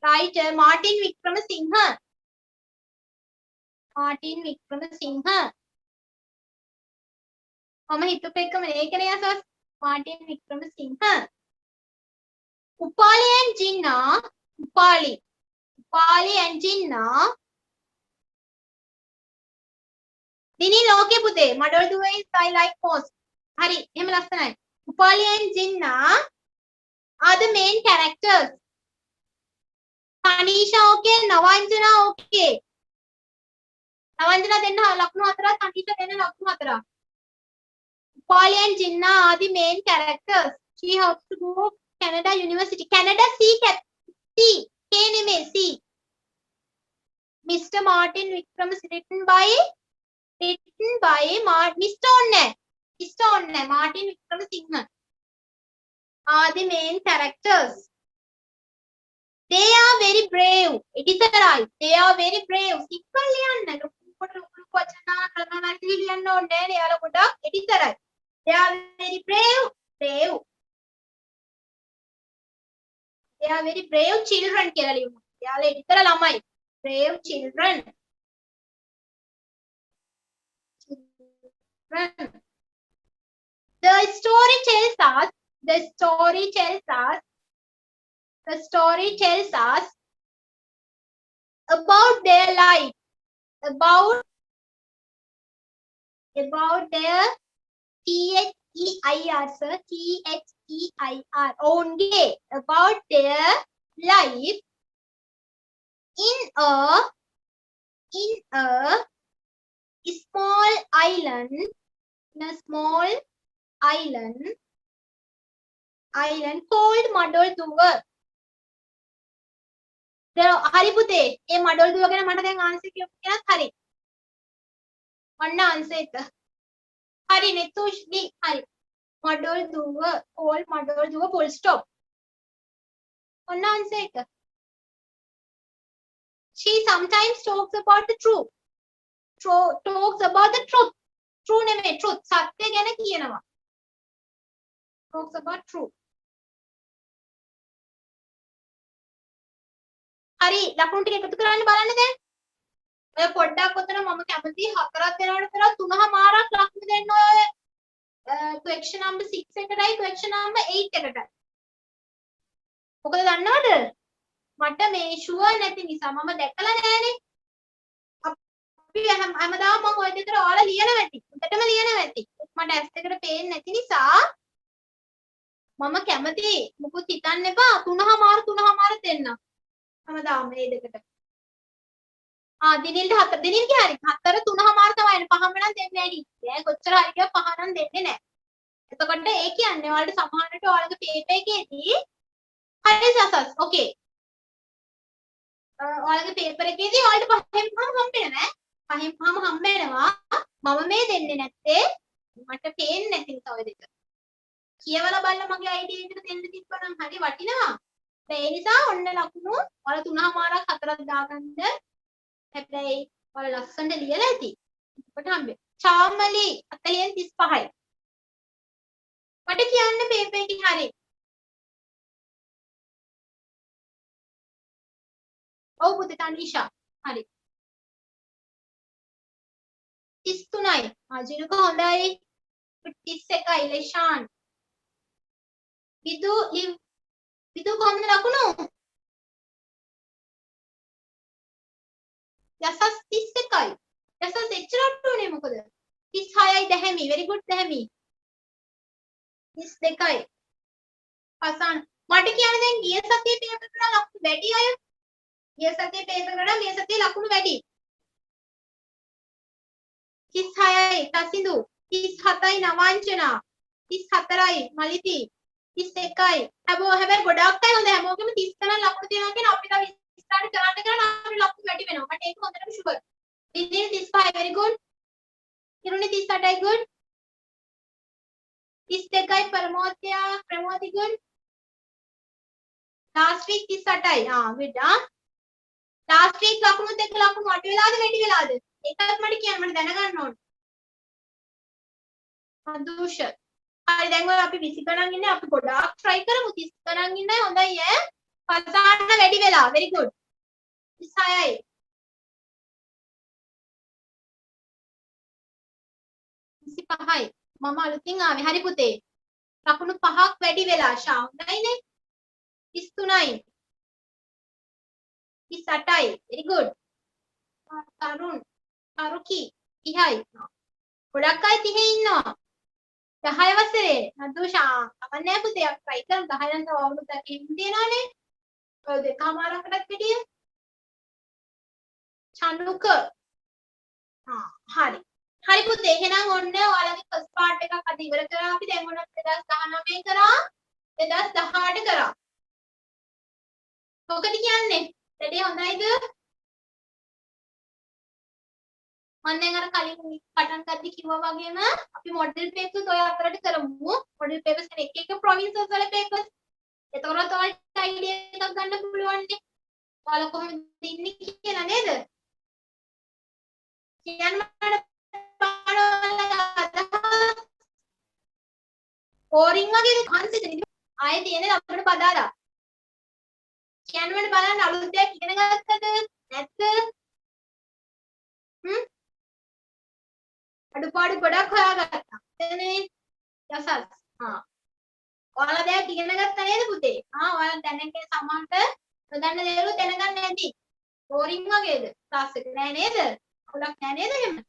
writer Martin Wickramasinghe. Martin Wickramasinghe. මම හිතපු එකම ඒකනේ අසස්. Martin Wickramasinghe. Upali and Jinnah. Upali and Jinnah. Dinin okay පුතේ. මඩොල් දුව is I like most. හරි. එහෙම ලස්සනයි. Upali and Jinnah are the main characters. Tanisha okay, Navanjana okay. Navanjana දෙන්න ලකුණු 4ක්, Tanisha දෙන්න ලකුණු 4ක්. Upali and Jinnah are the main characters. She hopes to go Canada University. Canada C. K නෙමෙයි C. Mr. Martin Wickramasinghe written by Mr. Onne. Martin Wickramasinghe are the main characters. They are very brave. It is right. They are very brave. Simple ලියන්න. ලොකු වචන ක්‍රමවලට ලියන්න ඕනේ නෑ. එයාලා පොඩක් it is right. They are very brave. They are very brave children කියලා ලියමු. එයාලා ඉතර ළමයි. Brave children. The story tells us about their life, about their THEIR, sir, THEIR, only about their life in a small island, called මඩොල් දුව. හරි පුතේ. ඒ මඩොල් දුව ගැන මට දැන් ආන්සර් කියන්න හරි. ඔන්න ආන්සර් එක. හරි නෙතුෂ්ලි හරි. මඩොල් දුව called මඩොල් දුව full stop. ඔන්න ආන්සර් එක. She sometimes talks about the truth. True නෙමෙයි truth. සත්‍ය ගැන කියනවා. Talks about truth. හරි ලකුණු ටික එකතු කරන්න බලන්න දැන්. ඔය පොඩ්ඩක් ඔතන මම කැමති 4ක් දෙනාට පෙර 3මාරක් ලකුණු දෙන්න ඔය question number 6 එකටයි question number 8 එකටයි. මොකද දන්නවද? මට මේ ෂුවර් නැති නිසා මම දැකලා නෑනේ. අපි හැමදාම මම ඔය දෙතර ඔයාලා ලියනවා ඇති. උඩටම ලියනවා ඇති. මට ඇස් දෙකට පේන්නේ නැති නිසා මම කැමති මොකුත් හිතන්න එපා 3මාර දෙන්න. හැමදාම මේ දෙකට. දිනිල්ට 4 දිනිල්ගේ හරි 4 3මාර තමයි එන්නේ. 5ම නම් දෙන්නේ නැහැ නේ. දැන් කොච්චර හරි ගියා 5 නම් දෙන්නේ නැහැ. එතකොට ඒ කියන්නේ ඔයාලට සමහරට ඔයාලගේ පේපර් එකේදී හරි සසස්. ඕකේ. ඔයාලගේ පේපර් එකේදී ඔයාලට 5න් 5 හම්බෙන්නේ නැහැ. 5න් 5ම හම්බෙනවා. මම මේ දෙන්නේ නැත්තේ මට පේන්නේ නැති නිසා ඔය දෙක. කියවලා බලලා මගේ අයිඩියා එකට දෙන්න තිබ්බනම් හරි වටිනවා. ඒ නිසා ඔන්න ලකුණු ඔයාලා 3මාරක් 4ක් දාගන්න. හැබැයි ඔයාලා ලස්සනට ලියලා ඇති. එතකොට හම්බෙයි. චාමලි 40න් 35යි. මට කියන්න පේපර් එකේ හරි. ඔව් පුතේ තනිෂා. හරි 33යි අජිනක හොඳයි 31යි ලෙෂාන් විදු විදු කොහොමද ලකුණු යසස් 31යි යසස් එච්චරට උනේ මොකද 36යි දැහැමි very good දැහැමි 32යි පසන් මට කියන්න දැන් ගිය සතියේ පේපර් වල ලකුණු වැඩි අය ගිය සතියේ පේපර් වල මේ සතියේ ලකුණු වැඩි 36යි තසිඳු 37යි නවාංචනා 34යි මලිති 31යි හැබැයි ගොඩක් අය හොඳ හැමෝගෙම 30 ගණන් ලකුණු තියෙනවා කියන අපි තව ඉස්සරහට කරන්න අපේ ලකුණු වැඩි වෙනවා මට ඒක හොඳටම ෂුවර් දිනේ 35 very good ඉරුනේ 38යි good 32යි ප්‍රමෝදි good last week 38යි good last week ලකුණුත් එක්ක ලකුණු අඩු වෙලාද වැඩි වෙලාද ඒකත් මට කියන්න මට දැනගන්න ඕන අදුෂ හරි දැන් ඔය අපි 20 ගණන් ඉන්නේ අපි ගොඩාක් try කරමු 30 ගණන් ඉන්නයි හොඳයි ඈ පසාන්න වැඩි වෙලා very good 36යි 25යි මම අලුතින් ආවේ හරි පුතේ ලකුණු 5ක් වැඩි වෙලා ෂා හොඳයිනේ 33යි 38යි very good තරුණ අරුකි 30යි ගොඩක් අය 30 ඉන්නවා 10 වසරේ නදුෂා කමන්නේ පුතේ අපි try කරමු 10 නම් තව අවුරුද්දක් ඉන්න තියෙනවානේ ඔය දෙකමාරකටත් පිටිය චනුක හරි හරි පුතේ එහෙනම් ඔන්න ඔයාලගේ ෆස්ට් පාර්ට් එකක් අද ඉවර කරා අපි දැන් ඔන්න 2019 කරා 2018 කරා මොකද කියන්නේ වැඩේ හොඳයිද මම දැන් අර කලින් පටන් ගද්දි කිව්වා වගේම අපි මොඩල් පේපර්ස් ඔය අතරට කරමු මොඩල් පේපර්ස් එක එක ප්‍රොවින්සස් වල පේපර්ස් එතකොට ඔයාලට අයිඩියා එකක් ගන්න පුළුවන් නේ ඔයාලා කොහොමද ඉන්නේ කියලා නේද කියන්න මට ඕරින් වගේ කන්සිට ආයේ තියෙන අපිට බදාලා කියන්න මට බලන්න අලුත් දෙයක් ඉගෙන ගත්තද නැත්ද අඩුපාඩු ගොඩක් හොයාගත්තා එතනේ යසස් ඔයාලා දෙයක් ඉගෙන ගත්තා නේද පුතේ ඔයාලා දැනගෙන සමහරට නොදන්න දේවල් දැනගන්න නැති බෝරින් වගේද ක්ලාස් එක නෑ නේද ගොඩක් නෑ නේද එහෙම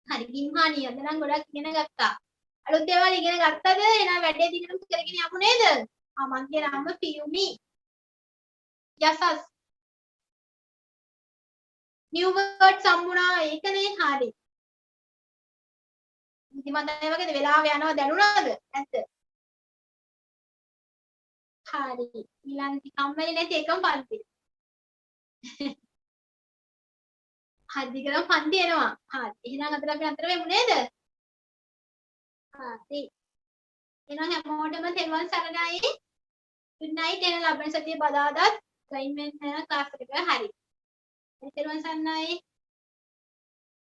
හරි ගිම්හානිය අද නම් ගොඩක් ඉගෙන ගත්තා අලුත් දේවල් ඉගෙන ගත්තද එහෙනම් වැඩේ දිගටම කරගෙන යමු නේද මං කියන නම පියුමි යසස් new word සම්මුණා ඒකනේ හරි ඉතින් මම දැන් වගේ වෙලාව යනවා දැනුණාද නැත්ද හරි ඊළඟ කම්මැලි නැති එකම පන්ති හරි දිගටම පන්ති එනවා හරි එහෙනම් අද අපි අතර වෙමු නේද හරි එහෙනම් හැමෝටම තෙරුවන් සරණයි good night එන ලබන සතියේ බදාදාත් අසයින්මන්ට් යන ක්ලාස් එකට හරි තෙරුවන් සරණයි